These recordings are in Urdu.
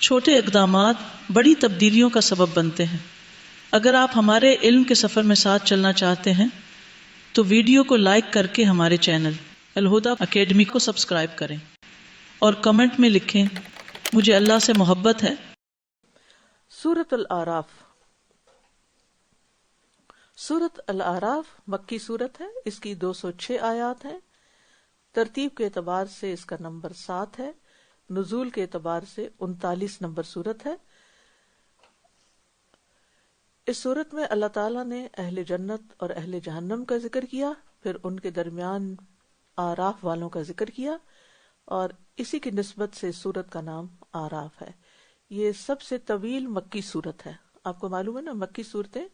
چھوٹے اقدامات بڑی تبدیلیوں کا سبب بنتے ہیں۔ اگر آپ ہمارے علم کے سفر میں ساتھ چلنا چاہتے ہیں تو ویڈیو کو لائک کر کے ہمارے چینل الہدیٰ اکیڈمی کو سبسکرائب کریں اور کمنٹ میں لکھیں مجھے اللہ سے محبت ہے۔ سورۃ الاعراف۔ سورۃ الاعراف مکی سورت ہے، اس کی 206 آیات ہیں۔ ترتیب کے اعتبار سے اس کا نمبر 7 ہے، نزول کے اعتبار سے 39 نمبر سورت ہے۔ اس سورت میں اللہ تعالیٰ نے اہل جنت اور اہل جہنم کا ذکر کیا، پھر ان کے درمیان آراف والوں کا ذکر کیا، اور اسی کی نسبت سے سورت کا نام آراف ہے۔ یہ سب سے طویل مکی سورت ہے۔ آپ کو معلوم ہے نا، مکی صورتیں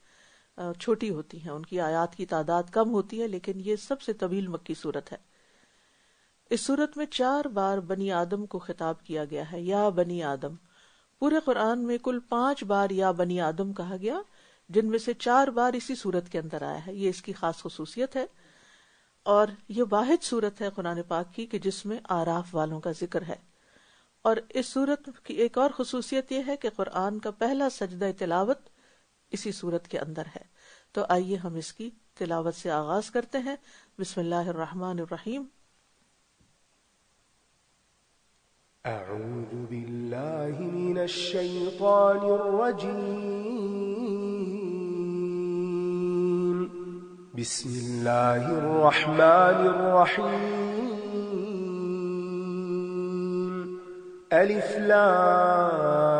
چھوٹی ہوتی ہیں، ان کی آیات کی تعداد کم ہوتی ہے، لیکن یہ سب سے طویل مکی سورت ہے۔ اس سورت میں 4 بار بنی آدم کو خطاب کیا گیا ہے، یا بنی آدم۔ پورے قرآن میں کل 5 بار یا بنی آدم کہا گیا، جن میں سے 4 بار اسی سورت کے اندر آیا ہے۔ یہ اس کی خاص خصوصیت ہے، اور یہ واحد سورت ہے قرآن پاک کی کہ جس میں آراف والوں کا ذکر ہے۔ اور اس سورت کی ایک اور خصوصیت یہ ہے کہ قرآن کا پہلا سجدہ تلاوت اسی سورت کے اندر ہے۔ تو آئیے ہم اس کی تلاوت سے آغاز کرتے ہیں۔ بسم اللہ الرحمن الرحیم۔ اعوذ باللہ من الشیطان الرجیم، بسم اللہ الرحمن الرحیم۔ الف لام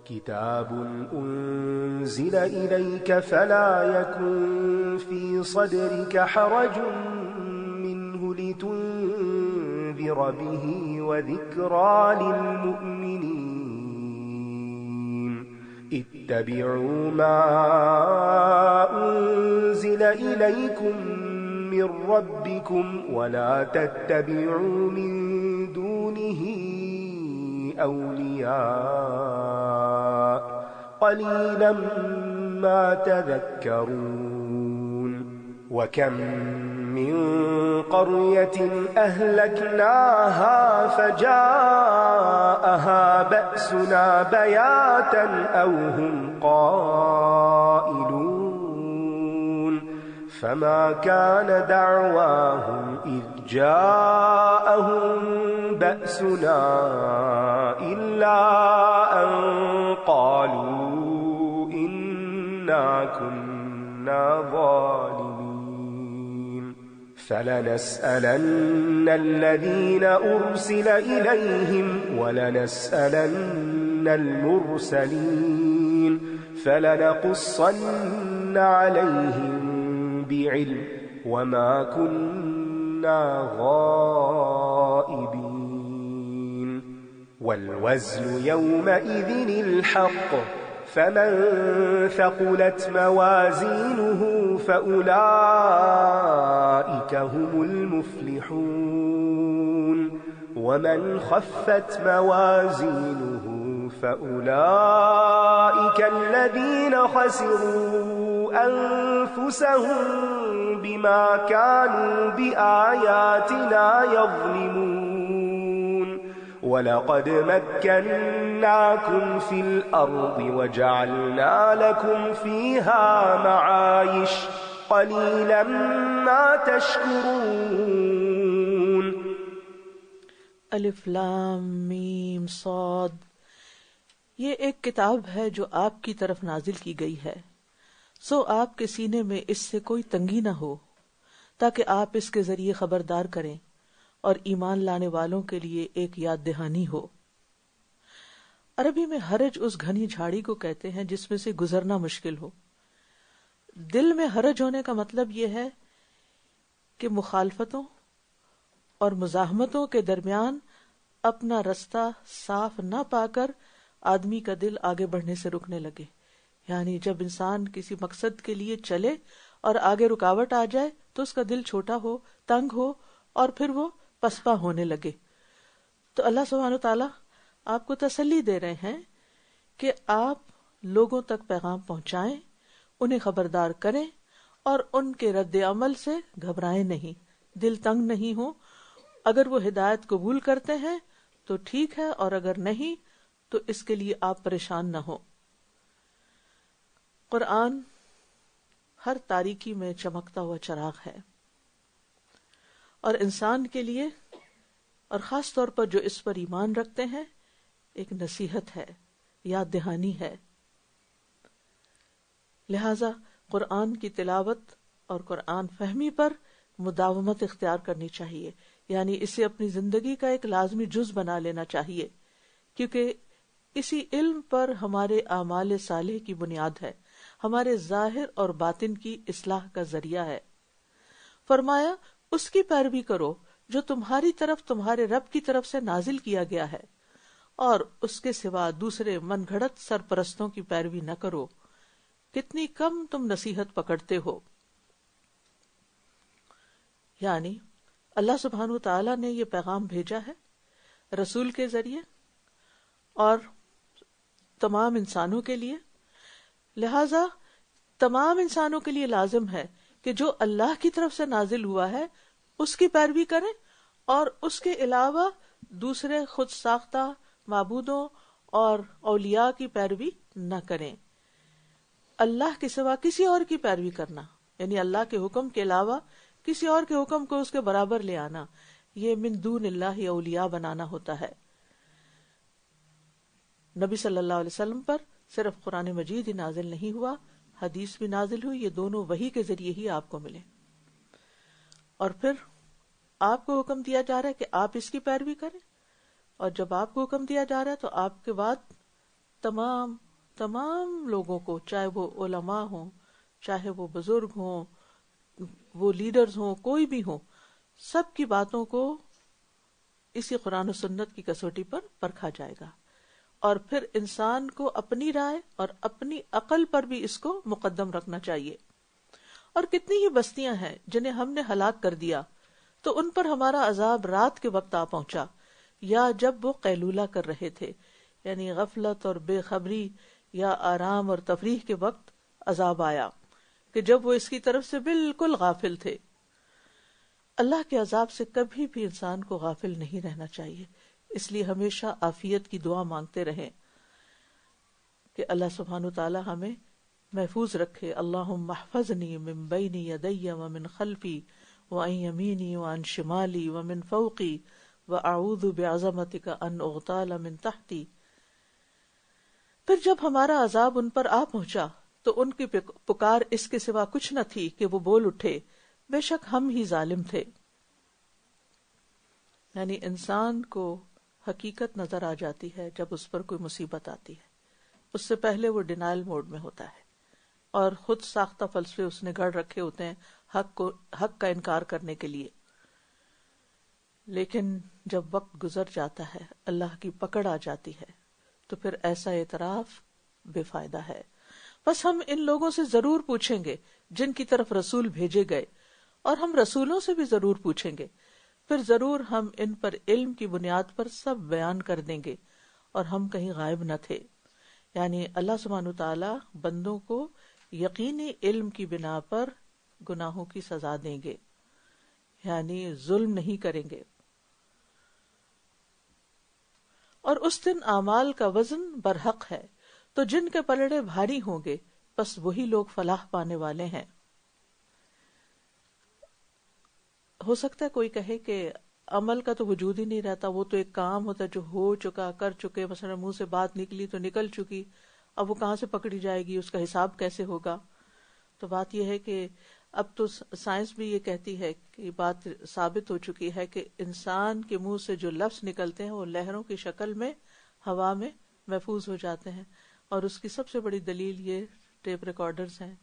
كتاب أنزل إليك فلا يكن في صدرك حرج منه لتنذر به وذكرى للمؤمنين اتبعوا ما أنزل إليكم من ربكم ولا تتبعوا من دونه أولياء قليلا ما تذكرون وكم من قرية أهلكناها فجاءها بأسنا بياتا أو هم قائلون فما كان دعواهم إذ جاءهم بأسنا إلا أن قالوا إنا كنا ظالمين فلنسألن الذين أرسل إليهم ولنسألن المرسلين فلنقصن عليهم بعلم وما كنا غائبين والوزن يومئذ الحق فمن ثقلت موازينه فأولئك هم المفلحون ومن خفت موازينه فأولئك الذين خسروا أنفسهم بما كانوا بآياتنا يظلمون وَلَقَدْ مَكَّنَّاكُمْ فِي الْأَرْضِ وَجَعَلْنَا لَكُمْ فِيهَا مَعَايِشَ قَلِيلًا مَا تَشْكُرُونَ۔ الف لام میم صاد۔ یہ ایک کتاب ہے جو آپ کی طرف نازل کی گئی ہے، سو آپ کے سینے میں اس سے کوئی تنگی نہ ہو، تاکہ آپ اس کے ذریعے خبردار کریں اور ایمان لانے والوں کے لیے ایک یاد دہانی ہو۔ عربی میں حرج اس گھنی جھاڑی کو کہتے ہیں جس میں سے گزرنا مشکل ہو۔ دل میں حرج ہونے کا مطلب یہ ہے کہ مخالفتوں اور مزاحمتوں کے درمیان اپنا رستہ صاف نہ پا کر آدمی کا دل آگے بڑھنے سے رکنے لگے، یعنی جب انسان کسی مقصد کے لیے چلے اور آگے رکاوٹ آ جائے تو اس کا دل چھوٹا ہو، تنگ ہو، اور پھر وہ پسپا ہونے لگے۔ تو اللہ سبحانہ وتعالی آپ کو تسلی دے رہے ہیں کہ آپ لوگوں تک پیغام پہنچائیں، انہیں خبردار کریں اور ان کے رد عمل سے گھبرائیں نہیں، دل تنگ نہیں ہو. اگر وہ ہدایت قبول کرتے ہیں تو ٹھیک ہے، اور اگر نہیں تو اس کے لیے آپ پریشان نہ ہو. قرآن ہر تاریکی میں چمکتا ہوا چراغ ہے، اور انسان کے لیے، اور خاص طور پر جو اس پر ایمان رکھتے ہیں، ایک نصیحت ہے، یاد دہانی ہے. لہذا قرآن کی تلاوت اور قرآن فہمی پر مداومت اختیار کرنی چاہیے، یعنی اسے اپنی زندگی کا ایک لازمی جز بنا لینا چاہیے، کیونکہ اسی علم پر ہمارے اعمال صالح کی بنیاد ہے، ہمارے ظاہر اور باطن کی اصلاح کا ذریعہ ہے. فرمایا اس کی پیروی کرو جو تمہاری طرف تمہارے رب کی طرف سے نازل کیا گیا ہے، اور اس کے سوا دوسرے من گھڑت سرپرستوں کی پیروی نہ کرو، کتنی کم تم نصیحت پکڑتے ہو. یعنی اللہ سبحانہ وتعالی نے یہ پیغام بھیجا ہے رسول کے ذریعے اور تمام انسانوں کے لیے، لہذا تمام انسانوں کے لیے لازم ہے کہ جو اللہ کی طرف سے نازل ہوا ہے اس کی پیروی کریں، اور اس کے علاوہ دوسرے خود ساختہ معبودوں اور اولیاء کی پیروی نہ کریں. اللہ کے سوا کسی اور کی پیروی کرنا، یعنی اللہ کے حکم کے علاوہ کسی اور کے حکم کو اس کے برابر لے آنا، یہ من دون اللہ اولیاء بنانا ہوتا ہے. نبی صلی اللہ علیہ وسلم پر صرف قرآن مجید ہی نازل نہیں ہوا، حدیث بھی نازل ہوئی، یہ دونوں وحی کے ذریعے ہی آپ کو ملے. اور پھر آپ کو حکم دیا جا رہا ہے کہ آپ اس کی پیروی کریں، اور جب آپ کو حکم دیا جا رہا ہے تو آپ کے بعد تمام لوگوں کو، چاہے وہ علماء ہوں، چاہے وہ بزرگ ہوں، وہ لیڈرز ہوں، کوئی بھی ہوں، سب کی باتوں کو اسی قرآن و سنت کی کسوٹی پر پرکھا جائے گا. اور پھر انسان کو اپنی رائے اور اپنی عقل پر بھی اس کو مقدم رکھنا چاہیے. اور کتنی ہی بستیاں ہیں جنہیں ہم نے ہلاک کر دیا تو ان پر ہمارا عذاب رات کے وقت آ پہنچا، یا جب وہ قیلولہ کر رہے تھے، یعنی غفلت اور بے خبری یا آرام اور تفریح کے وقت عذاب آیا، کہ جب وہ اس کی طرف سے بالکل غافل تھے. اللہ کے عذاب سے کبھی بھی انسان کو غافل نہیں رہنا چاہیے، اس لیے ہمیشہ عافیت کی دعا مانگتے رہیں کہ اللہ سبحانہ وتعالی ہمیں محفوظ رکھے. اللہم احفظنی من بین یدی ومن خلفی وعن یمینی وعن شمالی ومن فوقی واعوذ بعظمتک ان اغتال من تحتی. پھر جب ہمارا عذاب ان پر آ پہنچا تو ان کی پکار اس کے سوا کچھ نہ تھی کہ وہ بول اٹھے بے شک ہم ہی ظالم تھے. یعنی انسان کو حقیقت نظر آ جاتی ہے جب اس پر کوئی مصیبت آتی ہے، اس سے پہلے وہ ڈینائل موڈ میں ہوتا ہے اور خود ساختہ فلسفے اس نے گھڑ رکھے ہوتے ہیں حق کا انکار کرنے کے لیے. لیکن جب وقت گزر جاتا ہے، اللہ کی پکڑ آ جاتی ہے، تو پھر ایسا اعتراف بے فائدہ ہے. بس ہم ان لوگوں سے ضرور پوچھیں گے جن کی طرف رسول بھیجے گئے، اور ہم رسولوں سے بھی ضرور پوچھیں گے، پھر ضرور ہم ان پر علم کی بنیاد پر سب بیان کر دیں گے، اور ہم کہیں غائب نہ تھے. یعنی اللہ سبحانہ وتعالی بندوں کو یقینی علم کی بنا پر گناہوں کی سزا دیں گے، یعنی ظلم نہیں کریں گے. اور اس دن اعمال کا وزن برحق ہے، تو جن کے پلڑے بھاری ہوں گے بس وہی لوگ فلاح پانے والے ہیں. ہو سکتا ہے کوئی کہے کہ عمل کا تو وجود ہی نہیں رہتا، وہ تو ایک کام ہوتا ہے جو ہو چکا، کر چکے، مثلا منہ سے بات نکلی تو نکل چکی، اب وہ کہاں سے پکڑی جائے گی، اس کا حساب کیسے ہوگا. تو بات یہ ہے کہ اب تو سائنس بھی یہ کہتی ہے کہ بات ثابت ہو چکی ہے کہ انسان کے منہ سے جو لفظ نکلتے ہیں وہ لہروں کی شکل میں ہوا میں محفوظ ہو جاتے ہیں. اور اس کی سب سے بڑی دلیل یہ ٹیپ ریکارڈرز ہیں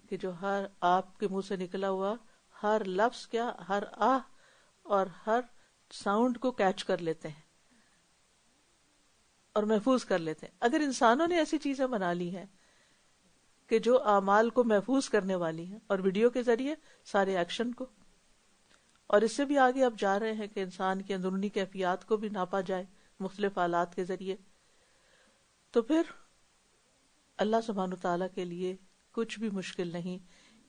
کہ جو ہر آپ کے منہ سے نکلا ہوا ہر لفظ کیا، ہر آہ اور ہر ساؤنڈ کو کیچ کر لیتے ہیں اور محفوظ کر لیتے ہیں. اگر انسانوں نے ایسی چیزیں بنا لی ہیں کہ جو اعمال کو محفوظ کرنے والی ہیں، اور ویڈیو کے ذریعے سارے ایکشن کو، اور اس سے بھی آگے اب جا رہے ہیں کہ انسان کی اندرونی کیفیات کو بھی ناپا جائے مختلف آلات کے ذریعے، تو پھر اللہ سبحانہ تعالیٰ کے لیے کچھ بھی مشکل نہیں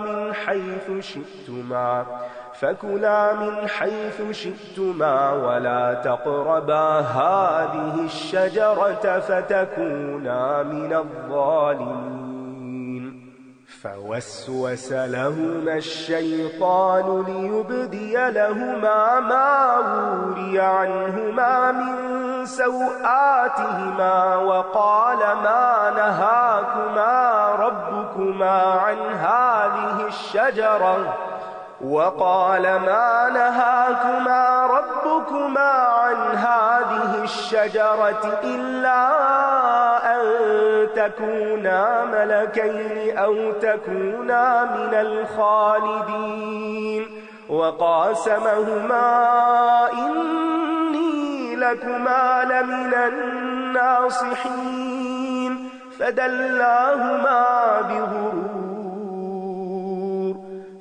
من حيث شئتما ولا تقربا هذه الشجرة فتكونا من الظالمين فوسوس لهما الشيطان ليبدي لهما ما وري عنهما من سوآتهما وقال ما نهاكما ربكما عن هذه الشجرة إلا أن تكونا ملكين أو تكونا من الخالدين وقاسمهما إني لكما لمن الناصحين فدلاهما بغرور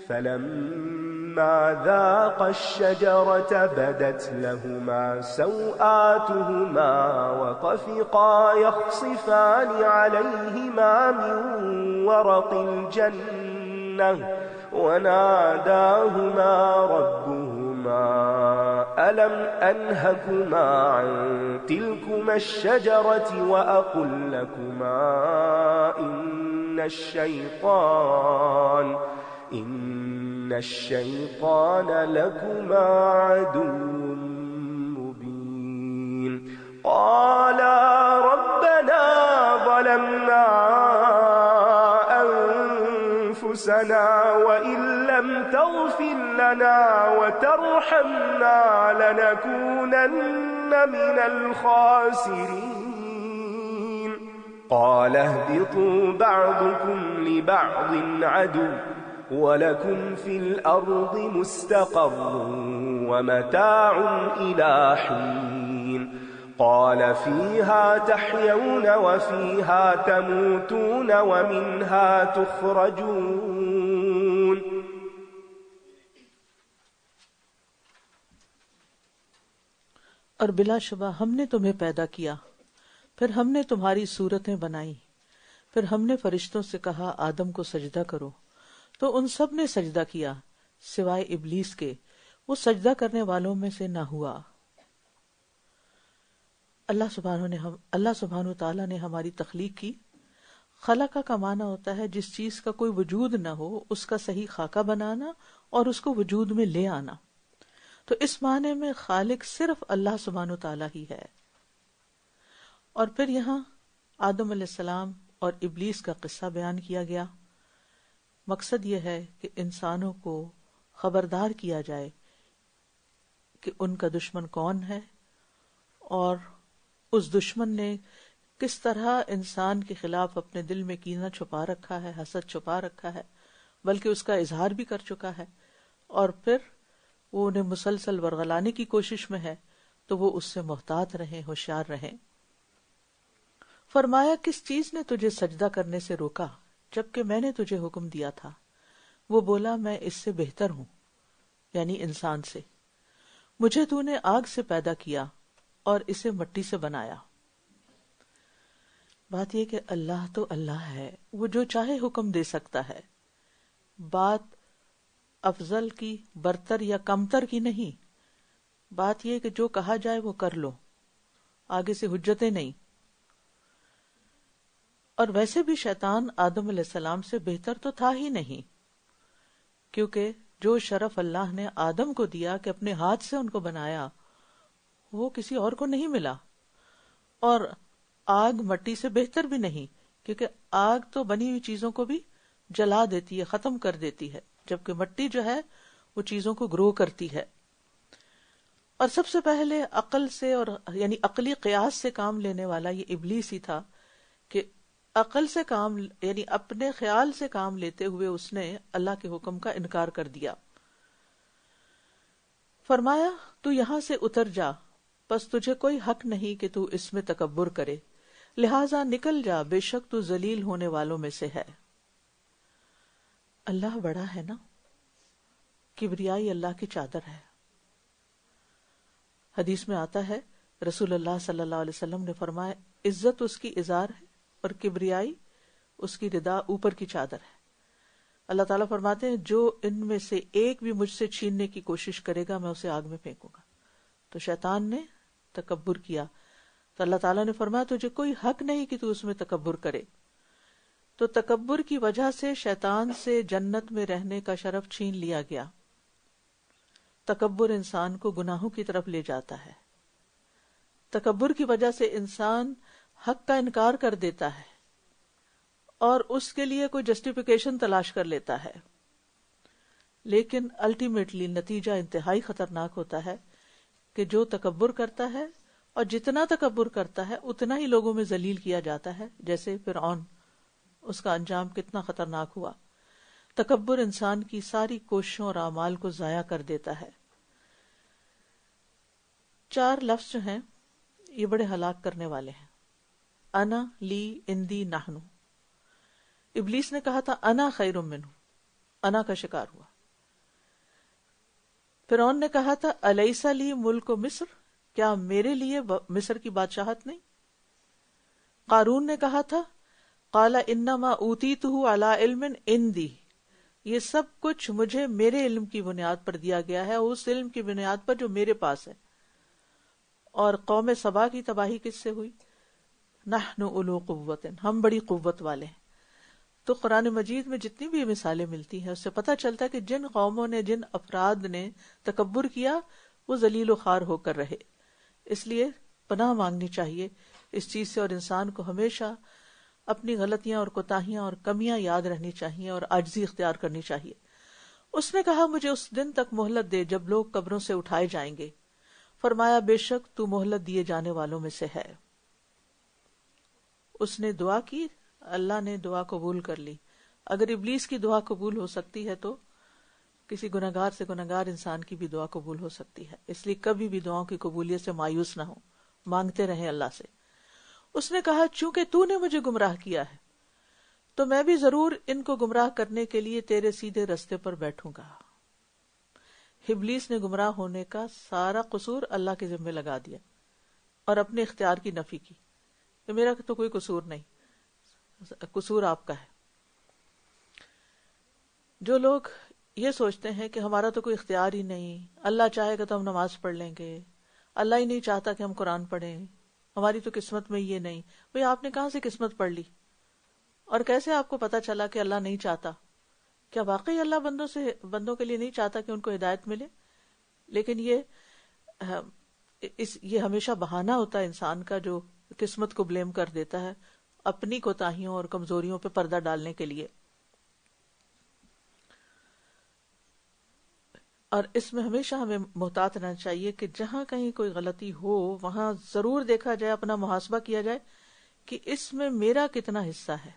فلما ذاقا الشجرة بدت لهما سوآتهما وطفقا يخصفان عليهما من ورق الجنة وناداهما ربهما ألم أنهكما عن تلكما الشجرة وأقل لكما إن الشيطان لكما عدو نفوسنا وإن لم تغفر لنا وترحمنا لنكونن من الخاسرين قال اهبطوا بعضكم لبعض عدو وَلَكُمْ فِي الْأَرْضِ مُسْتَقَرٌّ وَمَتَاعٌ إِلَى حِينٍ قَالَ فِيهَا تَحْيَوْنَ وَفِيهَا تَمُوتُونَ وَمِنْهَا تُخْرَجُونَ. اور بلا شبہ ہم نے تمہیں پیدا کیا، پھر ہم نے تمہاری صورتیں بنائی، پھر ہم نے فرشتوں سے کہا آدم کو سجدہ کرو، تو ان سب نے سجدہ کیا سوائے ابلیس کے، وہ سجدہ کرنے والوں میں سے نہ ہوا۔ اللہ سبحانہ تعالیٰ نے ہماری تخلیق کی۔ خلقہ کا معنی ہوتا ہے جس چیز کا کوئی وجود نہ ہو اس کا صحیح خاکہ بنانا اور اس کو وجود میں لے آنا، تو اس معنی میں خالق صرف اللہ سبحانہ تعالیٰ ہی ہے۔ اور پھر یہاں آدم علیہ السلام اور ابلیس کا قصہ بیان کیا گیا۔ مقصد یہ ہے کہ انسانوں کو خبردار کیا جائے کہ ان کا دشمن کون ہے، اور اس دشمن نے کس طرح انسان کے خلاف اپنے دل میں کینہ چھپا رکھا ہے، حسد چھپا رکھا ہے، بلکہ اس کا اظہار بھی کر چکا ہے، اور پھر وہ انہیں مسلسل ورغلانے کی کوشش میں ہے، تو وہ اس سے محتاط رہیں، ہوشیار رہیں۔ فرمایا کس چیز نے تجھے سجدہ کرنے سے روکا جبکہ میں نے تجھے حکم دیا تھا؟ وہ بولا میں اس سے بہتر ہوں، یعنی انسان سے۔ مجھے تو نے آگ سے پیدا کیا اور اسے مٹی سے بنایا۔ بات یہ کہ اللہ تو اللہ ہے، وہ جو چاہے حکم دے سکتا ہے۔ بات افضل کی، برتر یا کمتر کی نہیں، بات یہ کہ جو کہا جائے وہ کر لو، آگے سے حجتیں نہیں۔ اور ویسے بھی شیطان آدم علیہ السلام سے بہتر تو تھا ہی نہیں، کیونکہ جو شرف اللہ نے آدم کو دیا کہ اپنے ہاتھ سے ان کو بنایا، وہ کسی اور کو نہیں ملا۔ اور آگ مٹی سے بہتر بھی نہیں، کیونکہ آگ تو بنی ہوئی چیزوں کو بھی جلا دیتی ہے، ختم کر دیتی ہے، جبکہ مٹی جو ہے وہ چیزوں کو گرو کرتی ہے۔ اور سب سے پہلے عقل سے، اور یعنی عقلی قیاس سے کام لینے والا یہ ابلیس ہی تھا کہ عقل سے کام، یعنی اپنے خیال سے کام لیتے ہوئے اس نے اللہ کے حکم کا انکار کر دیا۔ فرمایا تو یہاں سے اتر جا، پس تجھے کوئی حق نہیں کہ تو اس میں تکبر کرے، لہٰذا نکل جا، بے شک تو ذلیل ہونے والوں میں سے ہے۔ اللہ بڑا ہے نا، کبریائی اللہ کی چادر ہے۔ حدیث میں آتا ہے رسول اللہ صلی اللہ علیہ وسلم نے فرمایا عزت اس کی ازار ہے اور کبریائی اس کی ردا اوپر کی چادر ہے۔ اللہ تعالیٰ فرماتے ہیں جو ان میں سے ایک بھی مجھ سے چھیننے کی کوشش کرے گا میں اسے آگ میں پھینکوں گا۔ تو شیطان نے تکبر کیا، تو اللہ تعالیٰ نے فرمایا تجھے کوئی حق نہیں کہ تو اس میں تکبر کرے۔ تو تکبر کی وجہ سے شیطان سے جنت میں رہنے کا شرف چھین لیا گیا۔ تکبر انسان کو گناہوں کی طرف لے جاتا ہے۔ تکبر کی وجہ سے انسان حق کا انکار کر دیتا ہے اور اس کے لیے کوئی جسٹیفیکیشن تلاش کر لیتا ہے، لیکن الٹیمیٹلی نتیجہ انتہائی خطرناک ہوتا ہے کہ جو تکبر کرتا ہے، اور جتنا تکبر کرتا ہے اتنا ہی لوگوں میں ذلیل کیا جاتا ہے، جیسے فرعون، اس کا انجام کتنا خطرناک ہوا۔ تکبر انسان کی ساری کوششوں اور اعمال کو ضائع کر دیتا ہے۔ 4 لفظ جو ہیں یہ بڑے ہلاک کرنے والے ہیں۔ انا، لی، اندی، نحنو۔ ابلیس نے کہا تھا انا خیر منہ، انا کا شکار ہوا۔ فرعون نے کہا تھا الیس لی ملک مصر، کیا میرے لیے مصر کی بادشاہت نہیں؟ قارون نے کہا تھا قال انما اوتیتہ علی علم عندی، یہ سب کچھ مجھے میرے علم کی بنیاد پر دیا گیا ہے، اس علم کی بنیاد پر جو میرے پاس ہے۔ اور قوم سبا کی تباہی کس سے ہوئی؟ نحن اولو قوت، ہم بڑی قوت والے ہیں۔ تو قرآن مجید میں جتنی بھی مثالیں ملتی ہیں اس سے پتہ چلتا ہے کہ جن قوموں نے، جن افراد نے تکبر کیا وہ ذلیل و خوار ہو کر رہے۔ اس لیے پناہ مانگنی چاہیے اس چیز سے، اور انسان کو ہمیشہ اپنی غلطیاں اور کوتاہیاں اور کمیاں یاد رہنی چاہیے اور عاجزی اختیار کرنی چاہیے۔ اس نے کہا مجھے اس دن تک مہلت دے جب لوگ قبروں سے اٹھائے جائیں گے۔ فرمایا بے شک تو مہلت دیے جانے والوں میں سے ہے۔ اس نے دعا کی، اللہ نے دعا قبول کر لی۔ اگر ابلیس کی دعا قبول ہو سکتی ہے تو کسی گناہگار سے گناہگار انسان کی بھی دعا قبول ہو سکتی ہے۔ اس لیے کبھی بھی دعاؤں کی قبولیت سے مایوس نہ ہو، مانگتے رہیں اللہ سے۔ اس نے کہا چونکہ تو نے مجھے گمراہ کیا ہے تو میں بھی ضرور ان کو گمراہ کرنے کے لیے تیرے سیدھے رستے پر بیٹھوں گا۔ ابلیس نے گمراہ ہونے کا سارا قصور اللہ کے ذمہ لگا دیا اور اپنے اختیار کی نفی کی کہ میرا تو کوئی قصور نہیں، قصور آپ کا ہے۔ جو لوگ یہ سوچتے ہیں کہ ہمارا تو کوئی اختیار ہی نہیں، اللہ چاہے گا تو ہم نماز پڑھ لیں گے، اللہ ہی نہیں چاہتا کہ ہم قرآن پڑھیں، ہماری تو قسمت میں یہ نہیں۔ بھئی آپ نے کہاں سے قسمت پڑھ لی؟ اور کیسے آپ کو پتا چلا کہ اللہ نہیں چاہتا؟ کیا واقعی اللہ بندوں کے لیے نہیں چاہتا کہ ان کو ہدایت ملے؟ لیکن یہ ہمیشہ بہانہ ہوتا ہے انسان کا جو قسمت کو بلیم کر دیتا ہے اپنی کوتاہیوں اور کمزوریوں پہ پردہ ڈالنے کے لیے۔ اور اس میں ہمیشہ ہمیں محتاط رہنا چاہیے کہ جہاں کہیں کوئی غلطی ہو وہاں ضرور دیکھا جائے، اپنا محاسبہ کیا جائے کہ اس میں میرا کتنا حصہ ہے،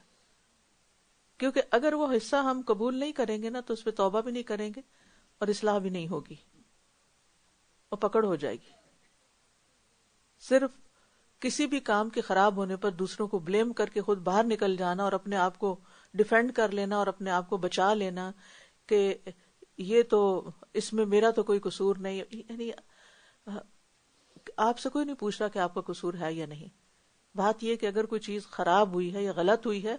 کیونکہ اگر وہ حصہ ہم قبول نہیں کریں گے نا تو اس پہ توبہ بھی نہیں کریں گے اور اصلاح بھی نہیں ہوگی، وہ پکڑ ہو جائے گی۔ صرف کسی بھی کام کے خراب ہونے پر دوسروں کو بلیم کر کے خود باہر نکل جانا اور اپنے آپ کو ڈیفینڈ کر لینا اور اپنے آپ کو بچا لینا کہ یہ تو اس میں میرا تو کوئی قصور نہیں، یعنی آپ سے کوئی نہیں پوچھ رہا کہ آپ کا قصور ہے یا نہیں۔ بات یہ کہ اگر کوئی چیز خراب ہوئی ہے یا غلط ہوئی ہے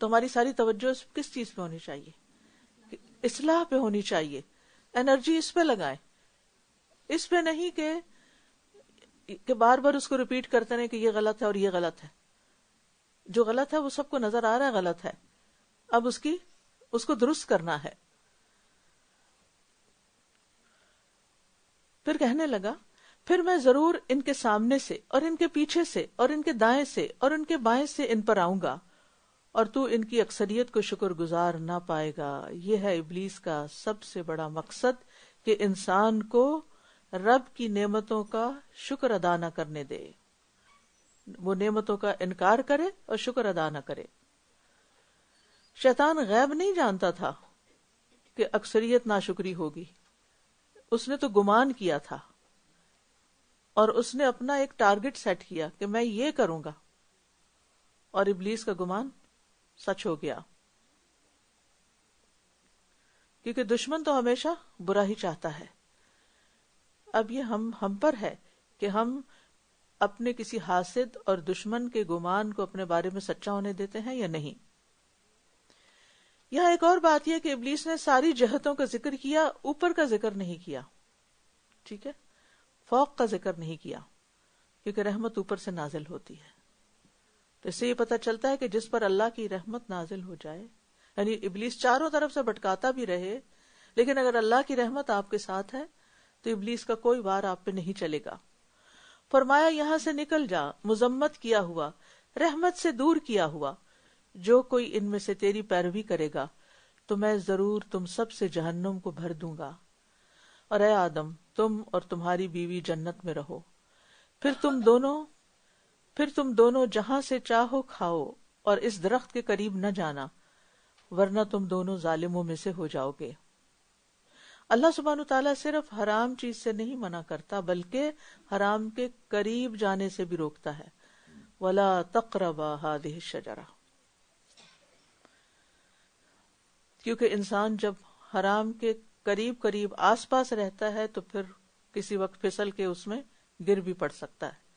تو ہماری ساری توجہ کس چیز پہ ہونی چاہیے؟ اصلاح پہ ہونی چاہیے، انرجی اس پہ لگائیں، اس پہ نہیں کہ بار بار اس کو ریپیٹ کرتے رہیں کہ یہ غلط ہے اور یہ غلط ہے۔ جو غلط ہے وہ سب کو نظر آ رہا ہے غلط ہے، اب اس کو درست کرنا ہے۔ پھر کہنے لگا پھر میں ضرور ان کے سامنے سے اور ان کے پیچھے سے اور ان کے دائیں سے اور ان کے بائیں سے ان پر آؤں گا، اور تو ان کی اکثریت کو شکر گزار نہ پائے گا۔ یہ ہے ابلیس کا سب سے بڑا مقصد کہ انسان کو رب کی نعمتوں کا شکر ادا نہ کرنے دے، وہ نعمتوں کا انکار کرے اور شکر ادا نہ کرے۔ شیطان غیب نہیں جانتا تھا کہ اکثریت ناشکری ہوگی، اس نے تو گمان کیا تھا اور اس نے اپنا ایک ٹارگٹ سیٹ کیا کہ میں یہ کروں گا، اور ابلیس کا گمان سچ ہو گیا، کیونکہ دشمن تو ہمیشہ برا ہی چاہتا ہے۔ اب یہ ہم پر ہے کہ ہم اپنے کسی حاسد اور دشمن کے گمان کو اپنے بارے میں سچا ہونے دیتے ہیں یا نہیں۔ یہاں ایک اور بات یہ کہ ابلیس نے ساری جہتوں کا ذکر کیا، اوپر کا ذکر نہیں کیا، ٹھیک ہے، فوق کا ذکر نہیں کیا، کیونکہ رحمت اوپر سے نازل ہوتی ہے۔ تو اس سے یہ پتہ چلتا ہے کہ جس پر اللہ کی رحمت نازل ہو جائے، یعنی ابلیس چاروں طرف سے بھٹکاتا بھی رہے، لیکن اگر اللہ کی رحمت آپ کے ساتھ ہے تو ابلیس کا کوئی وار آپ پہ نہیں چلے گا۔ فرمایا یہاں سے نکل جا، مذمت کیا ہوا، رحمت سے دور کیا ہوا، جو کوئی ان میں سے تیری پیروی کرے گا تو میں ضرور تم سب سے جہنم کو بھر دوں گا، اور اے آدم تم اور تمہاری بیوی جنت میں رہو، پھر تم دونوں جہاں سے چاہو کھاؤ اور اس درخت کے قریب نہ جانا، ورنہ تم دونوں ظالموں میں سے ہو جاؤ گے۔ اللہ سبحانہ تعالیٰ صرف حرام چیز سے نہیں منع کرتا بلکہ حرام کے قریب جانے سے بھی روکتا ہے۔ وَلَا تَقْرَبَا هَٰذِهِ الشَّجَرَةَ، کیونکہ انسان جب حرام کے قریب آس پاس رہتا ہے تو پھر کسی وقت پھسل کے اس میں گر بھی پڑ سکتا ہے۔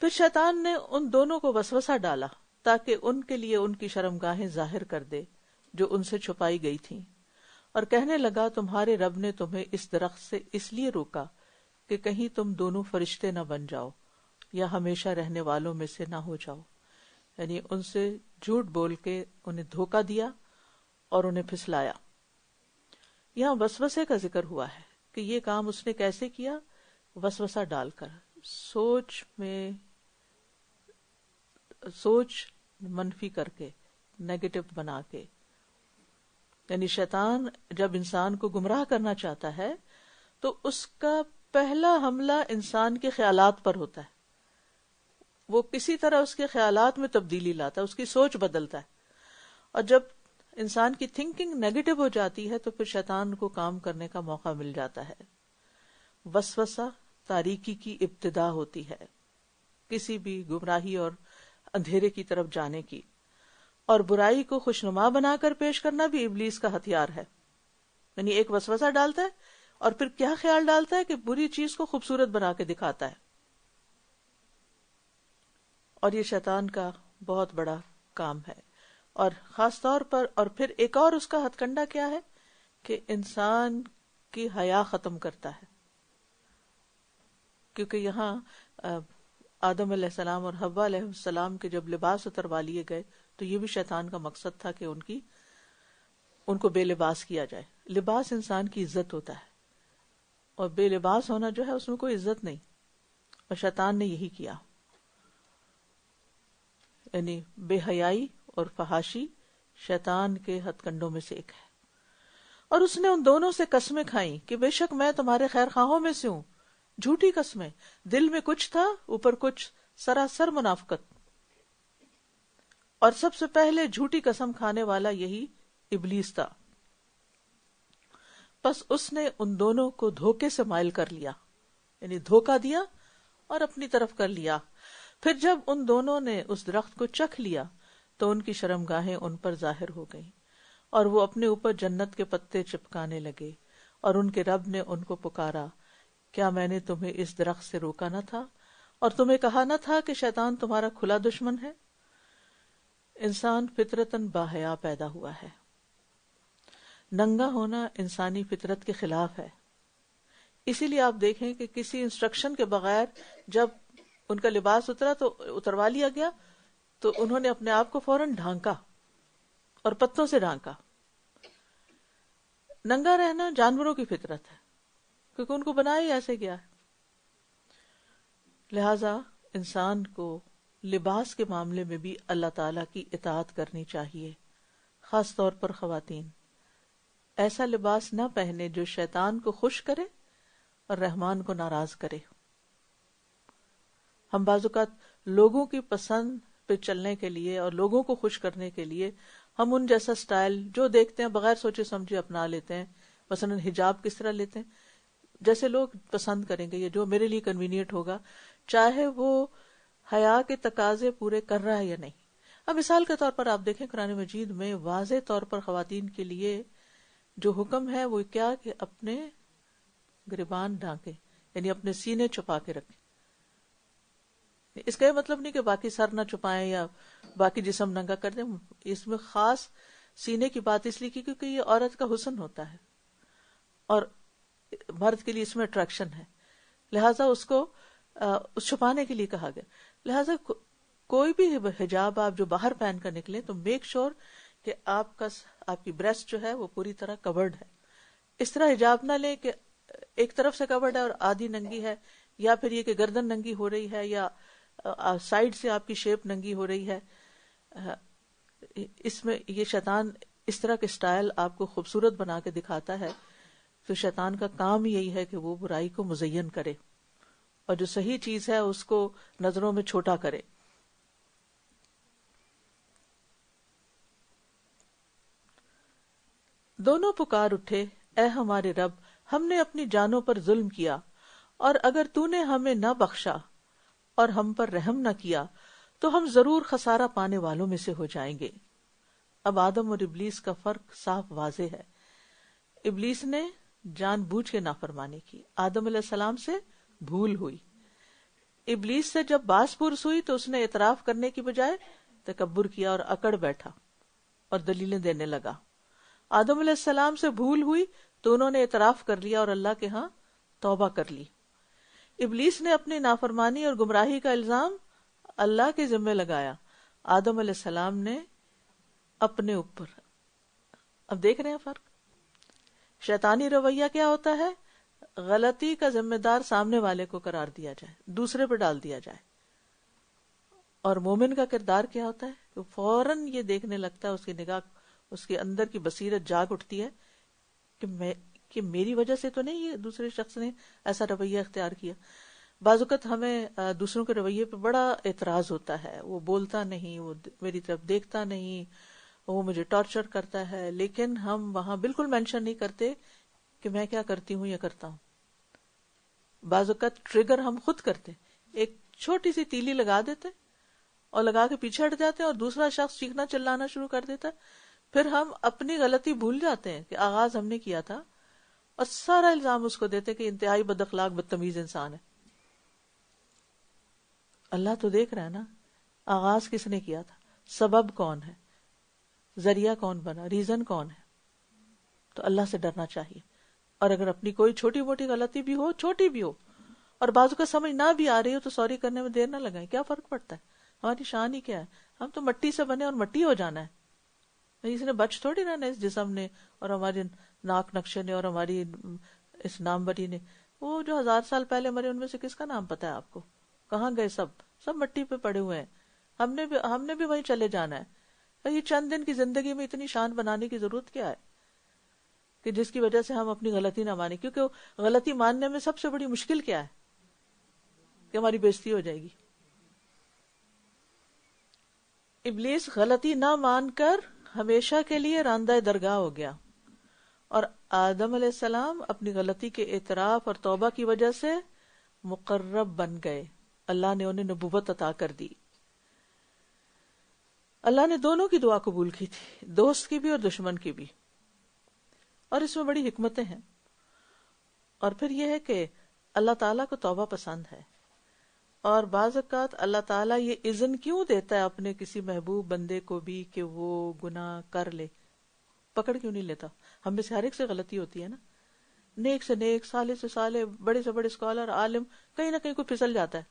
پھر شیطان نے ان دونوں کو وسوسہ ڈالا تاکہ ان کے لیے ان کی شرمگاہیں ظاہر کر دے جو ان سے چھپائی گئی تھیں، اور کہنے لگا تمہارے رب نے تمہیں اس درخت سے اس لیے روکا کہ کہیں تم دونوں فرشتے نہ بن جاؤ یا ہمیشہ رہنے والوں میں سے نہ ہو جاؤ، یعنی ان سے جھوٹ بول کے انہیں دھوکہ دیا اور انہیں پھسلایا۔ یہاں وسوسے کا ذکر ہوا ہے کہ یہ کام اس نے کیسے کیا، وسوسہ ڈال کر، سوچ منفی کر کے، نیگیٹو بنا کے. یعنی شیطان جب انسان کو گمراہ کرنا چاہتا ہے تو اس کا پہلا حملہ انسان کے خیالات پر ہوتا ہے. وہ کسی طرح اس کے خیالات میں تبدیلی لاتا ہے، اس کی سوچ بدلتا ہے. اور جب انسان کی تھنکنگ نیگیٹو ہو جاتی ہے تو پھر شیطان کو کام کرنے کا موقع مل جاتا ہے. وسوسہ تاریکی کی ابتدا ہوتی ہے، کسی بھی گمراہی اور اندھیرے کی طرف جانے کی. اور برائی کو خوشنما بنا کر پیش کرنا بھی ابلیس کا ہتھیار ہے. یعنی ایک وسوسہ ڈالتا ہے اور پھر کیا خیال ڈالتا ہے کہ بری چیز کو خوبصورت بنا کے دکھاتا ہے. اور یہ شیطان کا بہت بڑا کام ہے. اور خاص طور پر اور پھر ایک اور اس کا ہتھ کنڈا کیا ہے کہ انسان کی حیا ختم کرتا ہے. کیونکہ یہاں آدم علیہ السلام اور حوا علیہ السلام کے جب لباس اتروا لیے گئے تو یہ بھی شیطان کا مقصد تھا کہ ان کو بے لباس کیا جائے. لباس انسان کی عزت ہوتا ہے اور بے لباس ہونا جو ہے اس میں کوئی عزت نہیں. اور شیطان نے یہی کیا. یعنی بے حیائی اور فحاشی شیطان کے ہتھ کنڈوں میں سے ایک ہے. اور اس نے ان دونوں سے قسمیں کھائیں کہ بے شک میں تمہارے خیر خواہوں میں سے ہوں. جھوٹی قسمیں، دل میں کچھ تھا اوپر کچھ، سراسر منافقت. اور سب سے پہلے جھوٹی قسم کھانے والا یہی ابلیس تھا. پس اس نے ان دونوں کو دھوکے سے مائل کر لیا، یعنی دھوکہ دیا اور اپنی طرف کر لیا. پھر جب ان دونوں نے اس درخت کو چکھ لیا تو ان کی شرمگاہیں ان پر ظاہر ہو گئیں اور وہ اپنے اوپر جنت کے پتے چپکانے لگے. اور ان کے رب نے ان کو پکارا، کیا میں نے تمہیں اس درخت سے روکا نہ تھا اور تمہیں کہا نہ تھا کہ شیطان تمہارا کھلا دشمن ہے؟ انسان فطرتاً باحیا پیدا ہوا ہے. ننگا ہونا انسانی فطرت کے خلاف ہے. اسی لیے آپ دیکھیں کہ کسی انسٹرکشن کے بغیر جب ان کا لباس اترا تو اتروا لیا گیا تو انہوں نے اپنے آپ کو فوراً ڈھانکا اور پتوں سے ڈھانکا. ننگا رہنا جانوروں کی فطرت ہے کیونکہ ان کو بنایا ہی ایسے گیا ہے. لہذا انسان کو لباس کے معاملے میں بھی اللہ تعالی کی اطاعت کرنی چاہیے. خاص طور پر خواتین ایسا لباس نہ پہنے جو شیطان کو خوش کرے اور رحمان کو ناراض کرے. ہم بعض اوقات لوگوں کی پسند پہ چلنے کے لیے اور لوگوں کو خوش کرنے کے لیے ہم ان جیسا سٹائل جو دیکھتے ہیں بغیر سوچے سمجھے اپنا لیتے ہیں. مثلا حجاب کس طرح لیتے ہیں، جیسے لوگ پسند کریں گے یا جو میرے لیے کنوینئنٹ ہوگا، چاہے وہ حیا کے تقاضے پورے کر رہا ہے یا نہیں. اب مثال کے طور پر آپ دیکھیں قرآن مجید میں واضح طور پر خواتین کے لیے جو حکم ہے وہ کیا کہ اپنے گریبان ڈھانکیں، یعنی اپنے سینے چھپا کے رکھیں. اس کا یہ مطلب نہیں کہ باقی سر نہ چھپائیں یا باقی جسم ننگا کر دیں. اس میں خاص سینے کی بات اس لیے کی کیونکہ یہ عورت کا حسن ہوتا ہے اور مرد کے لیے اس میں اٹریکشن ہے، لہٰذا اس کو چھپانے کے لیے کہا گیا. لہٰذا کوئی بھی حجاب آپ جو باہر پہن کر نکلیں تو میک شور کہ آپ کی بریسٹ جو ہے وہ پوری طرح کورڈ ہے. اس طرح حجاب نہ لیں کہ ایک طرف سے کورڈ ہے اور آدھی ننگی ہے، یا پھر یہ کہ گردن ننگی ہو رہی ہے یا سائڈ سے آپ کی شیپ ننگی ہو رہی ہے. اس میں یہ شیطان اس طرح کے سٹائل آپ کو خوبصورت بنا کے دکھاتا ہے. تو شیطان کا کام یہی ہے کہ وہ برائی کو مزین کرے اور جو صحیح چیز ہے اس کو نظروں میں چھوٹا کرے. دونوں پکار اٹھے، اے ہمارے رب، ہم نے اپنی جانوں پر ظلم کیا اور اگر تو نے ہمیں نہ بخشا اور ہم پر رحم نہ کیا تو ہم ضرور خسارہ پانے والوں میں سے ہو جائیں گے. اب آدم اور ابلیس کا فرق صاف واضح ہے. ابلیس نے جان بوجھ کے نافرمانی کی، آدم علیہ السلام سے بھول ہوئی. ابلیس سے جب باس پرس ہوئی تو اس نے اعتراف کرنے کی بجائے تکبر کیا اور اکڑ بیٹھا اور دلیلیں دینے لگا. آدم علیہ السلام سے بھول ہوئی تو انہوں نے اعتراف کر لیا اور اللہ کے ہاں توبہ کر لی. ابلیس نے اپنی نافرمانی اور گمراہی کا الزام اللہ کے ذمہ لگایا، آدم علیہ السلام نے اپنے اوپر. اب دیکھ رہے ہیں فرق. شیطانی رویہ کیا ہوتا ہے؟ غلطی کا ذمہ دار سامنے والے کو قرار دیا جائے، دوسرے پہ ڈال دیا جائے. اور مومن کا کردار کیا ہوتا ہے کہ تو فوراً یہ دیکھنے لگتا ہے، اس کی نگاہ، اس کے اندر کی بصیرت جاگ اٹھتی ہے کہ میری وجہ سے تو نہیں یہ دوسرے شخص نے ایسا رویہ اختیار کیا. بعض اوقات ہمیں دوسروں کے رویے پہ بڑا اعتراض ہوتا ہے، وہ بولتا نہیں، وہ میری طرف دیکھتا نہیں، وہ مجھے ٹارچر کرتا ہے، لیکن ہم وہاں بالکل مینشن نہیں کرتے کہ میں کیا کرتی ہوں یا کرتا ہوں. بعض اوقات ٹریگر ہم خود کرتے، ایک چھوٹی سی تیلی لگا دیتے اور لگا کے پیچھے ہٹ جاتے ہیں، اور دوسرا شخص چیخنا چلانا شروع کر دیتا ہے. پھر ہم اپنی غلطی بھول جاتے ہیں کہ آغاز ہم نے کیا تھا، اور سارا الزام اس کو دیتے کہ انتہائی بد اخلاق بدتمیز انسان ہے. اللہ تو دیکھ رہا ہے نا آغاز کس نے کیا تھا، سبب کون ہے، ذریعہ کون بنا، ریزن کون ہے. تو اللہ سے ڈرنا چاہیے. اور اگر اپنی کوئی چھوٹی موٹی غلطی بھی ہو، چھوٹی بھی ہو، اور بازو کا سمجھ نہ بھی آ رہی ہو، تو سوری کرنے میں دیر نہ لگائیں. کیا فرق پڑتا ہے، ہماری شان ہی کیا ہے، ہم تو مٹی سے بنے اور مٹی ہو جانا ہے. اس نے بچ تھوڑی رہنا اس جسم نے اور ہمارے ناک نقشے نے اور ہماری اس ناموری نے. وہ جو 1000 سال پہلے مرے ان میں سے کس کا نام پتا ہے آپ کو؟ کہاں گئے؟ سب مٹی پہ پڑے ہوئے ہیں. ہم نے بھی وہیں چلے جانا ہے. یہ چند دن کی زندگی میں اتنی شان بنانے کی ضرورت کیا ہے کہ جس کی وجہ سے ہم اپنی غلطی نہ مانیں؟ کیونکہ غلطی ماننے میں سب سے بڑی مشکل کیا ہے کہ ہماری بےزتی ہو جائے گی. ابلیس غلطی نہ مان کر ہمیشہ کے لیے راندہ درگاہ ہو گیا، اور آدم علیہ السلام اپنی غلطی کے اعتراف اور توبہ کی وجہ سے مقرب بن گئے. اللہ نے انہیں نبوت عطا کر دی. اللہ نے دونوں کی دعا قبول کی تھی، دوست کی بھی اور دشمن کی بھی، اور اس میں بڑی حکمتیں ہیں. اور پھر یہ ہے کہ اللہ تعالیٰ کو توبہ پسند ہے، اور بعض اوقات اللہ تعالیٰ یہ اذن کیوں دیتا ہے اپنے کسی محبوب بندے کو بھی کہ وہ گناہ کر لے؟ پکڑ کیوں نہیں لیتا؟ ہم میں سے ہر ایک سے غلطی ہوتی ہے نا، نیک سے نیک، صالح سے صالح، بڑے سے بڑے اسکالر، عالم، کہیں نہ کہیں کوئی پھسل جاتا ہے.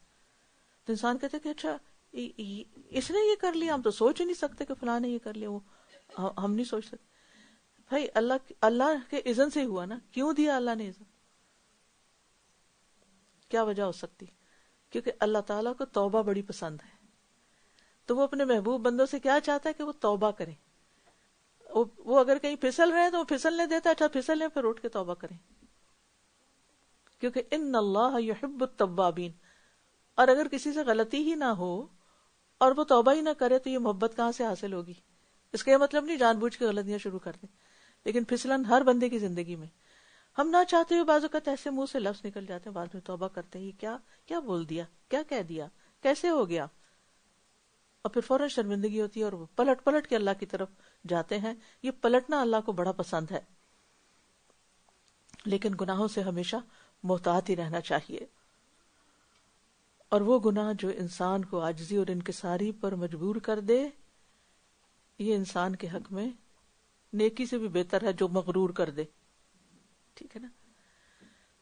تو انسان کہتا ہے کہ اچھا اس نے یہ کر لیا، ہم تو سوچ ہی نہیں سکتے کہ فلاں نے یہ کر لیا. وہ ہم نہیں سوچ سکتے. بھائی اللہ کے اذن سے ہوا نا. کیوں دیا اللہ نے اذن؟ کیا وجہ ہو سکتی؟ کیونکہ اللہ تعالیٰ کو توبہ بڑی پسند ہے. تو وہ اپنے محبوب بندوں سے کیا چاہتا ہے کہ وہ توبہ کریں. وہ اگر کہیں پھسل رہے ہیں تو وہ پھسلنے دیتا ہے، اچھا پھسل لیں پھر اٹھ کے توبہ کریں، کیونکہ ان اللہ یحب التوابین. اور اگر کسی سے غلطی ہی نہ ہو اور وہ توبہ ہی نہ کرے تو یہ محبت کہاں سے حاصل ہوگی؟ اس کا یہ مطلب نہیں جان بوجھ کے غلطیاں شروع کر دیں، لیکن پھسلن ہر بندے کی زندگی میں. ہم نہ چاہتے ہوئے بعض اوقات ایسے منہ سے لفظ نکل جاتے ہیں، بعد میں توبہ کرتے ہیں یہ کیا بول دیا، کیا کہہ دیا، کیسے ہو گیا، اور پھر فوراً شرمندگی ہوتی ہے اور وہ پلٹ کے اللہ کی طرف جاتے ہیں. یہ پلٹنا اللہ کو بڑا پسند ہے، لیکن گناہوں سے ہمیشہ محتاط ہی رہنا چاہیے. اور وہ گناہ جو انسان کو عاجزی اور انکساری پر مجبور کر دے، یہ انسان کے حق میں نیکی سے بھی بہتر ہے جو مغرور کر دے. ٹھیک ہے نا؟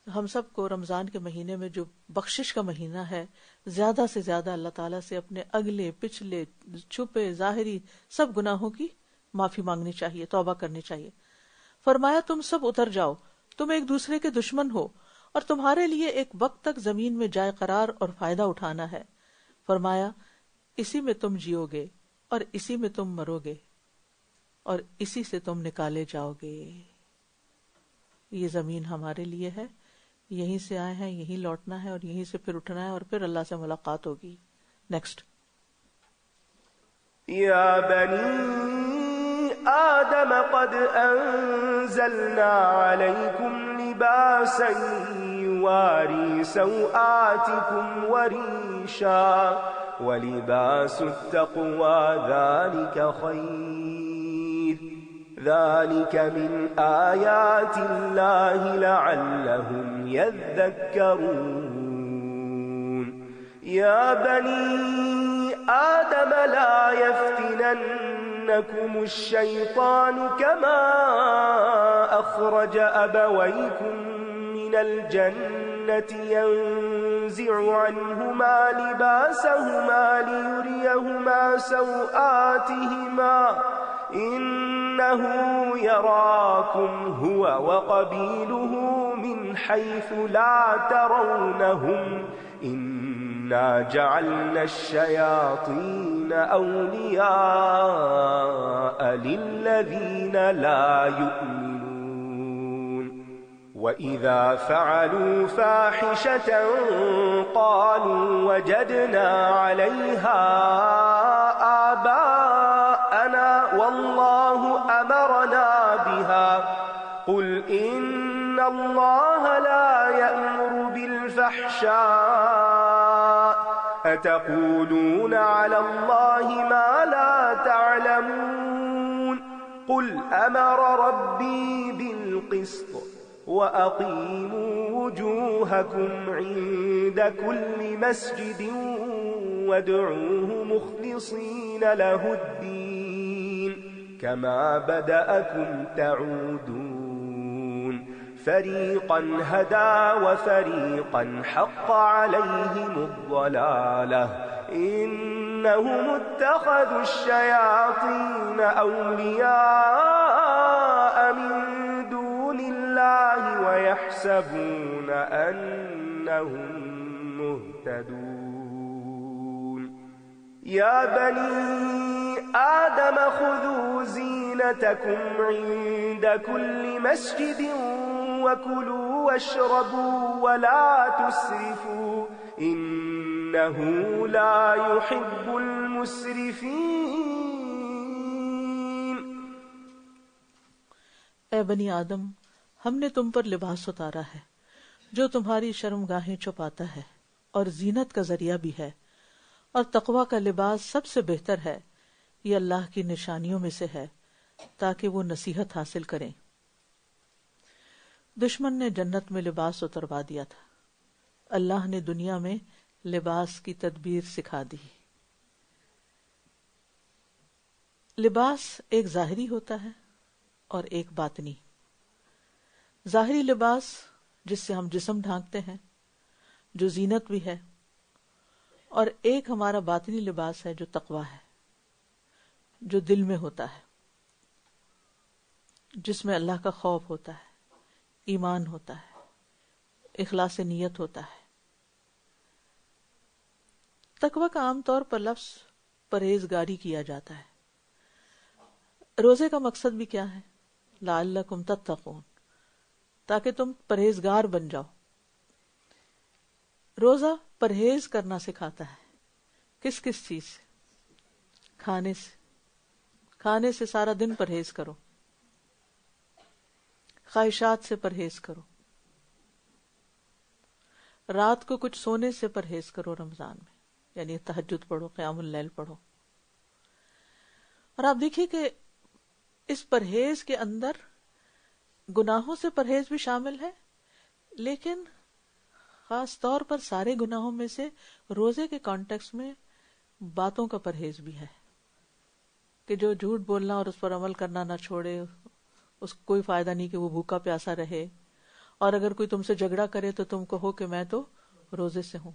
ہم سب کو رمضان کے مہینے میں جو بخشش کا مہینہ ہے، زیادہ سے زیادہ اللہ تعالیٰ سے اپنے اگلے پچھلے چھپے ظاہری سب گناہوں کی معافی مانگنی چاہیے، توبہ کرنی چاہیے. فرمایا تم سب اتر جاؤ، تم ایک دوسرے کے دشمن ہو، اور تمہارے لیے ایک وقت تک زمین میں جائے قرار اور فائدہ اٹھانا ہے. فرمایا اسی میں تم جیو گے اور اسی میں تم مرو گے اور اسی سے تم نکالے جاؤ گے. یہ زمین ہمارے لیے ہے، یہیں سے آئے ہیں، یہیں لوٹنا ہے اور یہیں سے پھر اٹھنا ہے اور پھر اللہ سے ملاقات ہوگی. نیکسٹ. یا بنی آدم قد انزلنا علیکم لباسا یواری سوآتکم وریشا ولباس التقوى ذلك خیر ذلك من آیات اللہ لعلهم يذکرون. یا بنی آدم لا يفتننكم الشيطان كما أخرج أبويكم من الجنة ينزع عنهما لباسهما ليريهما سوآتهما إنه يراكم هو وقبيله من حيث لا ترونهم إنا جعلنا الشياطين أولياء للذين لا يؤمنون وإذا فعلوا فاحشة قالوا وجدنا عليها آباءنا والله أمرنا بها قل إن الله لا يأمر بالفحشاء أتقولون على الله ما لا تعلمون قل أمر ربي بالقسط وأقيموا وجوهكم عند كل مسجد وادعوه مخلصين له الدين كما بدأكم تعودون فريقا هدى وفريقا حق عليهم الضلالة إنهم اتخذوا الشياطين أولياء من دون الله ويحسبون أنهم مهتدون يا بني آدم خذوا زينتكم عند كل مسجد وكلوا واشربوا ولا تسرفوا إنه لا يحب المسرفين. اے بنی آدم، ہم نے تم پر لباس اتارا ہے جو تمہاری شرمگاہیں چھپاتا ہے اور زینت کا ذریعہ بھی ہے، اور تقوی کا لباس سب سے بہتر ہے، یہ اللہ کی نشانیوں میں سے ہے تاکہ وہ نصیحت حاصل کریں. دشمن نے جنت میں لباس اتروا دیا تھا، اللہ نے دنیا میں لباس کی تدبیر سکھا دی. لباس ایک ظاہری ہوتا ہے اور ایک باطنی. ظاہری لباس جس سے ہم جسم ڈھانکتے ہیں، جو زینت بھی ہے، اور ایک ہمارا باطنی لباس ہے جو تقویٰ ہے، جو دل میں ہوتا ہے، جس میں اللہ کا خوف ہوتا ہے، ایمان ہوتا ہے، اخلاص نیت ہوتا ہے. تقویٰ کا عام طور پر لفظ پرہیزگاری کیا جاتا ہے. روزے کا مقصد بھی کیا ہے؟ لعلکم تتقون، تاکہ تم پرہیزگار بن جاؤ. روزہ پرہیز کرنا سکھاتا ہے. کس کس چیز سے؟ کھانے سے. کھانے سے سارا دن پرہیز کرو، خواہشات سے پرہیز کرو، رات کو کچھ سونے سے پرہیز کرو رمضان میں، یعنی تہجد پڑھو، قیام اللیل پڑھو. اور آپ دیکھیے کہ اس پرہیز کے اندر گناہوں سے پرہیز بھی شامل ہے، لیکن خاص طور پر سارے گناہوں میں سے روزے کے کانٹیکس میں باتوں کا پرہیز بھی ہے کہ جو جھوٹ بولنا اور اس پر عمل کرنا نہ چھوڑے، اس کو کوئی فائدہ نہیں کہ وہ بھوکا پیاسا رہے. اور اگر کوئی تم سے جھگڑا کرے تو تم کہو کہ میں تو روزے سے ہوں.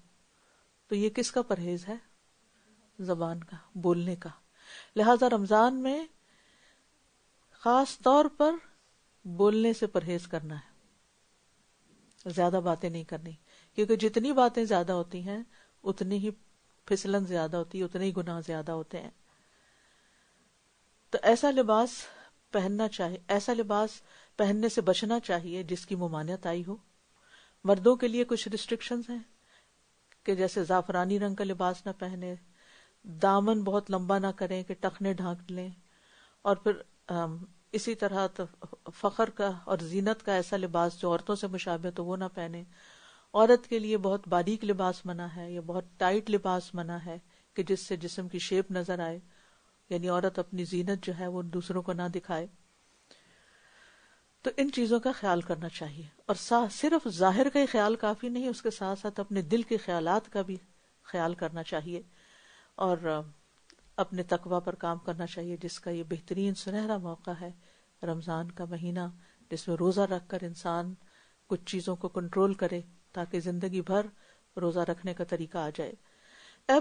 تو یہ کس کا پرہیز ہے؟ زبان کا، بولنے کا. لہذا رمضان میں خاص طور پر بولنے سے پرہیز کرنا ہے، زیادہ باتیں نہیں کرنی، کیونکہ جتنی باتیں زیادہ ہوتی ہیں اتنی ہی پھسلن زیادہ ہوتی ہے، اتنے ہی گناہ زیادہ ہوتے ہیں. تو ایسا لباس پہننا چاہیے، ایسا لباس پہننے سے بچنا چاہیے جس کی ممانعت آئی ہو. مردوں کے لیے کچھ ریسٹرکشنز ہیں کہ جیسے زعفرانی رنگ کا لباس نہ پہنے، دامن بہت لمبا نہ کریں کہ ٹخنے ڈھانک لیں، اور پھر اسی طرح فخر کا اور زینت کا ایسا لباس جو عورتوں سے مشابہ تو وہ نہ پہنے. عورت کے لیے بہت باریک لباس منع ہے یا بہت ٹائٹ لباس منع ہے کہ جس سے جسم کی شیپ نظر آئے، یعنی عورت اپنی زینت جو ہے وہ دوسروں کو نہ دکھائے. تو ان چیزوں کا خیال کرنا چاہیے. اور صرف ظاہر کا ہی خیال کافی نہیں، اس کے ساتھ ساتھ اپنے دل کے خیالات کا بھی خیال کرنا چاہیے اور اپنے تقوی پر کام کرنا چاہیے، جس کا یہ بہترین سنہرا موقع ہے رمضان کا مہینہ، جس میں روزہ رکھ کر انسان کچھ چیزوں کو کنٹرول کرے تاکہ زندگی بھر روزہ رکھنے کا طریقہ آ جائے. اے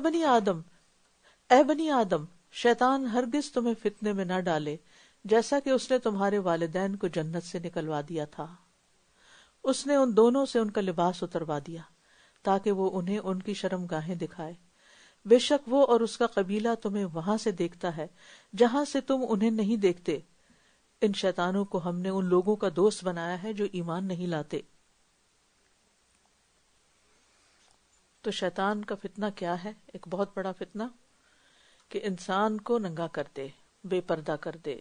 بنی آدم، شیطان ہرگز تمہیں فتنے میں نہ ڈالے جیسا کہ اس نے تمہارے والدین کو جنت سے نکلوا دیا تھا. اس نے ان دونوں سے ان کا لباس اتروا دیا تاکہ وہ انہیں ان کی شرمگاہیں دکھائے. بے شک وہ اور اس کا قبیلہ تمہیں وہاں سے دیکھتا ہے جہاں سے تم انہیں نہیں دیکھتے. ان شیطانوں کو ہم نے ان لوگوں کا دوست بنایا ہے جو ایمان نہیں لاتے. تو شیطان کا فتنہ کیا ہے؟ ایک بہت بڑا فتنہ کہ انسان کو ننگا کر دے، بے پردہ کر دے،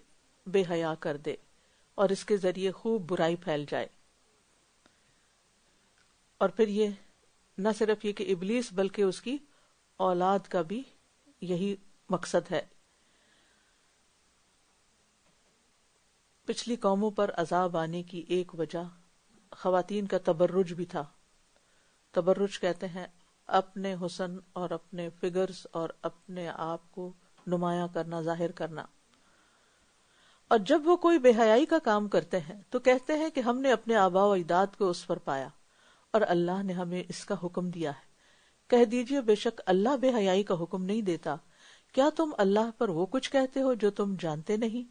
بے حیا کر دے، اور اس کے ذریعے خوب برائی پھیل جائے. اور پھر یہ نہ صرف یہ کہ ابلیس بلکہ اس کی اولاد کا بھی یہی مقصد ہے. پچھلی قوموں پر عذاب آنے کی ایک وجہ خواتین کا تبرج بھی تھا. تبرج کہتے ہیں اپنے حسن اور اپنے فگرز اور اپنے آپ کو نمایاں کرنا، ظاہر کرنا. اور جب وہ کوئی بے حیائی کا کام کرتے ہیں تو کہتے ہیں کہ ہم نے اپنے آباء و اجداد کو اس پر پایا اور اللہ نے ہمیں اس کا حکم دیا ہے. کہہ دیجئے بے شک اللہ بے حیائی کا حکم نہیں دیتا. کیا تم اللہ پر وہ کچھ کہتے ہو جو تم جانتے نہیں؟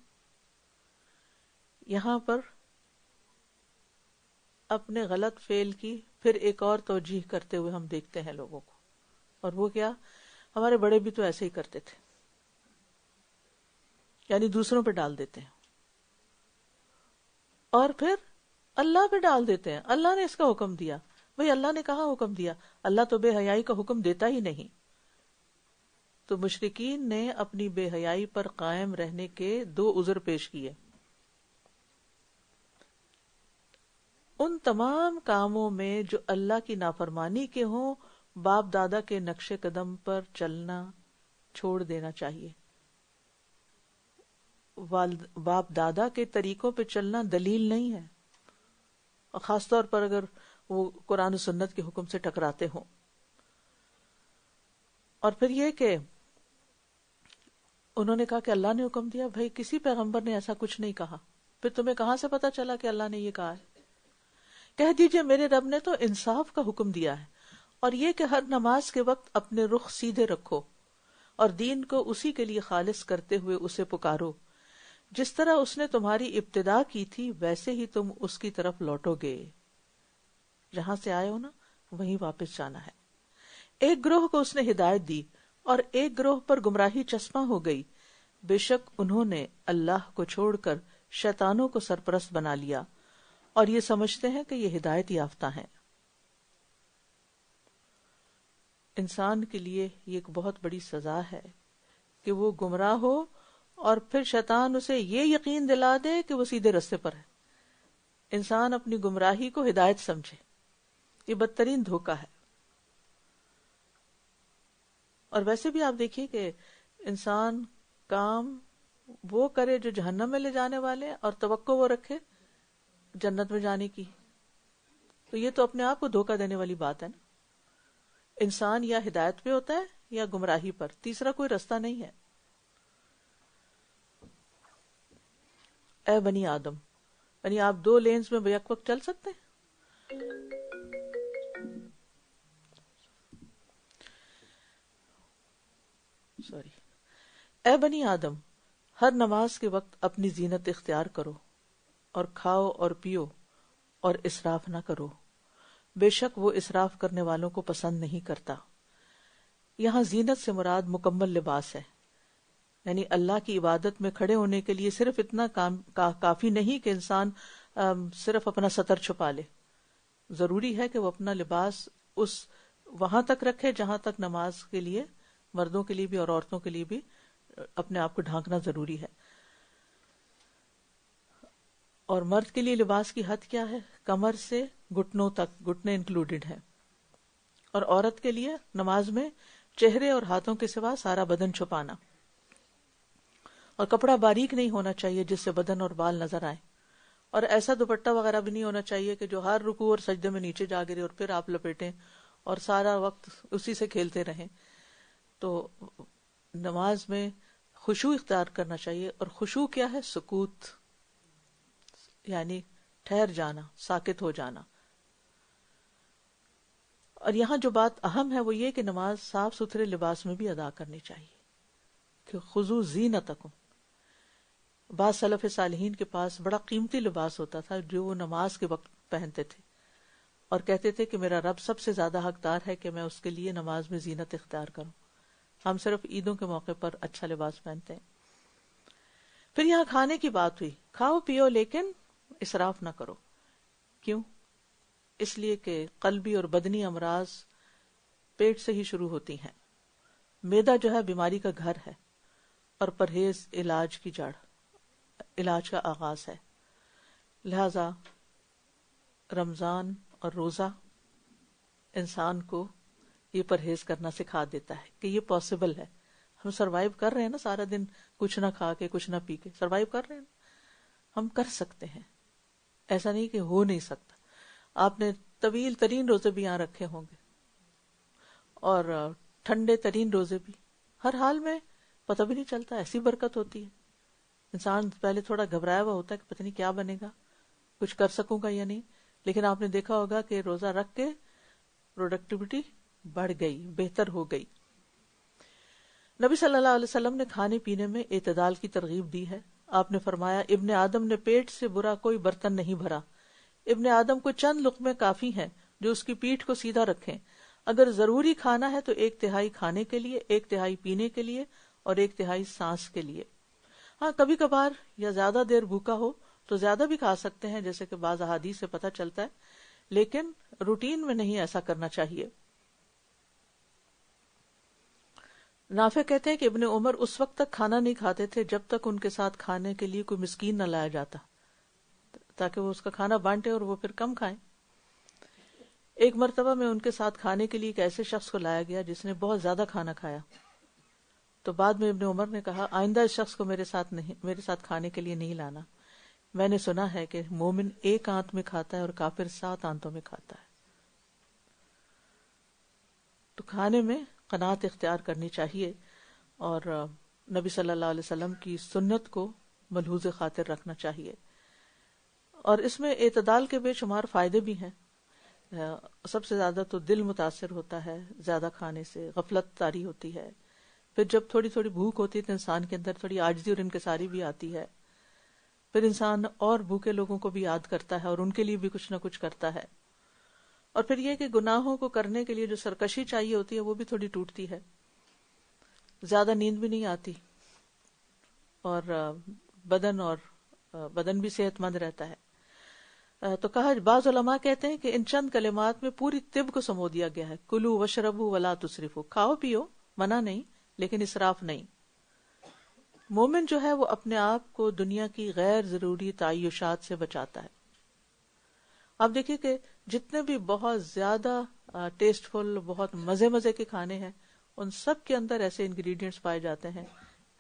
یہاں پر اپنے غلط فعل کی پھر ایک اور توجیح کرتے ہوئے ہم دیکھتے ہیں لوگوں کو، اور وہ کیا؟ ہمارے بڑے بھی تو ایسے ہی کرتے تھے، یعنی دوسروں پہ ڈال دیتے ہیں اور پھر اللہ پہ ڈال دیتے ہیں. اللہ نے اس کا حکم دیا. بھئی اللہ نے کہاں حکم دیا؟ اللہ تو بے حیائی کا حکم دیتا ہی نہیں. تو مشرکین نے اپنی بے حیائی پر قائم رہنے کے دو عذر پیش کیے. ان تمام کاموں میں جو اللہ کی نافرمانی کے ہوں باپ دادا کے نقش قدم پر چلنا چھوڑ دینا چاہیے. باپ دادا کے طریقوں پہ چلنا دلیل نہیں ہے، اور خاص طور پر اگر وہ قرآن و سنت کے حکم سے ٹکراتے ہوں. اور پھر یہ کہ انہوں نے کہا کہ اللہ نے حکم دیا. بھائی کسی پیغمبر نے ایسا کچھ نہیں کہا، پھر تمہیں کہاں سے پتا چلا کہ اللہ نے یہ کہا ہے؟ کہہ دیجئے میرے رب نے تو انصاف کا حکم دیا ہے، اور یہ کہ ہر نماز کے وقت اپنے رخ سیدھے رکھو اور دین کو اسی کے لیے خالص کرتے ہوئے اسے پکارو. جس طرح اس نے تمہاری ابتدا کی تھی ویسے ہی تم اس کی طرف لوٹو گے. جہاں سے آئے ہو نا وہیں واپس جانا ہے. ایک گروہ کو اس نے ہدایت دی اور ایک گروہ پر گمراہی چسپاں ہو گئی. بے شک انہوں نے اللہ کو چھوڑ کر شیطانوں کو سرپرست بنا لیا اور یہ سمجھتے ہیں کہ یہ ہدایت یافتہ ہیں. انسان کے لیے یہ ایک بہت بڑی سزا ہے کہ وہ گمراہ ہو اور پھر شیطان اسے یہ یقین دلا دے کہ وہ سیدھے رستے پر ہے. انسان اپنی گمراہی کو ہدایت سمجھے. یہ بدترین دھوکہ ہے. اور ویسے بھی آپ دیکھیے کہ انسان کام وہ کرے جو جہنم میں لے جانے والے اور توقع وہ رکھے جنت میں جانے کی، تو یہ تو اپنے آپ کو دھوکہ دینے والی بات ہے نا. انسان یا ہدایت پہ ہوتا ہے یا گمراہی پر، تیسرا کوئی رستہ نہیں ہے. اے بنی آدم، یعنی آپ دو لینز میں بیک وقت چل سکتے ہیں؟ اے بنی آدم، ہر نماز کے وقت اپنی زینت اختیار کرو اور کھاؤ اور پیو اور اسراف نہ کرو. بے شک وہ اسراف کرنے والوں کو پسند نہیں کرتا. یہاں زینت سے مراد مکمل لباس ہے، یعنی اللہ کی عبادت میں کھڑے ہونے کے لیے صرف اتنا کافی نہیں کہ انسان صرف اپنا سطر چھپا لے. ضروری ہے کہ وہ اپنا لباس وہاں تک رکھے جہاں تک نماز کے لیے مردوں کے لیے بھی اور عورتوں کے لیے بھی اپنے آپ کو ڈھانکنا ضروری ہے. اور مرد کے لیے لباس کی حد کیا ہے؟ کمر سے گھٹنوں تک، گھٹنے انکلوڈڈ ہیں. اور عورت کے لیے نماز میں چہرے اور ہاتھوں کے سوا سارا بدن چھپانا. اور کپڑا باریک نہیں ہونا چاہیے جس سے بدن اور بال نظر آئے. اور ایسا دوپٹہ وغیرہ بھی نہیں ہونا چاہیے کہ جو ہر رکوع اور سجدے میں نیچے جا گرے اور پھر آپ لپیٹیں اور سارا وقت اسی سے کھیلتے رہیں. تو نماز میں خشوع اختیار کرنا چاہیے. اور خشوع کیا ہے؟ سکوت، یعنی ٹھہر جانا، ساکت ہو جانا. اور یہاں جو بات اہم ہے وہ یہ کہ نماز صاف ستھرے لباس میں بھی ادا کرنی چاہیے کہ خذوا زینتکم. بعض سلف صالحین کے پاس بڑا قیمتی لباس ہوتا تھا جو وہ نماز کے وقت پہنتے تھے. اور کہتے تھے کہ میرا رب سب سے زیادہ حقدار ہے کہ میں اس کے لیے نماز میں زینت اختیار کروں. ہم صرف عیدوں کے موقع پر اچھا لباس پہنتے ہیں. پھر یہاں کھانے کی بات ہوئی. کھاؤ پیو لیکن اسراف نہ کرو. کیوں؟ اس لیے کہ قلبی اور بدنی امراض پیٹ سے ہی شروع ہوتی ہیں. معدہ جو ہے بیماری کا گھر ہے اور پرہیز علاج کی جڑ، علاج کا آغاز ہے. لہذا رمضان اور روزہ انسان کو یہ پرہیز کرنا سکھا دیتا ہے کہ یہ پاسبل ہے. ہم سروائیو کر رہے ہیں نا، سارا دن کچھ نہ کھا کے کچھ نہ پی کے سروائیو کر رہے ہیں، ہم کر سکتے ہیں. ایسا نہیں کہ ہو نہیں سکتا. آپ نے طویل ترین روزے بھی یہاں رکھے ہوں گے اور ٹھنڈے ترین روزے بھی. ہر حال میں پتہ بھی نہیں چلتا، ایسی برکت ہوتی ہے. انسان پہلے تھوڑا گھبرایا ہوا ہوتا ہے کہ پتہ نہیں کیا بنے گا، کچھ کر سکوں گا یا نہیں. لیکن آپ نے دیکھا ہوگا کہ روزہ رکھ کے پروڈکٹیوٹی بڑھ گئی، بہتر ہو گئی. نبی صلی اللہ علیہ وسلم نے کھانے پینے میں اعتدال کی ترغیب دی ہے. آپ نے فرمایا ابن آدم نے پیٹ سے برا کوئی برتن نہیں بھرا. ابن آدم کو چند لقمے کافی ہیں جو اس کی پیٹھ کو سیدھا رکھیں. اگر ضروری کھانا ہے تو 1/3 کھانے کے لیے، 1/3 پینے کے لیے اور 1/3 سانس کے لیے. ہاں کبھی کبھار یا زیادہ دیر بھوکا ہو تو زیادہ بھی کھا سکتے ہیں، جیسے کہ بعض احادیث سے پتہ چلتا ہے، لیکن روٹین میں نہیں ایسا کرنا چاہیے. نافع کہتے ہیں کہ ابن عمر اس وقت تک کھانا نہیں کھاتے تھے جب تک ان کے ساتھ کھانے کے لیے کوئی مسکین نہ لایا جاتا، تاکہ وہ اس کا کھانا بانٹے اور وہ پھر کم کھائیں. ایک مرتبہ میں ان کے ساتھ کھانے کے لیے ایک ایسے شخص کو لایا گیا جس نے بہت زیادہ کھانا کھایا. تو بعد میں ابن عمر نے کہا آئندہ اس شخص کو میرے ساتھ کھانے کے لیے نہیں لانا. میں نے سنا ہے کہ مومن 1 آنت میں کھاتا ہے اور کافر 7 آنتوں میں کھاتا ہے. تو کھانے میں قناعت اختیار کرنی چاہیے اور نبی صلی اللہ علیہ وسلم کی سنت کو ملحوظ خاطر رکھنا چاہیے. اور اس میں اعتدال کے بے شمار فائدے بھی ہیں. سب سے زیادہ تو دل متاثر ہوتا ہے زیادہ کھانے سے، غفلت طاری ہوتی ہے. پھر جب تھوڑی تھوڑی بھوک ہوتی ہے تو انسان کے اندر تھوڑی عاجزی اور انکساری بھی آتی ہے. پھر انسان اور بھوکے لوگوں کو بھی یاد کرتا ہے اور ان کے لیے بھی کچھ نہ کچھ کرتا ہے. اور پھر یہ کہ گناہوں کو کرنے کے لیے جو سرکشی چاہیے ہوتی ہے وہ بھی تھوڑی ٹوٹتی ہے. زیادہ نیند بھی نہیں آتی اور بدن بھی صحت مند رہتا ہے. تو کہا بعض علماء کہتے ہیں کہ ان چند کلمات میں پوری طب کو سمو دیا گیا ہے. کلو وشربو ولا تسرفو، کھاؤ پیو منع نہیں لیکن اسراف نہیں. مومن جو ہے وہ اپنے آپ کو دنیا کی غیر ضروری تعیشات سے بچاتا ہے. آپ دیکھیے کہ جتنے بھی بہت زیادہ ٹیسٹ فل، بہت مزے کے کھانے ہیں، ان سب کے اندر ایسے انگریڈینٹس پائے جاتے ہیں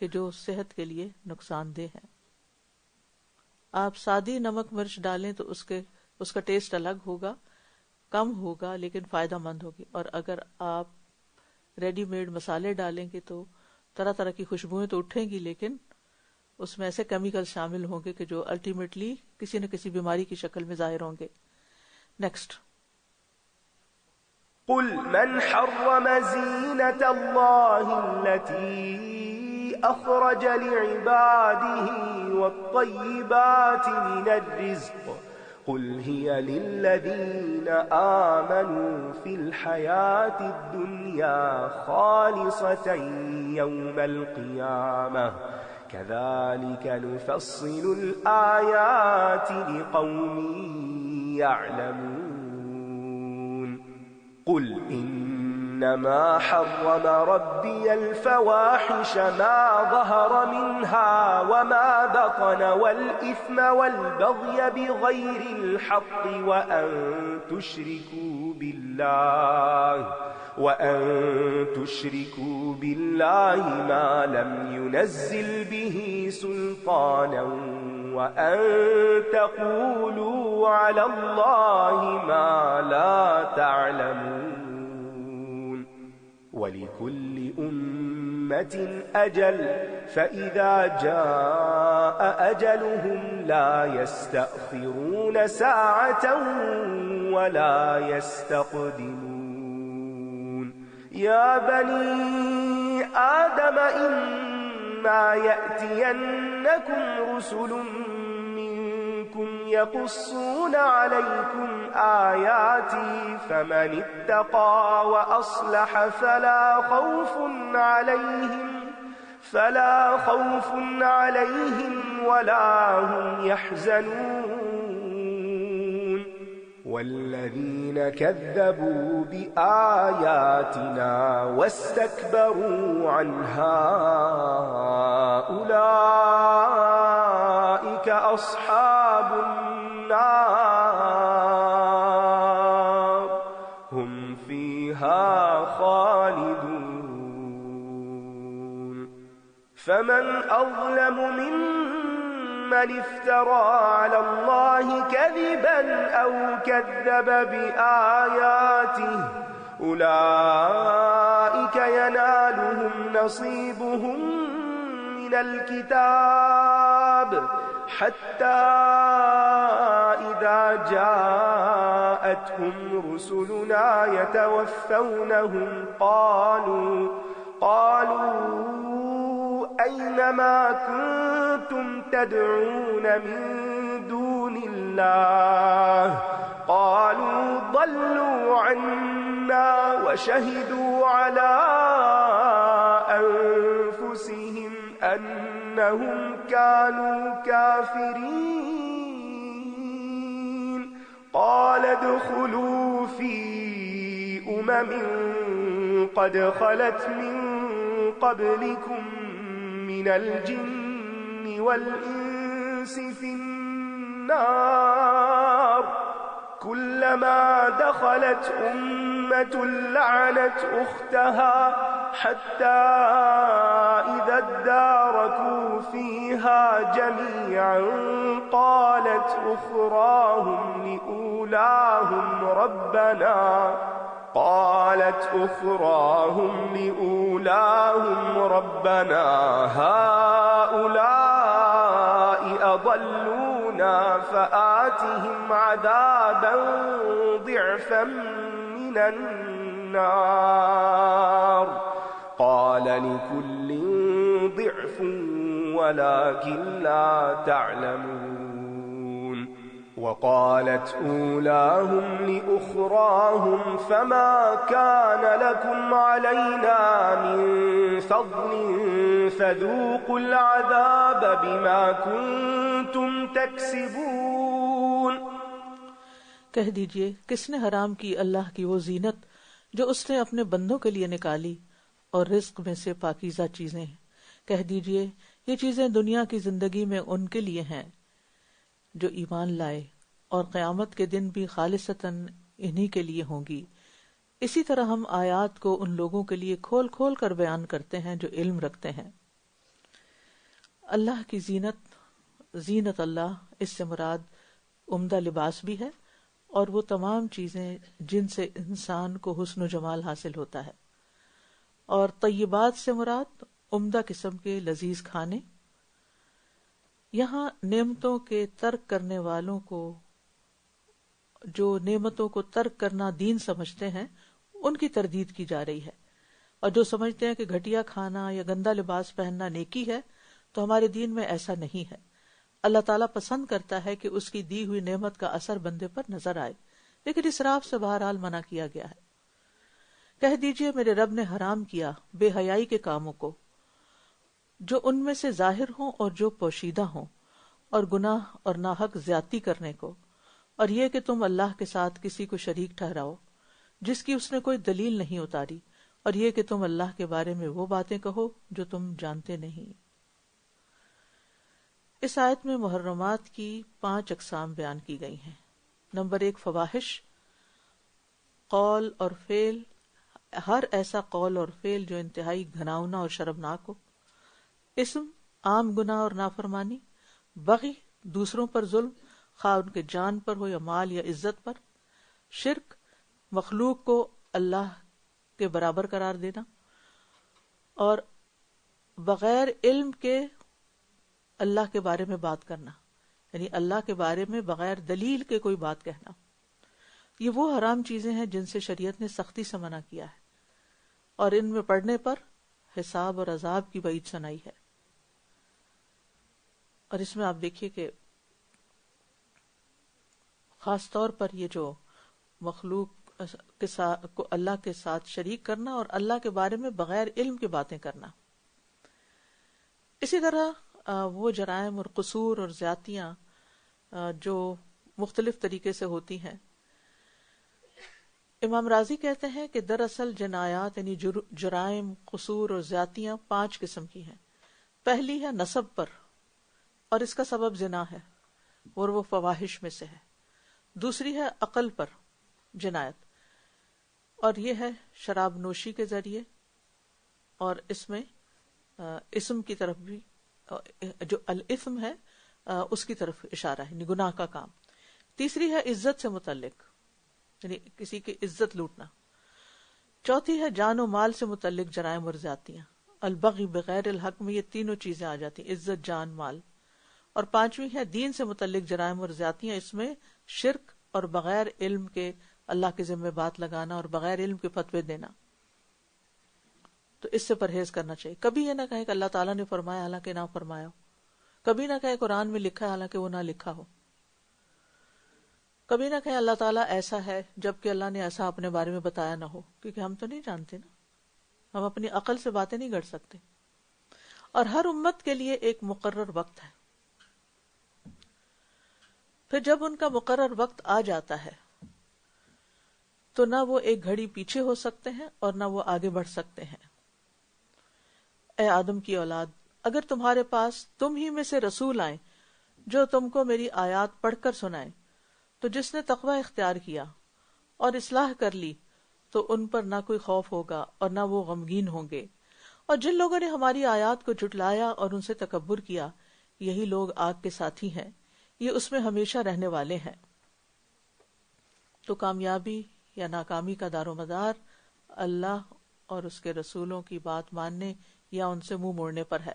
کہ جو صحت کے لیے نقصان دہ ہیں. آپ سادی نمک مرچ ڈالیں تو اس کا ٹیسٹ الگ ہوگا، کم ہوگا لیکن فائدہ مند ہوگی. اور اگر آپ ریڈی میڈ مسالے ڈالیں گے تو طرح طرح کی خوشبوئیں تو اٹھیں گی، لیکن اس میں ایسے کیمیکل شامل ہوں گے کہ جو الٹیمیٹلی کسی نہ کسی بیماری کی شکل میں ظاہر ہوں گے. نیکسٹ. قل من حرم زینة اللہ التي اخرج لعباده والطیبات من الرزق قل هي للذین آمنوا في الحياة الدنيا خالصة يوم القيامة كذلك نفصل الآيات لقوم يعلمون. قل إنما حرم ربي الفواحش ما ظهر منها وما بطن والإثم والبغي بغير الحق وأن تشركوا بالله ما لم ينزل به سلطانا وأن تقولوا على الله ما لا تعلمون. ولكل أمة أجل فإذا جاء أجلهم لا يستأخرون ساعة ولا يستقدمون. يا بني آدم إما يأتينكم رسل منكم يقصون عليكم آياتي فمن اتقى وأصلح فلا خوف عليهم ولا هم يحزنون والذين كذبوا بآياتنا واستكبروا عنها أولئك أصحاب النار هم فيها خالدون فمن أظلم ممن افترى على الله كذبا أو كذب بآياته أولئك ينالهم نصيبهم من الكتاب حتى إذا جاءتهم رسلنا يتوفونهم قالوا أين ما كنتم تدعون من دون الله قالوا ضلوا عنا وشهدوا على أنفسهم أنهم كانوا كافرين قال ادخلوا في قد خلت من قبلكم من الجن والإنس في النار كلما دخلت أمة لعنت أختها حتى إذا اداركوا فيها جميعا قالت أخراهم لأولاهم ربنا هؤلاء أضلونا فآتهم عذابا ضعفا من النار قال لكل ضعف ولكن لا تعلمون وقالت أولاهم لأخراهم فما كان لكم علينا من فضل فذوقوا العذاب بما كنتم تكسبون کہہ دیجئے کس نے حرام کی اللہ کی وہ زینت جو اس نے اپنے بندوں کے لیے نکالی اور رزق میں سے پاکیزہ چیزیں ہیں. کہہ دیجئے یہ چیزیں دنیا کی زندگی میں ان کے لیے ہیں جو ایمان لائے اور قیامت کے دن بھی خالصتاً انہی کے لیے ہوں گی. اسی طرح ہم آیات کو ان لوگوں کے لیے کھول کھول کر بیان کرتے ہیں جو علم رکھتے ہیں. اللہ کی زینت اللہ، اس سے مراد عمدہ لباس بھی ہے اور وہ تمام چیزیں جن سے انسان کو حسن و جمال حاصل ہوتا ہے. اور طیبات سے مراد عمدہ قسم کے لذیذ کھانے. یہاں نعمتوں کے ترک کرنے والوں کو، جو نعمتوں کو ترک کرنا دین سمجھتے ہیں، ان کی تردید کی جا رہی ہے، اور جو سمجھتے ہیں کہ گھٹیا کھانا یا گندا لباس پہننا نیکی ہے، تو ہمارے دین میں ایسا نہیں ہے. اللہ تعالیٰ پسند کرتا ہے کہ اس کی دی ہوئی نعمت کا اثر بندے پر نظر آئے، لیکن اسراف سے بہرحال منع کیا گیا ہے. کہہ دیجئے میرے رب نے حرام کیا بے حیائی کے کاموں کو، جو ان میں سے ظاہر ہوں اور جو پوشیدہ ہوں، اور گناہ اور ناحق زیادتی کرنے کو، اور یہ کہ تم اللہ کے ساتھ کسی کو شریک ٹھہراؤ جس کی اس نے کوئی دلیل نہیں اتاری، اور یہ کہ تم اللہ کے بارے میں وہ باتیں کہو جو تم جانتے نہیں. اس آیت میں محرمات کی 5 اقسام بیان کی گئی ہیں. نمبر 1 فواحش، قول اور فعل، ہر ایسا قول اور فعل جو انتہائی گھناؤنا اور شرمناک ہو. اسم، عام گناہ اور نافرمانی. بغی، دوسروں پر ظلم، خواہ ان کے جان پر ہو یا مال یا عزت پر. شرک، مخلوق کو اللہ کے برابر قرار دینا، اور بغیر علم کے اللہ کے بارے میں بات کرنا، یعنی اللہ کے بارے میں بغیر دلیل کے کوئی بات کہنا. یہ وہ حرام چیزیں ہیں جن سے شریعت نے سختی سے منع کیا ہے، اور ان میں پڑنے پر حساب اور عذاب کی وعید سنائی ہے. اور اس میں آپ دیکھیے کہ خاص طور پر یہ جو مخلوق کے ساتھ کو اللہ کے ساتھ شریک کرنا اور اللہ کے بارے میں بغیر علم کی باتیں کرنا. اسی طرح وہ جرائم اور قصور اور زیادتیاں جو مختلف طریقے سے ہوتی ہیں. امام راضی کہتے ہیں کہ دراصل جنایات یعنی جرائم، قصور اور زیادتیاں 5 قسم کی ہیں. پہلی ہے نسب پر، اور اس کا سبب زنا ہے اور وہ فواحش میں سے ہے. دوسری ہے عقل پر جنایت، اور یہ ہے شراب نوشی کے ذریعے، اور اس میں اسم کی طرف بھی جو الاثم ہے اس کی طرف اشارہ ہے، یعنی گناہ کا کام. تیسری ہے عزت سے متعلق، یعنی کسی کی عزت لوٹنا. چوتھی ہے جان و مال سے متعلق جرائم اور زیادتیاں، البغی بغیر الحق میں یہ تینوں چیزیں آ جاتی ہیں، عزت، جان، مال. اور پانچویں ہے دین سے متعلق جرائم اور زیادتیاں، اس میں شرک اور بغیر علم کے اللہ کے ذمہ بات لگانا اور بغیر علم کے فتوے دینا. تو اس سے پرہیز کرنا چاہیے. کبھی یہ نہ کہیں کہ اللہ تعالیٰ نے فرمایا حالانکہ نہ فرمایا ہو. کبھی نہ کہیں قرآن میں لکھا ہے حالانکہ وہ نہ لکھا ہو. کبھی نہ کہیں اللہ تعالیٰ ایسا ہے جبکہ اللہ نے ایسا اپنے بارے میں بتایا نہ ہو، کیونکہ ہم تو نہیں جانتے نا، ہم اپنی عقل سے باتیں نہیں گڑھ سکتے. اور ہر امت کے لیے ایک مقرر وقت ہے. پھر جب ان کا مقرر وقت آ جاتا ہے تو نہ وہ ایک گھڑی پیچھے ہو سکتے ہیں اور نہ وہ آگے بڑھ سکتے ہیں. اے آدم کی اولاد، اگر تمہارے پاس تم ہی میں سے رسول آئیں جو تم کو میری آیات پڑھ کر سنائیں، تو جس نے تقوی اختیار کیا اور اصلاح کر لی تو ان پر نہ کوئی خوف ہوگا اور نہ وہ غمگین ہوں گے. اور جن لوگوں نے ہماری آیات کو جھٹلایا اور ان سے تکبر کیا، یہی لوگ آگ کے ساتھی ہیں، یہ اس میں ہمیشہ رہنے والے ہیں. تو کامیابی یا ناکامی کا دار و مدار اللہ اور اس کے رسولوں کی بات ماننے یا ان سے منہ موڑنے پر ہے.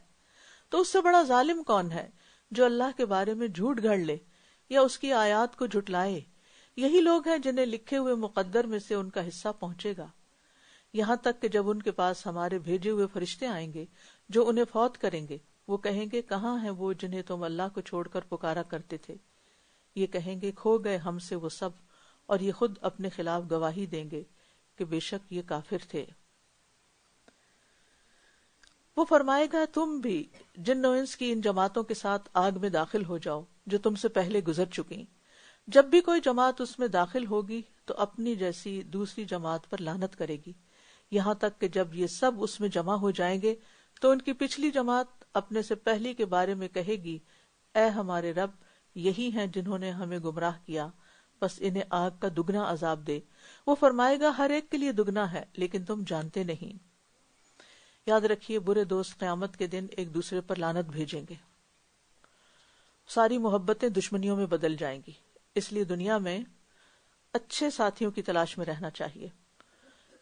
تو اس سے بڑا ظالم کون ہے جو اللہ کے بارے میں جھوٹ گھڑ لے یا اس کی آیات کو جھٹلائے؟ یہی لوگ ہیں جنہیں لکھے ہوئے مقدر میں سے ان کا حصہ پہنچے گا، یہاں تک کہ جب ان کے پاس ہمارے بھیجے ہوئے فرشتے آئیں گے جو انہیں فوت کریں گے، وہ کہیں گے کہاں ہیں وہ جنہیں تم اللہ کو چھوڑ کر پکارا کرتے تھے؟ یہ کہیں گے کھو گئے ہم سے وہ سب، اور یہ خود اپنے خلاف گواہی دیں گے کہ بے شک یہ کافر تھے. وہ فرمائے گا تم بھی جن و انس کی ان جماعتوں کے ساتھ آگ میں داخل ہو جاؤ جو تم سے پہلے گزر چکی. جب بھی کوئی جماعت اس میں داخل ہوگی تو اپنی جیسی دوسری جماعت پر لعنت کرے گی، یہاں تک کہ جب یہ سب اس میں جمع ہو جائیں گے تو ان کی پچھلی جماعت اپنے سے پہلی کے بارے میں کہے گی اے ہمارے رب، یہی ہیں جنہوں نے ہمیں گمراہ کیا، بس انہیں آگ کا دگنا عذاب دے. وہ فرمائے گا ہر ایک کے لیے دگنا ہے لیکن تم جانتے نہیں. یاد رکھیے برے دوست قیامت کے دن ایک دوسرے پر لعنت بھیجیں گے، ساری محبتیں دشمنیوں میں بدل جائیں گی. اس لیے دنیا میں اچھے ساتھیوں کی تلاش میں رہنا چاہیے.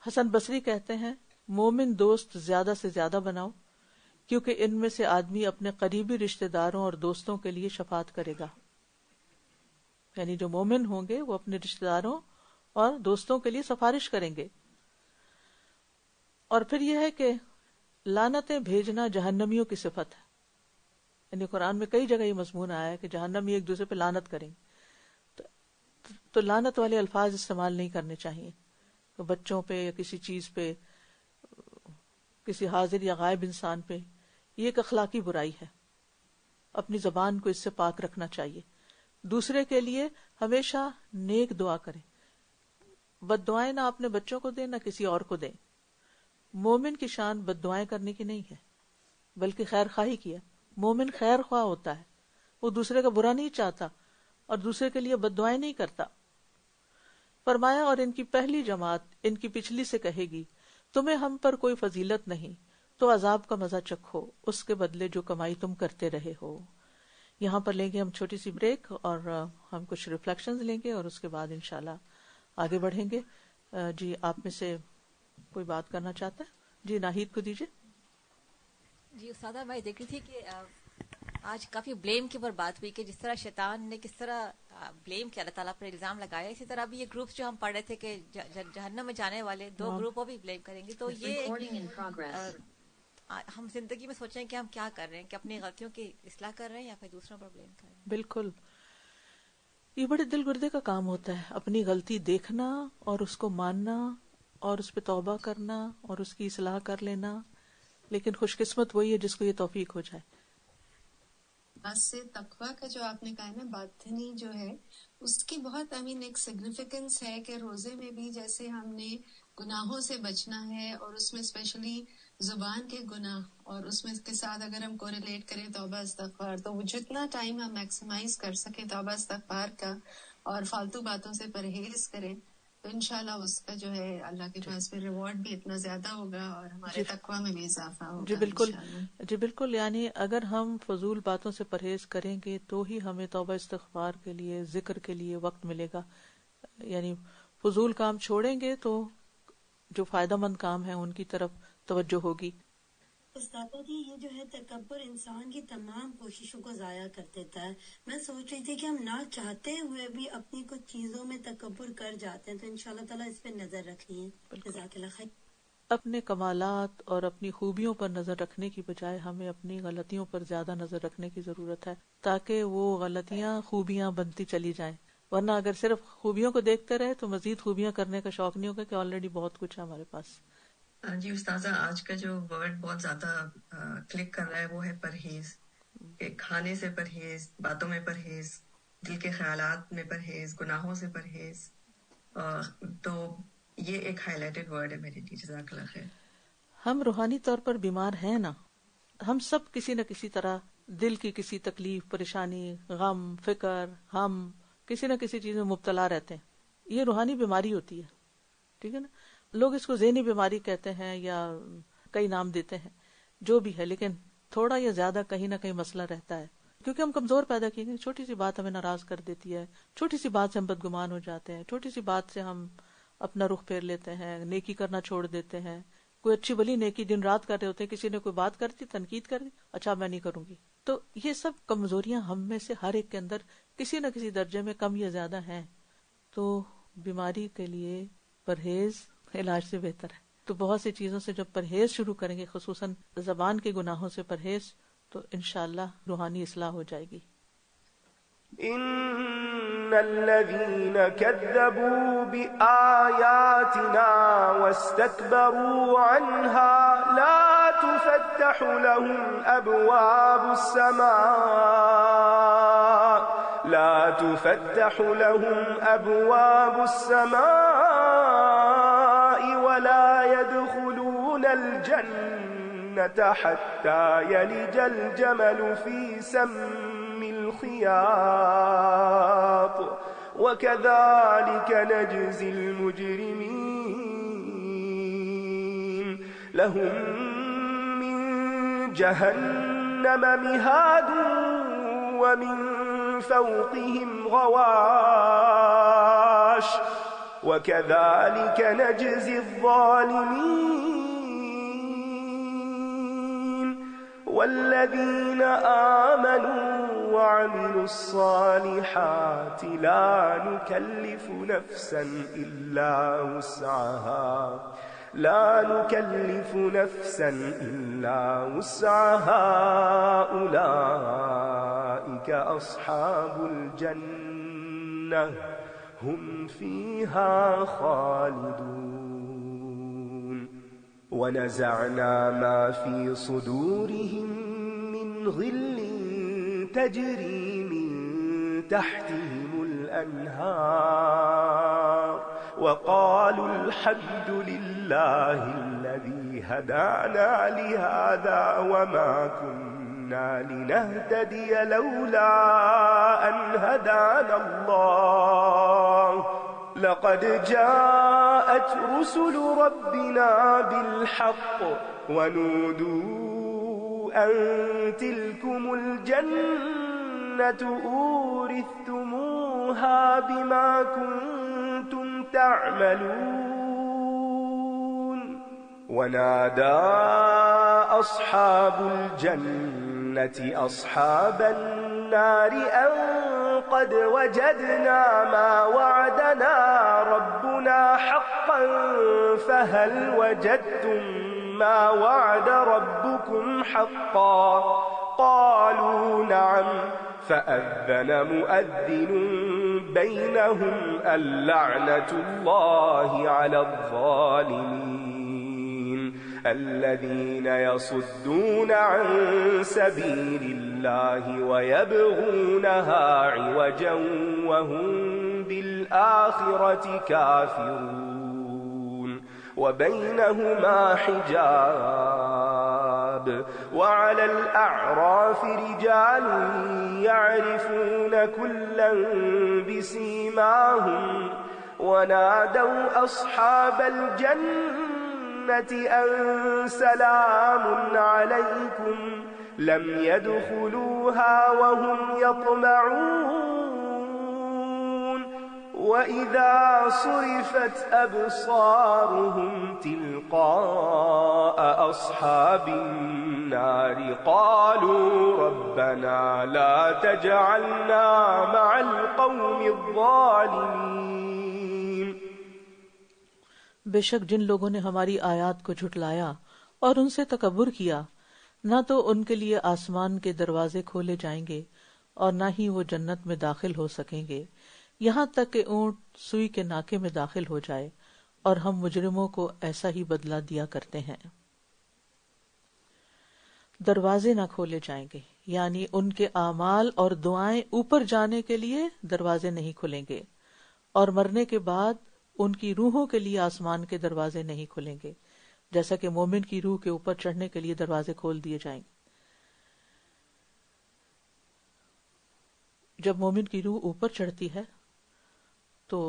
حسن بصری کہتے ہیں مومن دوست زیادہ سے زیادہ بناؤ، کیونکہ ان میں سے آدمی اپنے قریبی رشتہ داروں اور دوستوں کے لیے شفاعت کرے گا. یعنی جو مومن ہوں گے وہ اپنے رشتہ داروں اور دوستوں کے لیے سفارش کریں گے. اور پھر یہ ہے کہ لعنتیں بھیجنا جہنمیوں کی صفت ہے. یعنی قرآن میں کئی جگہ یہ مضمون آیا ہے کہ جہنمی ایک دوسرے پہ لعنت کریں. تو لعنت والے الفاظ استعمال نہیں کرنے چاہیے بچوں پہ یا کسی چیز پہ، کسی حاضر یا غائب انسان پہ. یہ ایک اخلاقی برائی ہے، اپنی زبان کو اس سے پاک رکھنا چاہیے. دوسرے کے لیے ہمیشہ نیک دعا کریں، بد دعائیں نہ اپنے بچوں کو دیں نہ کسی اور کو دیں. مومن کی شان بد دعائیں کرنے کی نہیں ہے بلکہ خیر خواہی کی ہے. مومن خیر خواہ ہوتا ہے، وہ دوسرے کا برا نہیں چاہتا اور دوسرے کے لیے بد دعائیں نہیں کرتا. فرمایا اور ان کی پہلی جماعت ان کی پچھلی سے کہے گی تمہیں ہم پر کوئی فضیلت نہیں تو عذاب کا مزہ چکھو، اس کے بدلے جو کمائی تم کرتے رہے ہو. یہاں پر لیں گے ہم چھوٹی سی بریک اور ہم کچھ ریفلیکشنز لیں گے اور اس کے بعد انشاءاللہ آگے بڑھیں گے. جی آپ میں سے کوئی بات کرنا چاہتا ہے؟ جی ناہید کو دیجیے. جی استاذہ میں دیکھ رہی تھی کہ آج کافی بلیم کے اوپر بات ہوئی کہ جس طرح شیطان نے کس طرح بلیم کیا، اللہ تعالیٰ پر الزام لگایا، اسی طرح بھی یہ گروپس جو ہم پڑھ رہے تھے کہ جہنم میں جانے والے 2 گروپوں بھی بلیم کریں گے. تو یہ ہم زندگی میں سوچیں کہ ہم کیا کر رہے ہیں، کہ اپنی غلطیوں کی اصلاح کر رہے ہیں یا پھر دوسروں پر بلیم کر رہے ہیں. بالکل یہ بڑے دل گردے کا کام ہوتا ہے، اپنی غلطی دیکھنا اور اس کو ماننا اور اس پہ توبہ کرنا اور اس کی اصلاح کر لینا، لیکن خوش قسمت وہی ہے جس کو یہ توفیق ہو جائے۔ بس سے تقویٰ کا جو آپ نے کہا نا، باطنی جو ہے اس کی بہت ایک سگنیفیکنس ہے کہ روزے میں بھی جیسے ہم نے گناہوں سے بچنا ہے، اور اس میں اسپیشلی زبان کے گناہ، اور اس میں کے ساتھ اگر ہم کوریلیٹ کریں توبہ استغفار، تو وہ جتنا ٹائم ہم میکسیمائز کر سکیں توبہ استغفار کا اور فالتو باتوں سے پرہیز کریں، تو انشاءاللہ اس کا جو ہے اللہ کے پاس پھر ریوارڈ بھی اتنا زیادہ ہوگا اور ہمارے تقویٰ میں بھی اضافہ ہوگا۔ جی بالکل، انشاءاللہ۔ جی بالکل، یعنی اگر ہم فضول باتوں سے پرہیز کریں گے تو ہی ہمیں توبہ استغفار کے لیے، ذکر کے لیے وقت ملے گا۔ یعنی فضول کام چھوڑیں گے تو جو فائدہ مند کام ہے ان کی طرف توجہ ہوگی۔ استاد جی، یہ جو ہے تکبر انسان کی تمام کوششوں کو ضائع کر دیتا ہے۔ میں سوچ رہی تھی کہ ہم نہ چاہتے ہوئے بھی اپنی کچھ چیزوں میں تکبر کر جاتے ہیں، تو انشاءاللہ تعالیٰ اس پہ نظر رکھیے۔ جزاک اللہ خیر۔ اپنے کمالات اور اپنی خوبیوں پر نظر رکھنے کی بجائے ہمیں اپنی غلطیوں پر زیادہ نظر رکھنے کی ضرورت ہے، تاکہ وہ غلطیاں خوبیاں بنتی چلی جائیں۔ ورنہ اگر صرف خوبیوں کو دیکھتے رہے تو مزید خوبیاں کرنے کا شوق نہیں ہوگا، کہ آلریڈی بہت کچھ ہے ہمارے پاس۔ جی استاذہ، آج کا جو ورڈ بہت زیادہ کلک کر رہا ہے وہ ہے پرہیز، کہ کھانے سے پرہیز، باتوں میں پرہیز، دل کے خیالات میں پرہیز، گناہوں سے پرہیز، تو یہ ایک ہائی لائٹڈ ورڈ ہے میرے لیے۔ جزاک اللہ خیر۔ ہم روحانی طور پر بیمار ہیں نا، ہم سب کسی نہ کسی طرح دل کی کسی تکلیف، پریشانی، غم، فکر، ہم کسی نہ کسی چیز میں مبتلا رہتے ہیں۔ یہ روحانی بیماری ہوتی ہے، ٹھیک ہے نا۔ لوگ اس کو ذہنی بیماری کہتے ہیں یا کئی نام دیتے ہیں، جو بھی ہے، لیکن تھوڑا یا زیادہ کہیں نہ کہیں مسئلہ رہتا ہے، کیونکہ ہم کمزور پیدا کیے گئے۔ چھوٹی سی بات ہمیں ناراض کر دیتی ہے، چھوٹی سی بات سے ہم بدگمان ہو جاتے ہیں، چھوٹی سی بات سے ہم اپنا رخ پھیر لیتے ہیں، نیکی کرنا چھوڑ دیتے ہیں۔ کوئی اچھی بلی نیکی دن رات کر رہے ہوتے ہیں، کسی نے کوئی بات کر دی، تنقید کر دی، اچھا میں نہیں کروں گی۔ تو یہ سب کمزوریاں ہم میں سے ہر ایک کے اندر کسی نہ کسی درجے میں کم یا زیادہ ہیں۔ تو بیماری کے لیے پرہیز علاج سے بہتر ہے۔ تو بہت سی چیزوں سے جب پرہیز شروع کریں گے، خصوصاً زبان کے گناہوں سے پرہیز، تو انشاءاللہ روحانی اصلاح ہو جائے گی۔ إن الذين كذبوا بآياتنا واستكبروا عنها لا تفتح لهم أبواب السماء ولا يدخلون الجنة حتى يلج الجمل في سم الخياط وكذلك نجزي المجرمين لهم من جهنم مهاد ومن فوقهم غواش وكذلك نجزي الظالمين والذين آمنوا وعملوا الصالحات لا نكلف نفسا إلا وسعها أولئك أصحاب الجنة هم فيها خالدون ونزعنا ما في صدورهم من غل تجري من تحتهم الأنهار وقالوا الحمد لله الذي هدانا لهذا وما كنا لنهتدي لولا أن هدانا الله لقد جاءت رسل ربنا بالحق ونودوا أن تلكم الجنة أورثتموها بما كنتم تعملون ونادى أصحاب الجنة أصحاب النار أن قد وجدنا ما وعدنا ربنا حقا فهل وجدتم ما وعد ربكم حقا قالوا نعم فأذن مؤذن بينهم اللعنة الله على الظالمين الذين يصدون عن سبيل الله ويبغونها عوجا وهم بالآخرة كافرون وبينهما حجاب وعلى الأعراف رجال يعرفون كلا بسيماهم ونادوا أصحاب الجنة أن سلام عليكم لم يدخلوها وهم يطمعون وإذا صرفت أبصارهم تلقاء أصحاب النار قالوا ربنا لا تجعلنا مع القوم الظالمين. بے شک جن لوگوں نے ہماری آیات کو جھٹلایا اور ان سے تکبر کیا، نہ تو ان کے لیے آسمان کے دروازے کھولے جائیں گے اور نہ ہی وہ جنت میں داخل ہو سکیں گے یہاں تک کہ اونٹ سوئی کے ناکے میں داخل ہو جائے، اور ہم مجرموں کو ایسا ہی بدلہ دیا کرتے ہیں. دروازے نہ کھولے جائیں گے یعنی ان کے اعمال اور دعائیں اوپر جانے کے لیے دروازے نہیں کھلیں گے، اور مرنے کے بعد ان کی روحوں کے لیے آسمان کے دروازے نہیں کھلیں گے، جیسا کہ مومن کی روح کے اوپر چڑھنے کے لیے دروازے کھول دیے جائیں گے. جب مومن کی روح اوپر چڑھتی ہے تو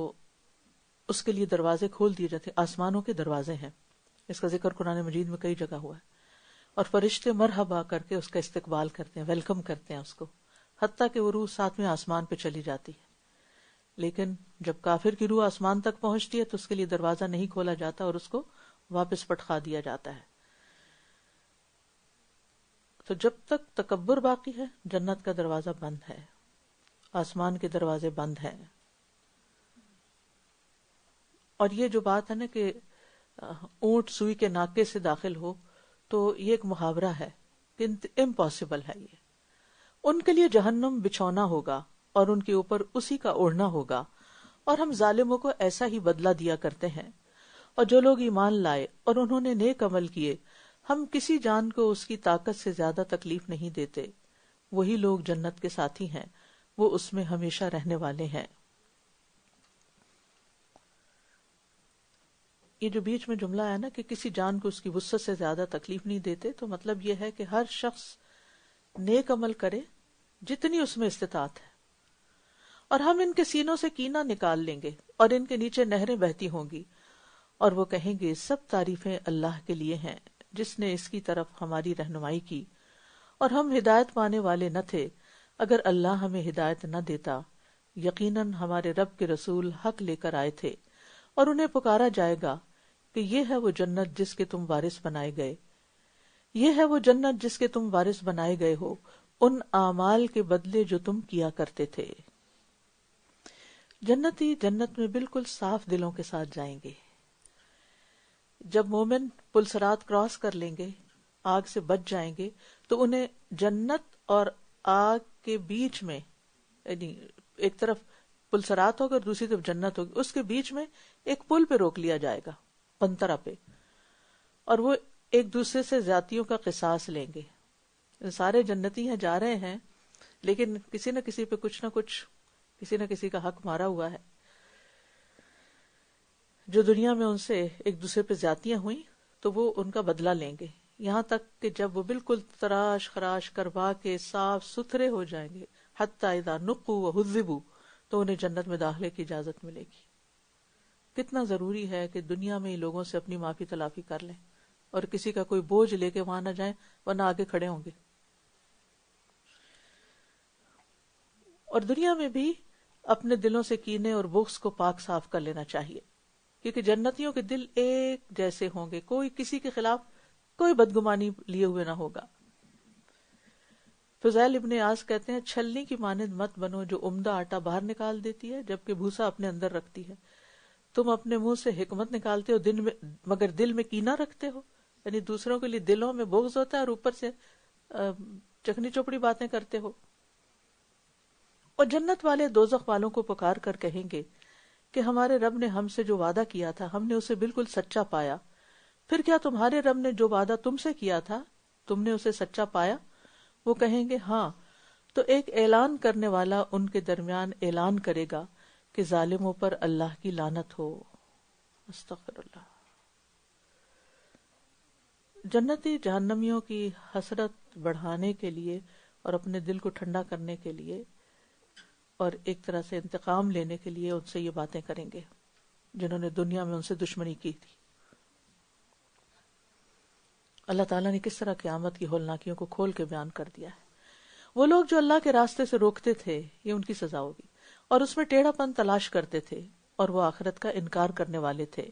اس کے لیے دروازے کھول دیے جاتے ہیں، آسمانوں کے دروازے ہیں. اس کا ذکر قرآن مجید میں کئی جگہ ہوا ہے، اور فرشتے مرحبا کر کے اس کا استقبال کرتے ہیں، ویلکم کرتے ہیں اس کو، حتیٰ کہ وہ روح ساتویں آسمان پہ چلی جاتی ہے. لیکن جب کافر کی روح آسمان تک پہنچتی ہے تو اس کے لیے دروازہ نہیں کھولا جاتا اور اس کو واپس پٹخا دیا جاتا ہے. تو جب تک تکبر باقی ہے جنت کا دروازہ بند ہے، آسمان کے دروازے بند ہیں. اور یہ جو بات ہے نا کہ اونٹ سوئی کے ناکے سے داخل ہو، تو یہ ایک محاورہ ہے کہ امپاسبل ہے. یہ ان کے لیے جہنم بچھونا ہوگا اور ان کے اوپر اسی کا اوڑھنا ہوگا، اور ہم ظالموں کو ایسا ہی بدلہ دیا کرتے ہیں. اور جو لوگ ایمان لائے اور انہوں نے نیک عمل کیے، ہم کسی جان کو اس کی طاقت سے زیادہ تکلیف نہیں دیتے. وہی لوگ جنت کے ساتھی ہیں، وہ اس میں ہمیشہ رہنے والے ہیں. یہ جو بیچ میں جملہ ہے نا کہ کسی جان کو اس کی وسعت سے زیادہ تکلیف نہیں دیتے، تو مطلب یہ ہے کہ ہر شخص نیک عمل کرے جتنی اس میں استطاعت ہے، اور ہم ان کے سینوں سے کینہ نکال لیں گے اور ان کے نیچے نہریں بہتی ہوں گی، اور وہ کہیں گے سب تعریفیں اللہ کے لیے ہیں جس نے اس کی طرف ہماری رہنمائی کی، اور ہم ہدایت پانے والے نہ تھے اگر اللہ ہمیں ہدایت نہ دیتا. یقیناً ہمارے رب کے رسول حق لے کر آئے تھے، اور انہیں پکارا جائے گا کہ یہ ہے وہ جنت جس کے تم وارث بنائے گئے، یہ ہے وہ جنت جس کے تم وارث بنائے گئے ہو، ان اعمال کے بدلے جو تم کیا کرتے تھے. جنتی جنت میں بالکل صاف دلوں کے ساتھ جائیں گے. جب مومن پلسرات کراس کر لیں گے، آگ سے بچ جائیں گے، تو انہیں جنت اور آگ کے بیچ میں، یعنی ایک طرف پلسرات ہوگا اور دوسری طرف جنت ہوگی، اس کے بیچ میں ایک پل پہ روک لیا جائے گا، پنترا پہ، اور وہ ایک دوسرے سے زیادتیوں کا قصاص لیں گے. سارے جنتی ہیں، جا رہے ہیں، لیکن کسی نہ کسی پہ کچھ نہ کچھ، کسی نہ کسی کا حق مارا ہوا ہے. جو دنیا میں ان سے ایک دوسرے پہ زیادتیاں ہوئیں تو وہ ان کا بدلہ لیں گے، یہاں تک کہ جب وہ بالکل تراش خراش کروا کے صاف ستھرے ہو جائیں گے، حتی اذا نقوا وہذبوا، تو انہیں جنت میں داخلے کی اجازت ملے گی. کتنا ضروری ہے کہ دنیا میں لوگوں سے اپنی معافی تلافی کر لیں اور کسی کا کوئی بوجھ لے کے وہاں نہ جائیں، ورنہ آگے کھڑے ہوں گے. اور دنیا میں بھی اپنے دلوں سے کینے اور بغض کو پاک صاف کر لینا چاہیے، کیونکہ جنتیوں کے دل ایک جیسے ہوں گے، کوئی کسی کے خلاف کوئی بدگمانی لیے ہوئے نہ ہوگا. فضیل ابن عیاض کہتے ہیں چھلنی کی مانند مت بنو جو عمدہ آٹا باہر نکال دیتی ہے جبکہ بھوسا اپنے اندر رکھتی ہے. تم اپنے منہ سے حکمت نکالتے ہو مگر دل میں کینہ رکھتے ہو. یعنی دوسروں کے لیے دلوں میں بغض ہوتا ہے اور اوپر سے چکنی چوپڑی باتیں کرتے ہو. اور جنت والے دوزخ والوں کو پکار کر کہیں گے کہ ہمارے رب نے ہم سے جو وعدہ کیا تھا ہم نے اسے بالکل سچا پایا، پھر کیا تمہارے رب نے جو وعدہ تم سے کیا تھا تم نے اسے سچا پایا؟ وہ کہیں گے ہاں۔ تو ایک اعلان کرنے والا ان کے درمیان اعلان کرے گا کہ ظالموں پر اللہ کی لعنت ہو۔ استغفر اللہ۔ جنتی جہنمیوں کی حسرت بڑھانے کے لیے اور اپنے دل کو ٹھنڈا کرنے کے لیے اور ایک طرح سے انتقام لینے کے لیے ان سے یہ باتیں کریں گے جنہوں نے دنیا میں ان سے دشمنی کی تھی۔ اللہ تعالیٰ نے کس طرح قیامت کی ہولناکیوں کو کھول کے بیان کر دیا ہے۔ وہ لوگ جو اللہ کے راستے سے روکتے تھے یہ ان کی سزا ہوگی، اور اس میں ٹیڑھا پن تلاش کرتے تھے اور وہ آخرت کا انکار کرنے والے تھے۔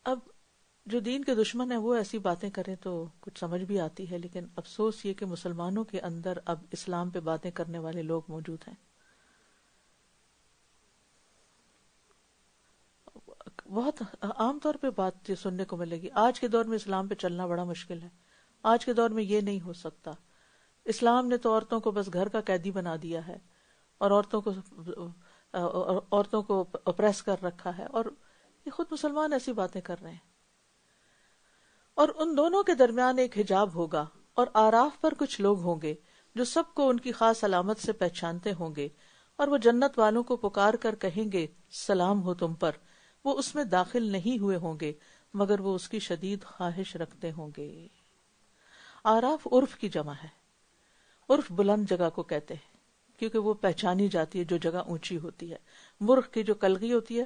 اب جو دین کے دشمن ہیں وہ ایسی باتیں کریں تو کچھ سمجھ بھی آتی ہے، لیکن افسوس یہ کہ مسلمانوں کے اندر اب اسلام پہ باتیں کرنے والے لوگ موجود ہیں۔ بہت عام طور پہ بات یہ سننے کو ملے گی، آج کے دور میں اسلام پہ چلنا بڑا مشکل ہے، آج کے دور میں یہ نہیں ہو سکتا، اسلام نے تو عورتوں کو بس گھر کا قیدی بنا دیا ہے اور عورتوں کو اپریس کر رکھا ہے، اور یہ خود مسلمان ایسی باتیں کر رہے ہیں۔ اور ان دونوں کے درمیان ایک حجاب ہوگا، اور آراف پر کچھ لوگ ہوں گے جو سب کو ان کی خاص علامت سے پہچانتے ہوں گے، اور وہ جنت والوں کو پکار کر کہیں گے سلام ہو تم پر۔ وہ اس میں داخل نہیں ہوئے ہوں گے مگر وہ اس کی شدید خواہش رکھتے ہوں گے۔ آراف عرف کی جمع ہے، عرف بلند جگہ کو کہتے ہیں کیونکہ وہ پہچانی جاتی ہے جو جگہ اونچی ہوتی ہے۔ مرغ کی جو کلگی ہوتی ہے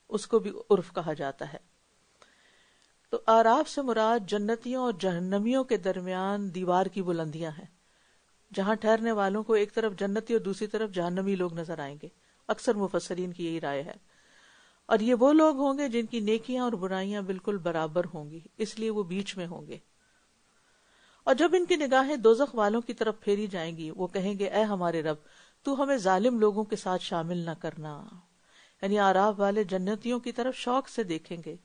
اس کو بھی عرف کہا جاتا ہے۔ تو آراف سے مراد جنتیوں اور جہنمیوں کے درمیان دیوار کی بلندیاں ہیں، جہاں ٹھہرنے والوں کو ایک طرف جنتی اور دوسری طرف جہنمی لوگ نظر آئیں گے۔ اکثر مفسرین کی یہی رائے ہے، اور یہ وہ لوگ ہوں گے جن کی نیکیاں اور برائیاں بالکل برابر ہوں گی، اس لیے وہ بیچ میں ہوں گے۔ اور جب ان کی نگاہیں دوزخ والوں کی طرف پھیری جائیں گی وہ کہیں گے اے ہمارے رب تو ہمیں ظالم لوگوں کے ساتھ شامل نہ کرنا۔ یعنی آراف والے جنتیوں کی طرف شوق سے دیکھیں گے،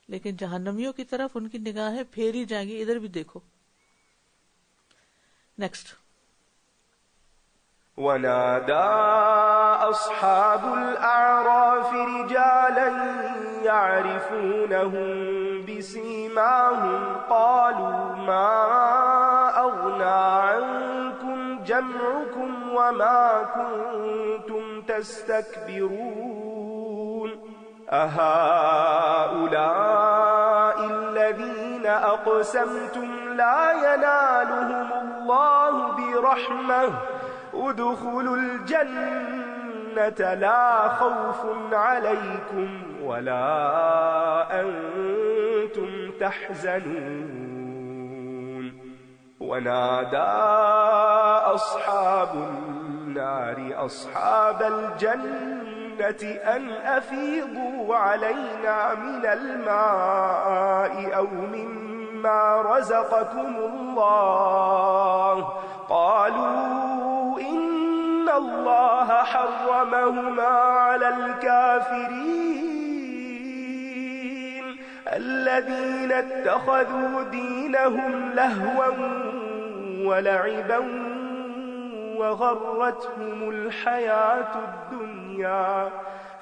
لیکن جہنمیوں کی طرف ان کی نگاہیں پھیری جائیں گی، ادھر بھی دیکھو۔ نیکسٹ۔ ونادى أصحاب الأعراف رجالا يعرفونهم بسيماهم قالوا ما أغنى عنكم جمعكم وما كنتم تستكبرون أهؤلاء الذين أقسمتم لا ينالهم الله برحمة ادخلوا الجنة لا خوف عليكم ولا أنتم تحزنون ونادى أصحاب النار أصحاب الجنة أن أفيضوا علينا من الماء أو مما رزقكم الله قالوا إن الله حرمهما على الكافرين الذين اتخذوا دينهم لهوا ولعبا وغرتهم الحياة الدنيا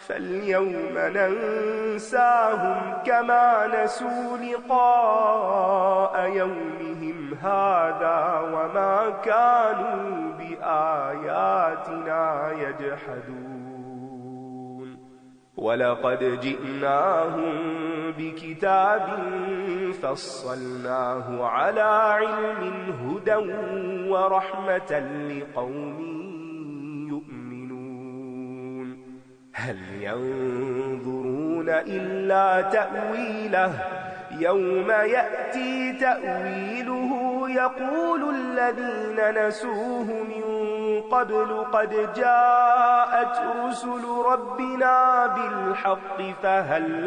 فاليوم ننساهم كما نسوا لقاء يومهم هذا وما كانوا بآياتنا يجحدون ولقد جئناهم بكتاب فصلناه على علم هدى ورحمة لقوم يؤمنون هل ينظرون إلا تأويله يوم يأتي تأويله يقول الذين نسوه من قبل قد جاءت رسل ربنا بالحق فهل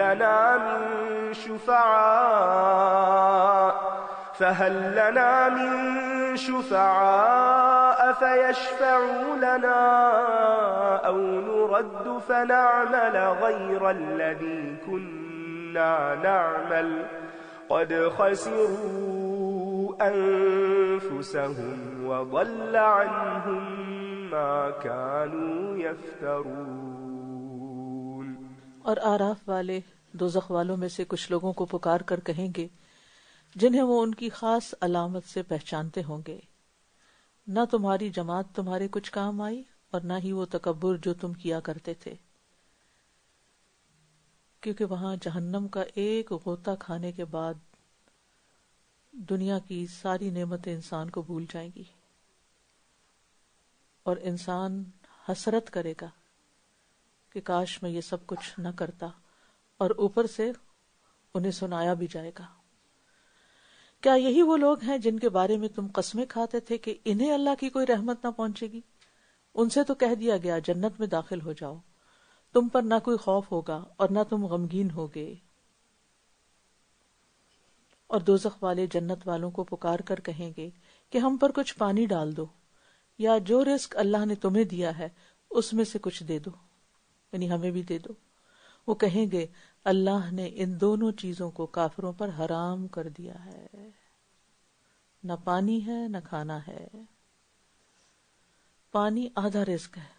لنا من شفعاء فيشفعوا لنا أو نرد فنعمل غير الذي كنا نعمل قد خسروا أنفسهم وضل عنهم ما كانوا يفترون. اور آراف والے دوزخ والوں میں سے کچھ لوگوں کو پکار کر کہیں گے جنہیں وہ ان کی خاص علامت سے پہچانتے ہوں گے، نہ تمہاری جماعت تمہارے کچھ کام آئی اور نہ ہی وہ تکبر جو تم کیا کرتے تھے، کیونکہ وہاں جہنم کا ایک غوطہ کھانے کے بعد دنیا کی ساری نعمتیں انسان کو بھول جائیں گی اور انسان حسرت کرے گا کہ کاش میں یہ سب کچھ نہ کرتا، اور اوپر سے انہیں سنایا بھی جائے گا. کیا یہی وہ لوگ ہیں جن کے بارے میں تم قسمیں کھاتے تھے کہ انہیں اللہ کی کوئی رحمت نہ پہنچے گی؟ ان سے تو کہہ دیا گیا جنت میں داخل ہو جاؤ، تم پر نہ کوئی خوف ہوگا اور نہ تم غمگین ہوگے. اور دوزخ والے جنت والوں کو پکار کر کہیں گے کہ ہم پر کچھ پانی ڈال دو، یا جو رزق اللہ نے تمہیں دیا ہے اس میں سے کچھ دے دو، یعنی ہمیں بھی دے دو. وہ کہیں گے اللہ نے ان دونوں چیزوں کو کافروں پر حرام کر دیا ہے، نہ پانی ہے نہ کھانا ہے. پانی آدھا رزق ہے،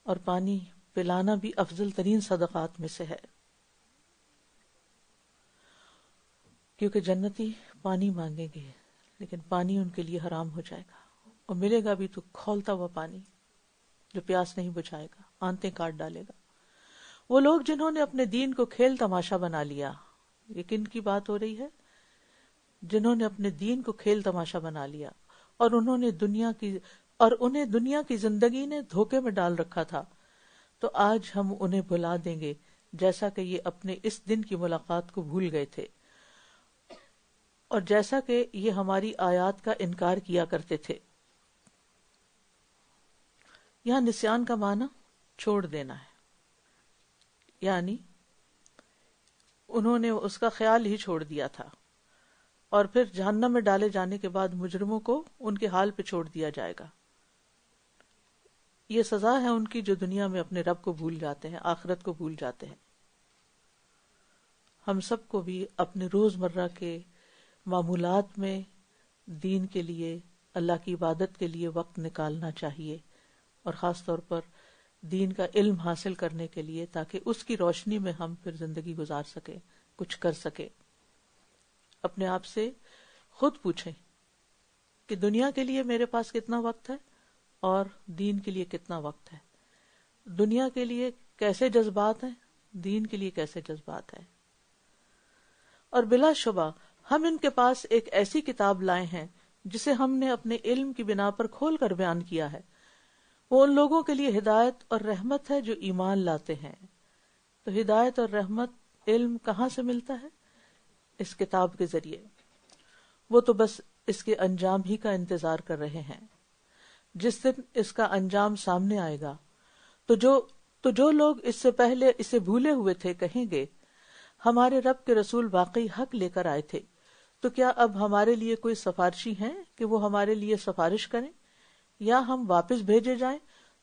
اور پانی پلانا بھی افضل ترین صدقات میں سے ہے، کیونکہ جنتی پانی مانگیں گے لیکن پانی ان کے لیے حرام ہو جائے گا، اور ملے گا بھی تو کھولتا ہوا پانی جو پیاس نہیں بجھائے گا، آنتیں کاٹ ڈالے گا. وہ لوگ جنہوں نے اپنے دین کو کھیل تماشا بنا لیا، یہ کن کی بات ہو رہی ہے؟ جنہوں نے اپنے دین کو کھیل تماشا بنا لیا اور انہیں دنیا کی زندگی نے دھوکے میں ڈال رکھا تھا، تو آج ہم انہیں بھلا دیں گے جیسا کہ یہ اپنے اس دن کی ملاقات کو بھول گئے تھے اور جیسا کہ یہ ہماری آیات کا انکار کیا کرتے تھے. یہاں نسیان کا معنی چھوڑ دینا ہے، یعنی انہوں نے اس کا خیال ہی چھوڑ دیا تھا، اور پھر جہنم میں ڈالے جانے کے بعد مجرموں کو ان کے حال پہ چھوڑ دیا جائے گا. یہ سزا ہے ان کی جو دنیا میں اپنے رب کو بھول جاتے ہیں، آخرت کو بھول جاتے ہیں. ہم سب کو بھی اپنے روزمرہ کے معمولات میں دین کے لیے، اللہ کی عبادت کے لیے وقت نکالنا چاہیے، اور خاص طور پر دین کا علم حاصل کرنے کے لیے، تاکہ اس کی روشنی میں ہم پھر زندگی گزار سکیں، کچھ کر سکیں. اپنے آپ سے خود پوچھیں کہ دنیا کے لیے میرے پاس کتنا وقت ہے اور دین کے لیے کتنا وقت ہے. دنیا کے لیے کیسے جذبات ہیں، دین کے لیے کیسے جذبات ہیں. اور بلا شبہ ہم ان کے پاس ایک ایسی کتاب لائے ہیں جسے ہم نے اپنے علم کی بنا پر کھول کر بیان کیا ہے. وہ ان لوگوں کے لیے ہدایت اور رحمت ہے جو ایمان لاتے ہیں. تو ہدایت اور رحمت، علم کہاں سے ملتا ہے؟ اس کتاب کے ذریعے. وہ تو بس اس کے انجام ہی کا انتظار کر رہے ہیں. جس دن اس کا انجام سامنے آئے گا تو جو لوگ اس سے پہلے اسے بھولے ہوئے تھے کہیں گے ہمارے رب کے رسول واقعی حق لے کر آئے تھے، تو کیا اب ہمارے لیے کوئی سفارشی ہیں کہ وہ ہمارے لیے سفارش کریں، یا ہم واپس بھیجے جائیں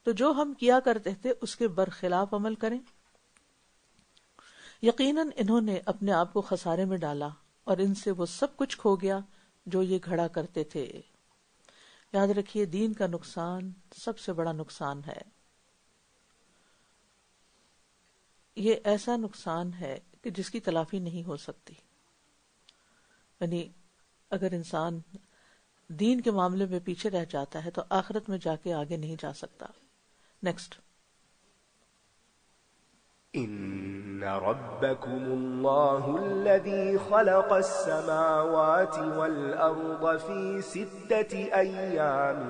تو جو ہم کیا کرتے تھے اس کے برخلاف عمل کریں. یقیناً انہوں نے اپنے آپ کو خسارے میں ڈالا اور ان سے وہ سب کچھ کھو گیا جو یہ گھڑا کرتے تھے. یاد رکھیے دین کا نقصان سب سے بڑا نقصان ہے. یہ ایسا نقصان ہے کہ جس کی تلافی نہیں ہو سکتی. یعنی اگر انسان دین کے معاملے میں پیچھے رہ جاتا ہے تو آخرت میں جا کے آگے نہیں جا سکتا. نیکسٹ. إن ربكم الله الذي خلق السماوات والأرض في 6 أيام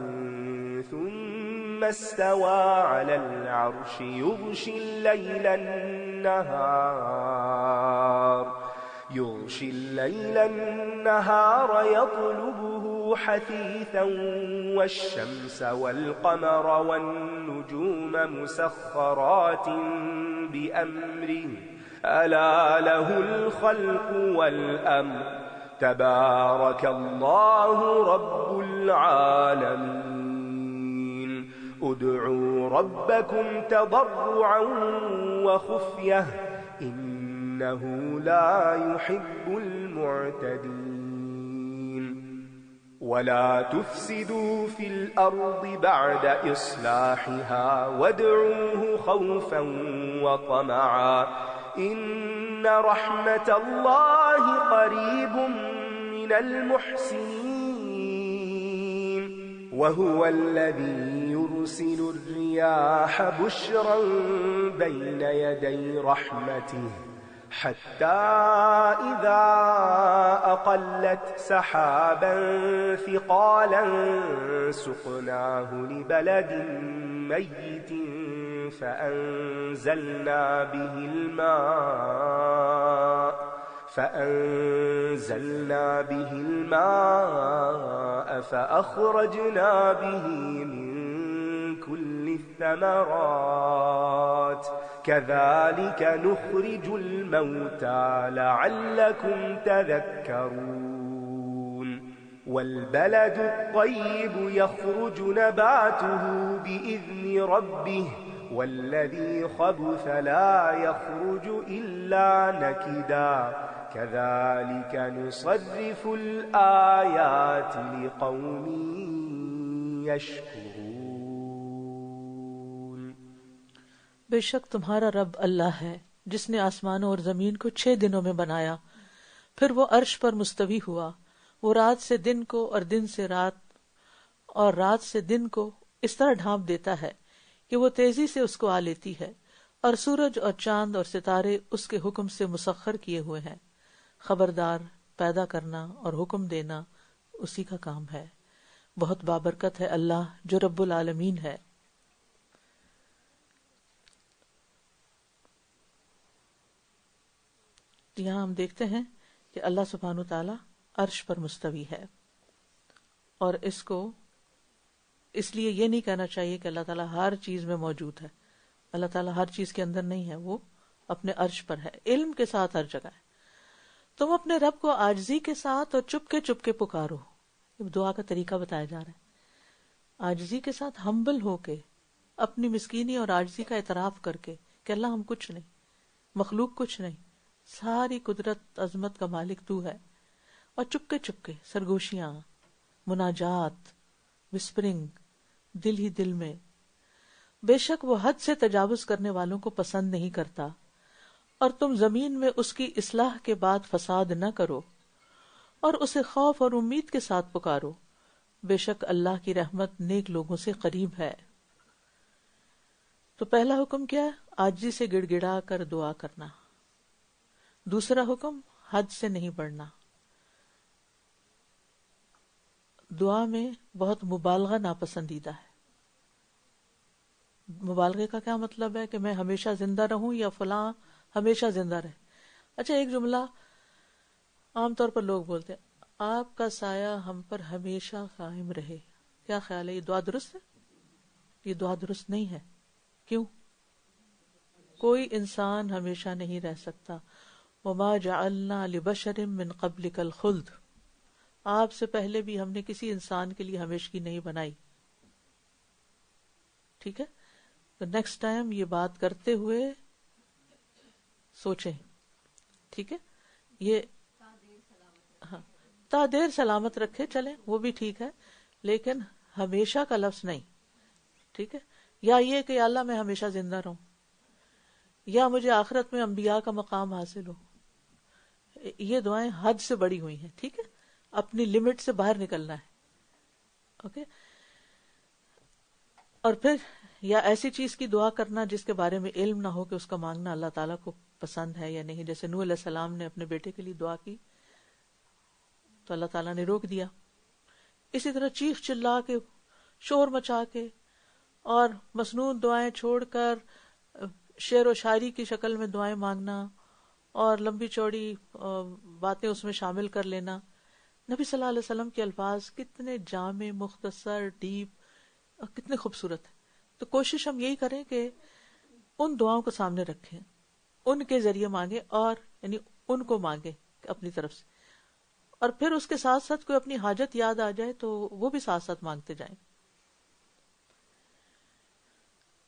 ثم استوى على العرش يغشي الليل النهار يطلبه حثيثا والشمس والقمر والنجوم مسخرات بأمره ألا له الخلق والأمر تبارك الله رب العالمين ادعوا ربكم تضرعا وخفية إنه لا يحب المعتدين ولا تفسدوا في الأرض بعد إصلاحها وادعوه خوفا وطمعا إن رحمة الله قريب من المحسنين وهو الذي يرسل الرياح بشرا بين يدي رحمته حتى إذا أقلت سحابا ثقالا سقناه لبلد ميت فأنزلنا به الماء فأخرجنا به من كل الثمرات كذلك نخرج الموتى لعلكم تذكرون والبلد الطيب يخرج نباته بإذن ربه والذي خبث لا يخرج إلا نكدا كذلك نصرف الآيات لقوم يشكرون بے شک تمہارا رب اللہ ہے جس نے آسمانوں اور زمین کو 6 دنوں میں بنایا، پھر وہ عرش پر مستوی ہوا۔ وہ رات سے دن کو اور دن سے رات اور رات سے دن کو اس طرح ڈھانپ دیتا ہے کہ وہ تیزی سے اس کو آ لیتی ہے، اور سورج اور چاند اور ستارے اس کے حکم سے مسخر کیے ہوئے ہیں۔ خبردار، پیدا کرنا اور حکم دینا اسی کا کام ہے۔ بہت بابرکت ہے اللہ جو رب العالمین ہے۔ یہاں ہم دیکھتے ہیں کہ اللہ سبحانہ و تعالی عرش پر مستوی ہے، اور اس کو اس لیے یہ نہیں کہنا چاہیے کہ اللہ تعالیٰ ہر چیز میں موجود ہے۔ اللہ تعالیٰ ہر چیز کے اندر نہیں ہے، وہ اپنے عرش پر ہے، علم کے ساتھ ہر جگہ ہے۔ تم اپنے رب کو عاجزی کے ساتھ اور چپ کے پکارو۔ یہ دعا کا طریقہ بتایا جا رہا ہے، عاجزی کے ساتھ، ہمبل ہو کے، اپنی مسکینی اور عاجزی کا اعتراف کر کے کہ اللہ ہم کچھ نہیں، مخلوق کچھ نہیں، ساری قدرت عظمت کا مالک تو ہے، اور چپ کے سرگوشیاں، مناجات، وسپرنگ، دل ہی دل میں۔ بے شک وہ حد سے تجاوز کرنے والوں کو پسند نہیں کرتا، اور تم زمین میں اس کی اصلاح کے بعد فساد نہ کرو، اور اسے خوف اور امید کے ساتھ پکارو۔ بے شک اللہ کی رحمت نیک لوگوں سے قریب ہے۔ تو پہلا حکم کیا ہے؟ عاجزی سے گڑ گڑا کر دعا کرنا۔ دوسرا حکم حد سے نہیں بڑھنا۔ دعا میں بہت مبالغہ ناپسندیدہ ہے۔ مبالغے کا کیا مطلب ہے؟ کہ میں ہمیشہ زندہ رہوں یا فلاں ہمیشہ زندہ رہے۔ اچھا، ایک جملہ عام طور پر لوگ بولتے ہیں، آپ کا سایہ ہم پر ہمیشہ قائم رہے۔ کیا خیال ہے، یہ دعا درست ہے؟ یہ دعا درست نہیں ہے۔ کیوں؟ کوئی انسان ہمیشہ نہیں رہ سکتا۔ وَمَا جَعَلْنَا لِبَشَرٍ مِّن قَبْلِكَ الْخُلْدَ، آپ سے پہلے بھی ہم نے کسی انسان کے لیے ہمیشگی نہیں بنائی۔ ٹھیک ہے، تو نیکسٹ ٹائم یہ بات کرتے ہوئے سوچیں۔ ٹھیک ہے، یہ تا دیر سلامت رکھے چلیں، وہ بھی ٹھیک ہے، لیکن ہمیشہ کا لفظ نہیں۔ ٹھیک ہے، یا یہ کہ یا اللہ میں ہمیشہ زندہ رہوں، یا مجھے آخرت میں انبیاء کا مقام حاصل ہو۔ یہ دعائیں حد سے بڑی ہوئی ہیں۔ ٹھیک ہے، اپنی لمٹ سے باہر نکلنا ہے۔ اوکے، اور پھر یا ایسی چیز کی دعا کرنا جس کے بارے میں علم نہ ہو کہ اس کا مانگنا اللہ تعالیٰ کو پسند ہے یا نہیں۔ جیسے نوح علیہ السلام نے اپنے بیٹے کے لیے دعا کی تو اللہ تعالیٰ نے روک دیا۔ اسی طرح چیخ چلا کے، شور مچا کے، اور مسنون دعائیں چھوڑ کر شعر و شاعری کی شکل میں دعائیں مانگنا، اور لمبی چوڑی باتیں اس میں شامل کر لینا۔ نبی صلی اللہ علیہ وسلم کے الفاظ کتنے جامع، مختصر، ڈیپ اور کتنے خوبصورت ہیں۔ تو کوشش ہم یہی کریں کہ ان دعاؤں کو سامنے رکھیں، ان کے ذریعے مانگیں، اور یعنی ان کو مانگیں اپنی طرف سے، اور پھر اس کے ساتھ ساتھ کوئی اپنی حاجت یاد آ جائے تو وہ بھی ساتھ ساتھ مانگتے جائیں۔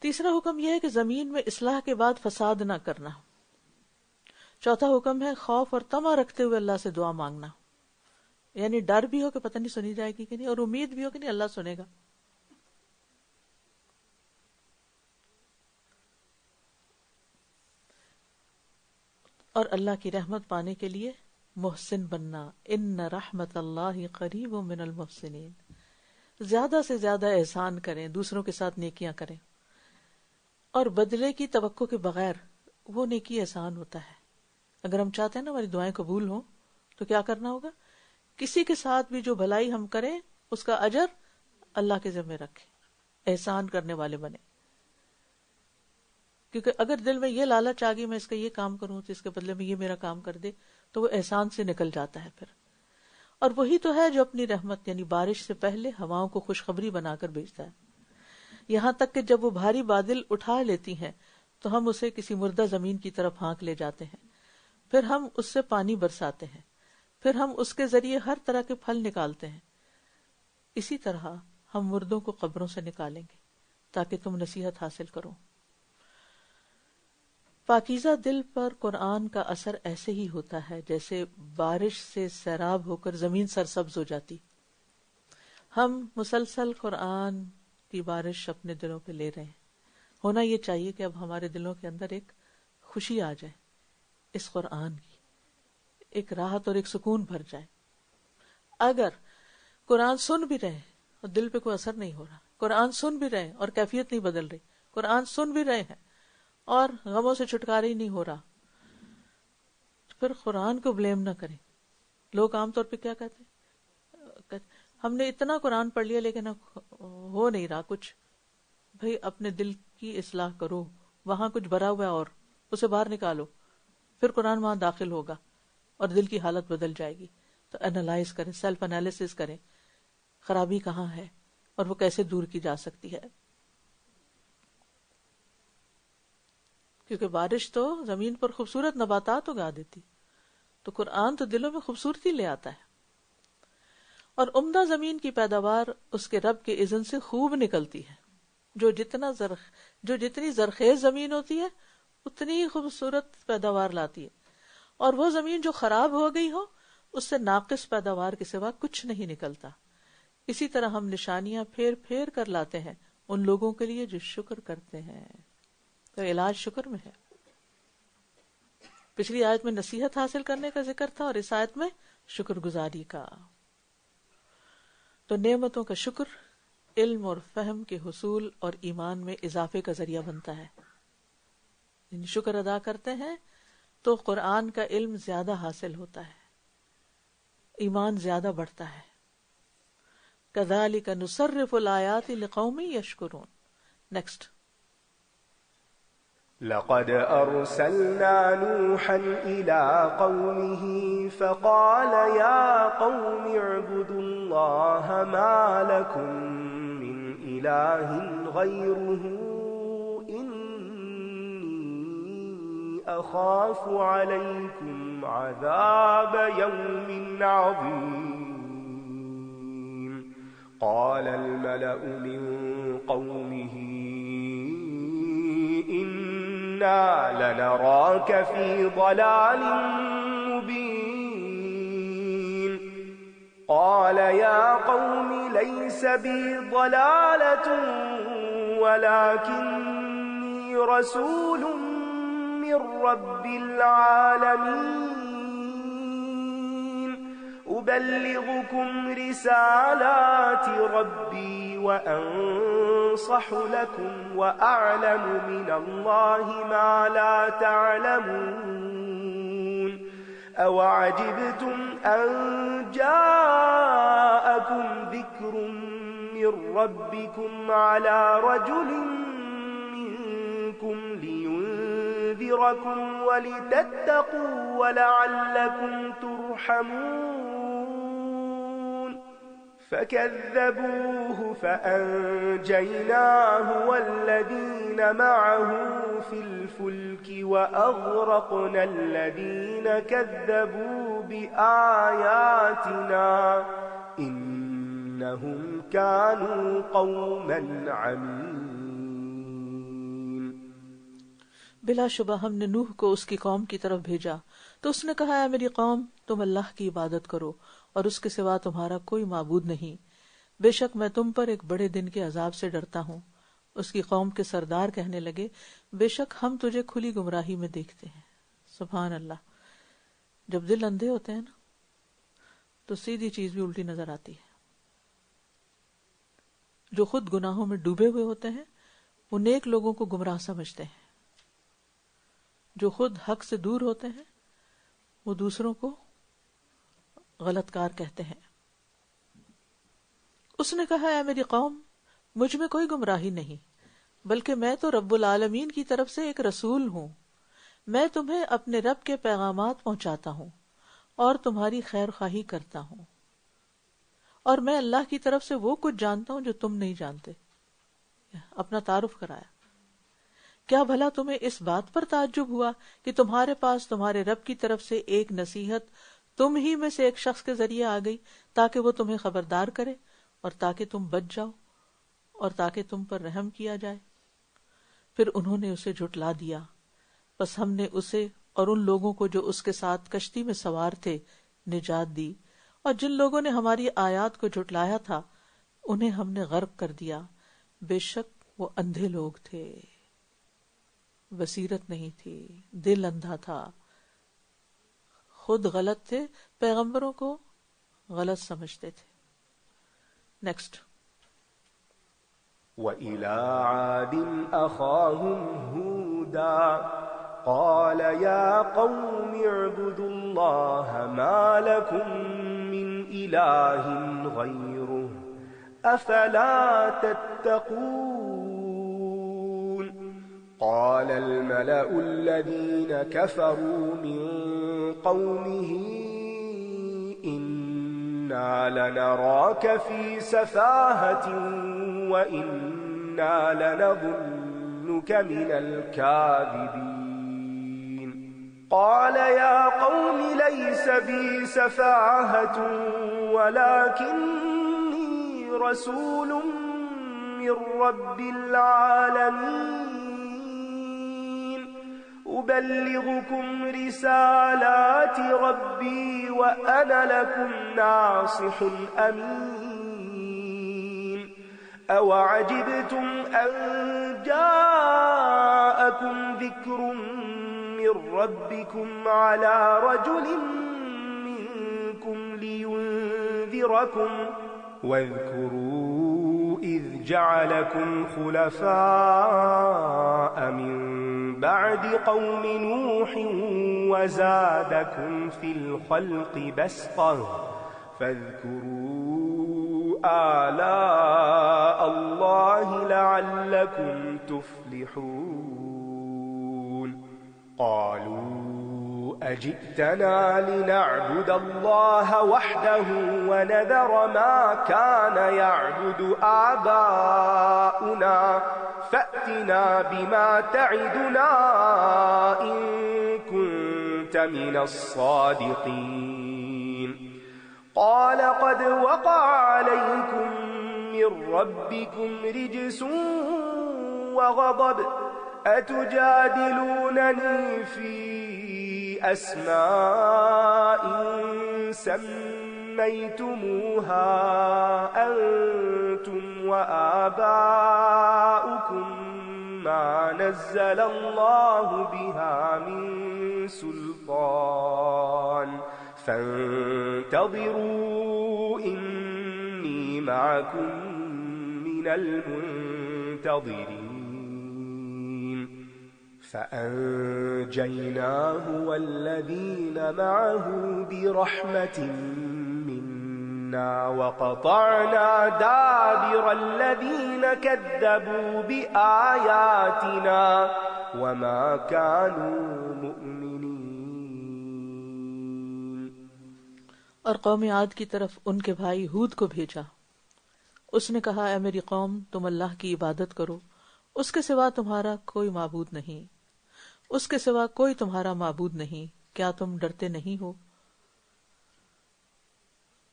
تیسرا حکم یہ ہے کہ زمین میں اصلاح کے بعد فساد نہ کرنا۔ چوتھا حکم ہے خوف اور طمع رکھتے ہوئے اللہ سے دعا مانگنا، یعنی ڈر بھی ہو کہ پتہ نہیں سنی جائے گی کہ نہیں، اور امید بھی ہو کہ نہیں اللہ سنے گا. اور اللہ کی رحمت پانے کے لیے محسن بننا، ان رحمت اللہ قریب من المحسنین، زیادہ سے زیادہ احسان کریں، دوسروں کے ساتھ نیکیاں کریں، اور بدلے کی توقع کے بغیر وہ نیکی احسان ہوتا ہے. اگر ہم چاہتے ہیں نا ہماری دعائیں قبول ہوں تو کیا کرنا ہوگا؟ کسی کے ساتھ بھی جو بھلائی ہم کریں اس کا اجر اللہ کے ذمہ رکھیں، احسان کرنے والے بنے. کیونکہ اگر دل میں یہ لالچ آ گئی میں اس کا یہ کام کروں تو اس کے بدلے میں یہ میرا کام کر دے، تو وہ احسان سے نکل جاتا ہے پھر. اور وہی تو ہے جو اپنی رحمت یعنی بارش سے پہلے ہواؤں کو خوشخبری بنا کر بھیجتا ہے، یہاں تک کہ جب وہ بھاری بادل اٹھا لیتی ہیں تو ہم اسے کسی مردہ زمین کی طرف ہانک لے جاتے ہیں، پھر ہم اس سے پانی برساتے ہیں، پھر ہم اس کے ذریعے ہر طرح کے پھل نکالتے ہیں. اسی طرح ہم مردوں کو قبروں سے نکالیں گے تاکہ تم نصیحت حاصل کرو. پاکیزہ دل پر قرآن کا اثر ایسے ہی ہوتا ہے جیسے بارش سے سیراب ہو کر زمین سرسبز ہو جاتی. ہم مسلسل قرآن کی بارش اپنے دلوں پہ لے رہے ہیں. ہونا یہ چاہیے کہ اب ہمارے دلوں کے اندر ایک خوشی آ جائے، اس قرآن کی ایک راحت اور ایک سکون بھر جائے. اگر قرآن سن بھی رہے اور دل پہ کوئی اثر نہیں ہو رہا، قرآن سن بھی رہے اور کیفیت نہیں بدل رہی، قرآن سن بھی رہے ہیں اور غموں سے چھٹکارا ہی نہیں ہو رہا، پھر قرآن کو بلیم نہ کریں. لوگ عام طور پہ کیا کہتے ہیں، ہم نے اتنا قرآن پڑھ لیا لیکن ہو نہیں رہا کچھ. بھئی اپنے دل کی اصلاح کرو، وہاں کچھ بھرا ہوا ہے اور اسے باہر نکالو، پھر قرآن وہاں داخل ہوگا اور دل کی حالت بدل جائے گی. تو انالائز کریں، سیلف انالیسس کریں، خرابی کہاں ہے اور وہ کیسے دور کی جا سکتی ہے. کیونکہ بارش تو زمین پر خوبصورت نباتات اگا دیتی، تو قرآن تو دلوں میں خوبصورتی لے آتا ہے. اور عمدہ زمین کی پیداوار اس کے رب کے اذن سے خوب نکلتی ہے. جو جتنی زرخیز زمین ہوتی ہے اتنی ہی خوبصورت پیداوار لاتی ہے، اور وہ زمین جو خراب ہو گئی ہو اس سے ناقص پیداوار کے سوا کچھ نہیں نکلتا. اسی طرح ہم نشانیاں پھیر پھیر کر لاتے ہیں ان لوگوں کے لیے جو شکر کرتے ہیں. تو علاج شکر میں ہے. پچھلی آیت میں نصیحت حاصل کرنے کا ذکر تھا اور اس آیت میں شکر گزاری کا. تو نعمتوں کا شکر علم اور فہم کے حصول اور ایمان میں اضافے کا ذریعہ بنتا ہے. یعنی شکر ادا کرتے ہیں تو قرآن کا علم زیادہ حاصل ہوتا ہے، ایمان زیادہ بڑھتا ہے. كَذَلِكَ نُصَرِّفُ الْآيَاتِ لِقَوْمٍ يَشْكُرُونَ. نیکسٹ. لقد أرسلنا نوحا إلى قومه فقال يا قوم اعبدوا الله ما لكم من إله غيره إني أخاف عليكم عذاب يوم عظيم. قال الملأ من قومه إنا لنراك في ضلال مبين. قال يا قوم ليس بي ضلالة ولكني رسول من رب العالمين أبلغكم رسالات ربي وأنصح لكم وأعلم من الله ما لا تعلمون. أوعجبتم أن جاءكم ذكر من ربكم على رجل منكم لينذركم ولتتقوا ولعلكم ترحمون. فكذبوه فأنجيناه والذين معه في الفلك وأغرقنا الذين كذبوا بآياتنا إنهم كانوا قوما عمين. بلا شبہ ہم نے نوح کو اس کی قوم کی طرف بھیجا تو اس نے کہا، اے میری قوم، تم اللہ کی عبادت کرو اور اس کے سوا تمہارا کوئی معبود نہیں، بے شک میں تم پر ایک بڑے دن کے عذاب سے ڈرتا ہوں۔ اس کی قوم کے سردار کہنے لگے، بے شک ہم تجھے کھلی گمراہی میں دیکھتے ہیں۔ سبحان اللہ، جب دل اندھے ہوتے ہیں نا تو سیدھی چیز بھی الٹی نظر آتی ہے۔ جو خود گناہوں میں ڈوبے ہوئے ہوتے ہیں وہ نیک لوگوں کو گمراہ سمجھتے ہیں، جو خود حق سے دور ہوتے ہیں وہ دوسروں کو غلط کار کہتے ہیں۔ اس نے کہا، اے میری قوم، مجھ میں کوئی گمراہی نہیں، بلکہ میں تو رب العالمین کی طرف سے ایک رسول ہوں۔ میں تمہیں اپنے رب کے پیغامات پہنچاتا ہوں اور تمہاری خیر خواہی کرتا ہوں، اور میں اللہ کی طرف سے وہ کچھ جانتا ہوں جو تم نہیں جانتے۔ اپنا تعارف کرایا۔ کیا بھلا تمہیں اس بات پر تعجب ہوا کہ تمہارے پاس تمہارے رب کی طرف سے ایک نصیحت تم ہی میں سے ایک شخص کے ذریعے آ گئی تاکہ وہ تمہیں خبردار کرے اور تاکہ تم بچ جاؤ اور تاکہ تم پر رحم کیا جائے؟ پھر انہوں نے اسے جھٹلا دیا، بس ہم نے اسے اور ان لوگوں کو جو اس کے ساتھ کشتی میں سوار تھے نجات دی، اور جن لوگوں نے ہماری آیات کو جھٹلایا تھا انہیں ہم نے غرق کر دیا۔ بے شک وہ اندھے لوگ تھے، بصیرت نہیں تھی، دل اندھا تھا، خود غلط تھے، پیغمبروں کو غلط سمجھتے تھے۔ نیکسٹ۔ وَإِلَىٰ عَادٍ أَخَاهُمْ هُودًا قَالَ يَا قَوْمِ اعْبُدُوا اللَّهَ مَا لَكُم مِّنْ إِلَٰهٍ غَيْرُهُ أَفَلَا تَتَّقُونَ قَالَ الْمَلَأُ الَّذِينَ كَفَرُوا مِن قَوْمِهِ إِنَّا لَنَرَاكَ فِي سَفَاهَةٍ وَإِنَّا لَنَظُنُّكَ مِنَ الْكَاذِبِينَ قَالَ يَا قَوْمِ لَيْسَ بِي سَفَاهَةٌ وَلَكِنِّي رَسُولٌ مِّن رَّبِّ الْعَالَمِينَ أُبَلِّغُكُمْ رِسَالَاتِ رَبِّي وَأَنَا لَكُمْ نَاصِحٌ أَمِينٌ أَوَعَجِبْتُمْ أَن جَاءَكُمْ ذِكْرٌ مِّن رَّبِّكُمْ عَلَىٰ رَجُلٍ مِّنكُمْ لِيُنذِرَكُمْ وَاذْكُرُوا إِذْ جَعَلَكُمْ خُلَفَاءَ مِن بَعْدِ قَوْمِ نُوحٍ وَزَادَكُمْ فِي الْخَلْقِ بَسْطَةً فَاذْكُرُوا آلَاءَ اللَّهِ لَعَلَّكُمْ تُفْلِحُونَ قَالُوا أَجِئْتَنَا لِنَعْبُدَ اللَّهَ وَحْدَهُ وَنَذَرَ مَا كَانَ يَعْبُدُ آبَاؤُنَا فَأْتِنَا بِمَا تَعِدُنَا إِن كُنتَ مِنَ الصَّادِقِينَ قَالَ قَدْ وَقَعَ عَلَيْكُم مِّن رَّبِّكُمْ رِجْسٌ وَغَضَبٌ أَتُجَادِلُونَنِي فِي أَسْمَاءٍ سَمَّيْتُمُوهَا أَنتُمْ وَآبَاؤُكُم مَّا نَزَّلَ اللَّهُ بِهَا مِن سُلْطَانٍ فَانتَظِرُوا إِنِّي مَعَكُم مِّنَ الْمُنتَظِرِينَ فَأَنجَيْنَاهُ وَالَّذِينَ مَعَهُ بِرَحْمَةٍ مِّنَّا وَقَطَعْنَا دَابِرَ الَّذِينَ كَذَّبُوا بِآيَاتِنَا وَمَا كَانُوا مُؤْمِنِينَ۔ اور قوم عاد کی طرف ان کے بھائی ہود کو بھیجا۔ اس نے کہا، اے میری قوم، تم اللہ کی عبادت کرو، اس کے سوا تمہارا کوئی معبود نہیں، اس کے سوا کوئی تمہارا معبود نہیں، کیا تم ڈرتے نہیں ہو؟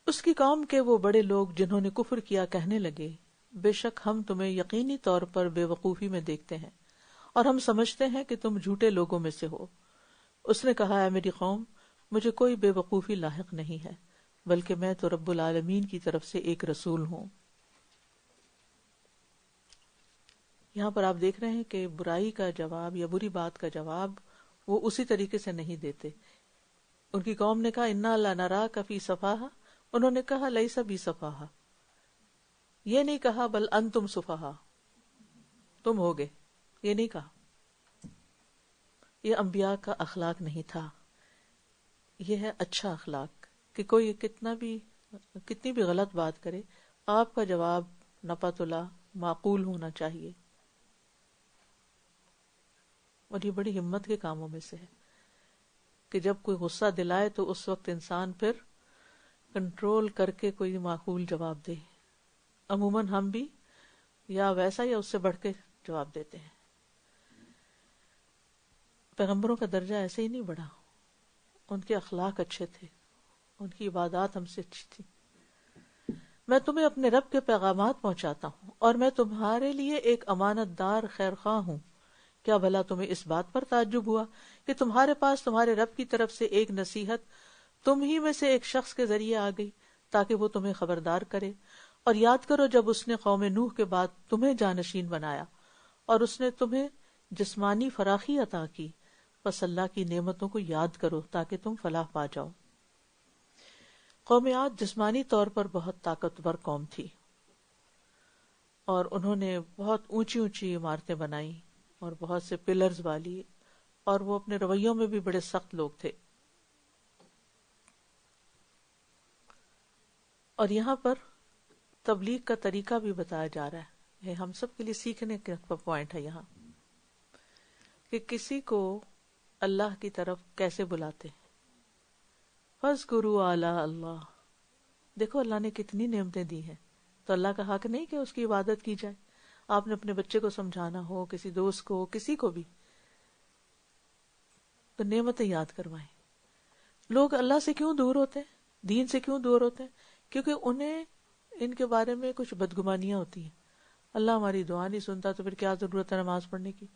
اس کی قوم کے وہ بڑے لوگ جنہوں نے کفر کیا کہنے لگے، بے شک ہم تمہیں یقینی طور پر بے وقوفی میں دیکھتے ہیں اور ہم سمجھتے ہیں کہ تم جھوٹے لوگوں میں سے ہو۔ اس نے کہا، اے میری قوم، مجھے کوئی بے وقوفی لاحق نہیں ہے، بلکہ میں تو رب العالمین کی طرف سے ایک رسول ہوں۔ یہاں پر آپ دیکھ رہے ہیں کہ برائی کا جواب یا بری بات کا جواب وہ اسی طریقے سے نہیں دیتے۔ ان کی قوم نے کہا، انا لنراک فی سفاہہ، انہوں نے کہا لیس بی سفاہہ، یہ نہیں کہا بل انتم سفہاء، تم ہوگے، یہ نہیں کہا۔ یہ انبیاء کا اخلاق نہیں تھا، یہ ہے اچھا اخلاق کہ کوئی کتنی بھی غلط بات کرے، آپ کا جواب نپتلا معقول ہونا چاہیے۔ اور یہ بڑی ہمت کے کاموں میں سے ہے کہ جب کوئی غصہ دلائے تو اس وقت انسان پھر کنٹرول کر کے کوئی معقول جواب دے۔ عموماً ہم بھی یا ویسا یا اس سے بڑھ کے جواب دیتے ہیں۔ پیغمبروں کا درجہ ایسے ہی نہیں بڑھا، ان کے اخلاق اچھے تھے، ان کی عبادات ہم سے اچھی تھی۔ میں تمہیں اپنے رب کے پیغامات پہنچاتا ہوں اور میں تمہارے لیے ایک امانت دار خیر خواہ ہوں۔ کیا بھلا تمہیں اس بات پر تعجب ہوا کہ تمہارے پاس تمہارے رب کی طرف سے ایک نصیحت تم ہی میں سے ایک شخص کے ذریعے آ گئی تاکہ وہ تمہیں خبردار کرے؟ اور یاد کرو جب اس نے قوم نوح کے بعد تمہیں جانشین بنایا اور اس نے تمہیں جسمانی فراخی عطا کی، پس اللہ کی نعمتوں کو یاد کرو تاکہ تم فلاح پا جاؤ۔ قوم عاد جسمانی طور پر بہت طاقتور قوم تھی اور انہوں نے بہت اونچی اونچی عمارتیں بنائی اور بہت سے پلرز والی، اور وہ اپنے رویوں میں بھی بڑے سخت لوگ تھے۔ اور یہاں پر تبلیغ کا طریقہ بھی بتایا جا رہا ہے، یہ ہم سب کے لیے سیکھنے کا پوائنٹ ہے یہاں، کہ کسی کو اللہ کی طرف کیسے بلاتے ہیں۔ فاذکروا آلاء اللہ، دیکھو اللہ نے کتنی نعمتیں دی ہیں، تو اللہ کا حق نہیں کہ اس کی عبادت کی جائے۔ آپ نے اپنے بچے کو سمجھانا ہو، کسی دوست کو، کسی کو بھی، تو نعمتیں یاد کروائیں۔ لوگ اللہ سے کیوں دور ہوتے ہیں، دین سے کیوں دور ہوتے ہیں؟ کیونکہ انہیں ان کے بارے میں کچھ بدگمانیاں ہوتی ہیں۔ اللہ ہماری دعا نہیں سنتا تو پھر کیا ضرورت ہے نماز پڑھنے کی؟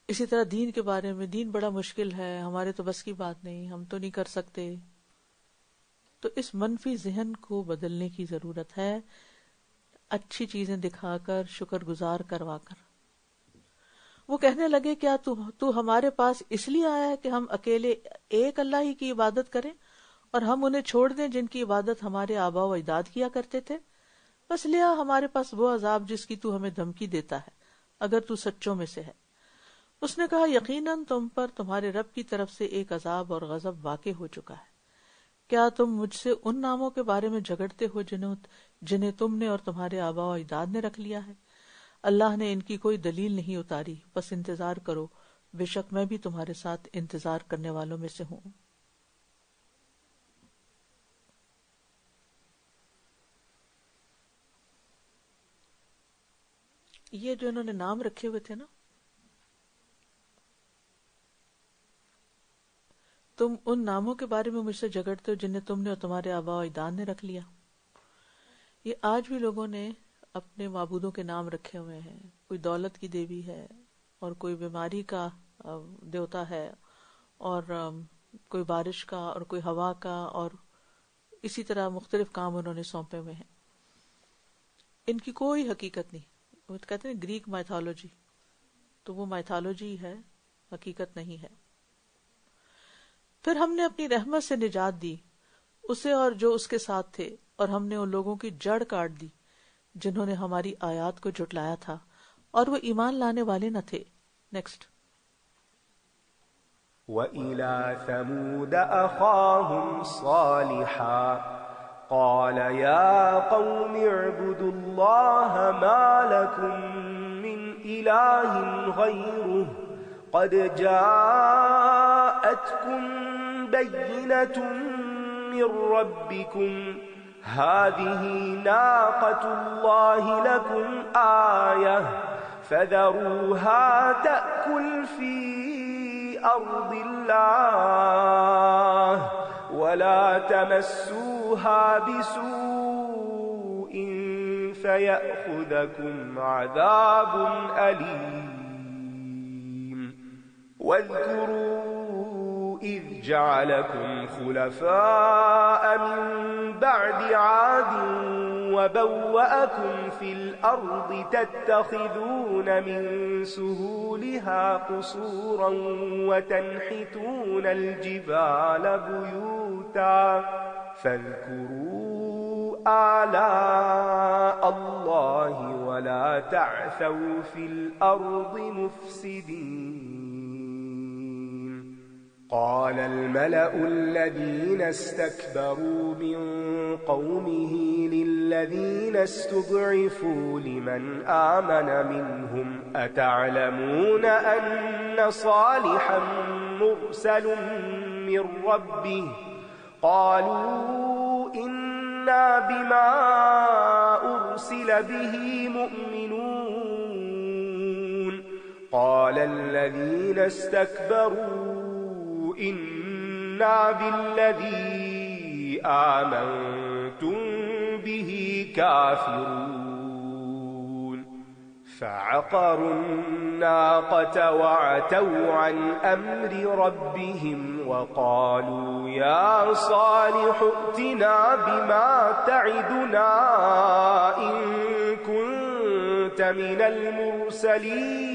اسی طرح دین کے بارے میں، دین بڑا مشکل ہے، ہمارے تو بس کی بات نہیں، ہم تو نہیں کر سکتے۔ تو اس منفی ذہن کو بدلنے کی ضرورت ہے، اچھی چیزیں دکھا کر، شکر گزار کروا کر۔ وہ کہنے لگے، کیا تو ہمارے پاس اس لیے آیا ہے کہ ہم اکیلے ایک اللہ ہی کی عبادت کریں اور ہم انہیں چھوڑ دیں جن کی عبادت ہمارے آباء و اجداد کیا کرتے تھے؟ بس لیا ہمارے پاس وہ عذاب جس کی تو ہمیں دھمکی دیتا ہے، اگر تو سچوں میں سے ہے۔ اس نے کہا، یقیناً تم پر تمہارے رب کی طرف سے ایک عذاب اور غضب واقع ہو چکا ہے۔ کیا تم مجھ سے ان ناموں کے بارے میں جھگڑتے ہو جنہیں تم نے اور تمہارے آباء و اجداد نے رکھ لیا ہے؟ اللہ نے ان کی کوئی دلیل نہیں اتاری، بس انتظار کرو، بے شک میں بھی تمہارے ساتھ انتظار کرنے والوں میں سے ہوں۔ یہ جو انہوں نے نام رکھے ہوئے تھے نا، تم ان ناموں کے بارے میں مجھ سے جھگڑتے ہو جنہیں تم نے اور تمہارے آباء و اجداد نے رکھ لیا۔ یہ آج بھی لوگوں نے اپنے معبودوں کے نام رکھے ہوئے ہیں، کوئی دولت کی دیوی ہے اور کوئی بیماری کا دیوتا ہے اور کوئی بارش کا اور کوئی ہوا کا، اور اسی طرح مختلف کام انہوں نے سونپے ہوئے ہیں۔ ان کی کوئی حقیقت نہیں، وہ کہتے ہیں گریک مائتھالوجی، تو وہ مائتھالوجی ہے، حقیقت نہیں ہے۔ پھر ہم نے اپنی رحمت سے نجات دی اسے اور جو اس کے ساتھ تھے، اور ہم نے ان لوگوں کی جڑ کاٹ دی جنہوں نے ہماری آیات کو جھٹلایا تھا اور وہ ایمان لانے والے نہ تھے۔ نیکسٹ۔ وَإِلَى ثَمُودَ أَخَاهُمْ صَالِحًا قَالَ يَا قَوْمِ اعْبُدُوا اللَّهَ مَا لَكُمْ مِنْ إِلَٰهٍ غَيْرُهُ قَدْ جَاءَتْكُمْ بَيِّنَةٌ مِّن رَّبِّكُمْ هذه ناقة الله لكم آية فذروها تأكل في أرض الله ولا تمسوها بسوء فيأخذكم عذاب أليم واذكروا إذ جعلكم خلفاء من بعد عاد وبوأكم في الأرض تتخذون من سهولها قصورا وتنحتون الجبال بيوتا فاذكروا آلاء الله ولا تعثوا في الأرض مفسدين. قال الملأ الذين استكبروا من قومه للذين استضعفوا لمن آمن منهم أتعلمون أن صالحا مرسل من ربه قالوا إنا بما أرسل به مؤمنون. قال الذين استكبروا إنا بالذي آمنتم به كافرون. فعقروا الناقة وعتوا عن أمر ربهم وقالوا يا صالح ائتنا بما تعدنا إن كنت من المرسلين.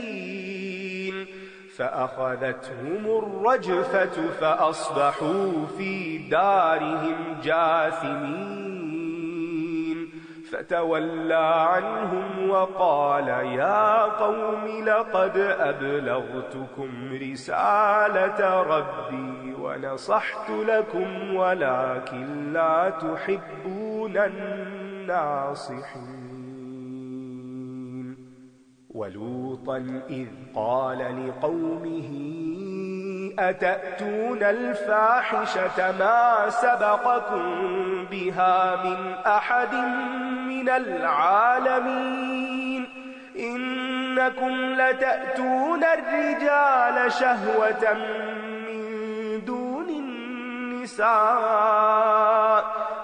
فأخذتهم الرجفة فأصبحوا في دارهم جاثمين. فتولى عنهم وقال يا قوم لقد أبلغتكم رسالة ربي ونصحت لكم ولكن لا تحبون الناصحين. ولوطا إذ قال لقومه أتأتون الفاحشة ما سبقكم بها من أحد من العالمين إنكم لتأتون الرجال شهوة من دون النساء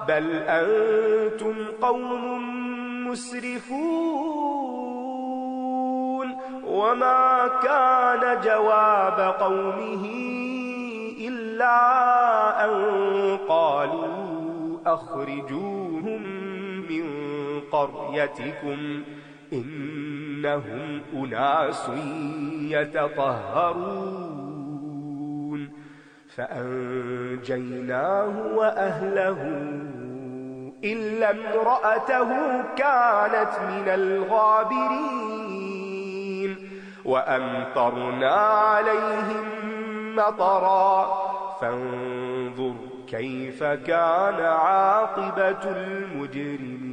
بل أنتم قوم مسرفون. وما كان جواب قومه إلا أن قالوا أخرجوهم من قريتكم إنهم أناس يتطهرون. فأنجيناه وأهله إلا امرأته كانت من الغابرين. وأمطرنا عليهم مطرا فانظر كيف كان عاقبة المجرمين.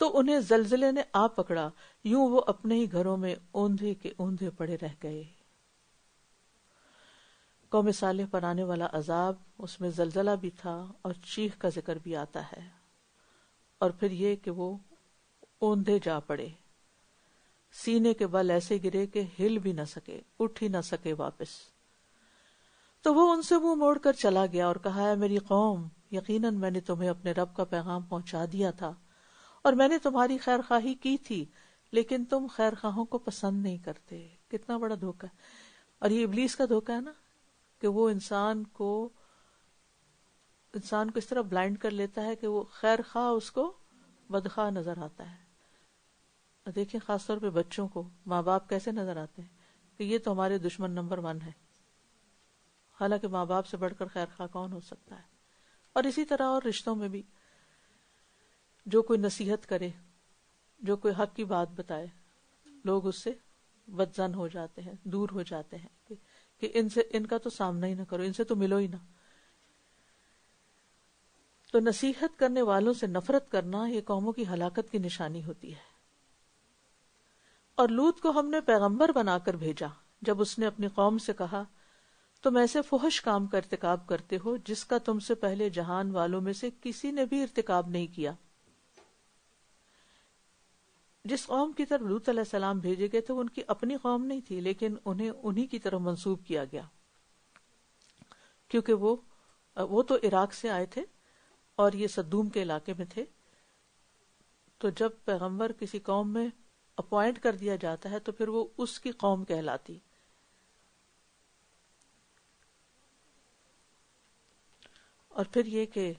تو انہیں زلزلے نے آ پکڑا، یوں وہ اپنے ہی گھروں میں اوندھے کے اوندھے پڑے رہ گئے۔ قوم صالح پر آنے والا عذاب، اس میں زلزلہ بھی تھا اور چیخ کا ذکر بھی آتا ہے، اور پھر یہ کہ وہ اوندھے جا پڑے، سینے کے بل ایسے گرے کہ ہل بھی نہ سکے، اٹھ ہی نہ سکے واپس۔ تو وہ ان سے منہ موڑ کر چلا گیا اور کہا، ہے میری قوم، یقیناً میں نے تمہیں اپنے رب کا پیغام پہنچا دیا تھا اور میں نے تمہاری خیر خواہی کی تھی، لیکن تم خیر خواہوں کو پسند نہیں کرتے۔ کتنا بڑا دھوکہ ہے، اور یہ ابلیس کا دھوکہ ہے نا، کہ وہ انسان کو اس طرح بلائنڈ کر لیتا ہے کہ وہ خیر خواہ اس کو بدخواہ نظر آتا ہے۔ دیکھیں خاص طور پہ بچوں کو ماں باپ کیسے نظر آتے ہیں کہ یہ تو ہمارے دشمن نمبر 1 ہے، حالانکہ ماں باپ سے بڑھ کر خیر خواہ کون ہو سکتا ہے۔ اور اسی طرح اور رشتوں میں بھی، جو کوئی نصیحت کرے، جو کوئی حق کی بات بتائے، لوگ اس سے بدظن ہو جاتے ہیں، دور ہو جاتے ہیں کہ ان کا تو سامنا ہی نہ کرو، ان سے تو ملو ہی نہ۔ تو نصیحت کرنے والوں سے نفرت کرنا یہ قوموں کی ہلاکت کی نشانی ہوتی ہے۔ اور لوط کو ہم نے پیغمبر بنا کر بھیجا جب اس نے اپنی قوم سے کہا، تم ایسے فحش کام کا ارتکاب کرتے ہو جس کا تم سے پہلے جہان والوں میں سے کسی نے بھی ارتکاب نہیں کیا۔ جس قوم کی طرف لوط علیہ السلام بھیجے گئے تھے وہ ان کی اپنی قوم نہیں تھی، لیکن انہیں انہی کی طرف منسوب کیا گیا، کیونکہ وہ تو عراق سے آئے تھے اور یہ صدوم کے علاقے میں تھے۔ تو جب پیغمبر کسی قوم میں اپوائنٹ کر دیا جاتا ہے تو پھر وہ اس کی قوم کہلاتی۔ اور پھر یہ کہ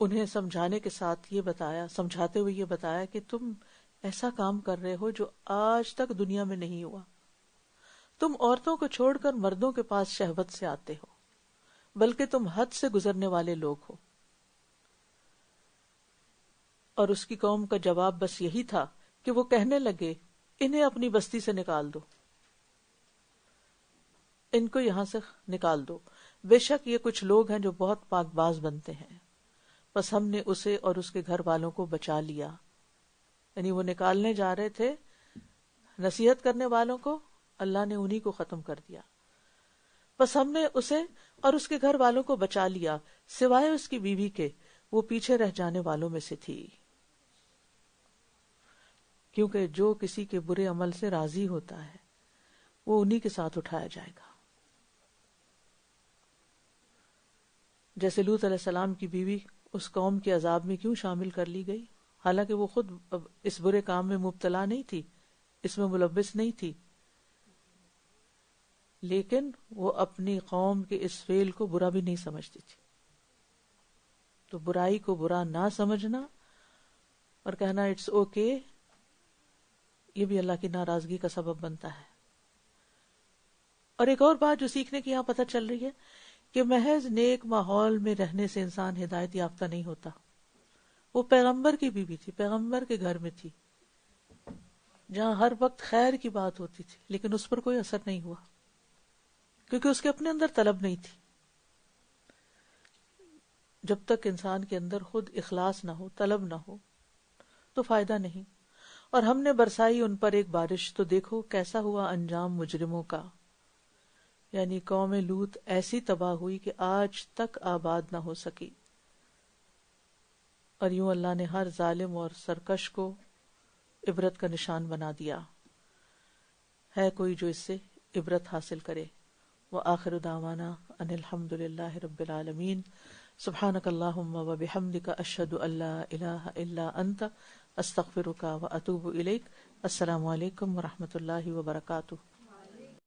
انہیں سمجھانے کے ساتھ یہ بتایا، سمجھاتے ہوئے یہ بتایا کہ تم ایسا کام کر رہے ہو جو آج تک دنیا میں نہیں ہوا۔ تم عورتوں کو چھوڑ کر مردوں کے پاس شہوت سے آتے ہو، بلکہ تم حد سے گزرنے والے لوگ ہو۔ اور اس کی قوم کا جواب بس یہی تھا کہ وہ کہنے لگے، انہیں اپنی بستی سے نکال دو، ان کو یہاں سے نکال دو، بے شک یہ کچھ لوگ ہیں جو بہت پاک باز بنتے ہیں۔ بس ہم نے اسے اور اس کے گھر والوں کو بچا لیا۔ یعنی وہ نکالنے جا رہے تھے نصیحت کرنے والوں کو، اللہ نے انہی کو ختم کر دیا۔ بس ہم نے اسے اور اس کے گھر والوں کو بچا لیا، سوائے اس کی بیوی کے، وہ پیچھے رہ جانے والوں میں سے تھی، کیونکہ جو کسی کے برے عمل سے راضی ہوتا ہے وہ انہی کے ساتھ اٹھایا جائے گا۔ جیسے لوط علیہ السلام کی بیوی اس قوم کے عذاب میں کیوں شامل کر لی گئی، حالانکہ وہ خود اس برے کام میں مبتلا نہیں تھی، اس میں ملوث نہیں تھی، لیکن وہ اپنی قوم کے اس فعل کو برا بھی نہیں سمجھتی تھی۔ تو برائی کو برا نہ سمجھنا اور کہنا اٹس اوکے، یہ بھی اللہ کی ناراضگی کا سبب بنتا ہے۔ اور ایک اور بات جو سیکھنے کی یہاں پتہ چل رہی ہے کہ محض نیک ماحول میں رہنے سے انسان ہدایت یافتہ نہیں ہوتا۔ وہ پیغمبر کی بیوی تھی، پیغمبر کے گھر میں تھی، جہاں ہر وقت خیر کی بات ہوتی تھی، لیکن اس پر کوئی اثر نہیں ہوا کیونکہ اس کے اپنے اندر طلب نہیں تھی۔ جب تک انسان کے اندر خود اخلاص نہ ہو، طلب نہ ہو، تو فائدہ نہیں۔ اور ہم نے برسائی ان پر ایک بارش، تو دیکھو کیسا ہوا انجام مجرموں کا۔ یعنی قوم لوط ایسی تباہ ہوئی کہ آج تک آباد نہ ہو سکی۔ اور یوں اللہ نے ہر ظالم اور سرکش کو عبرت کا نشان بنا دیا۔ ہے کوئی جو اس سے عبرت حاصل کرے۔ وآخر دعوانا ان الحمد للہ رب العالمین۔ سبحانک اللہم وبحمدک، اشہد ان لا الہ الا انت، استغفرک واتوب الیک۔ السلام علیکم ورحمۃ اللہ وبرکاتہ۔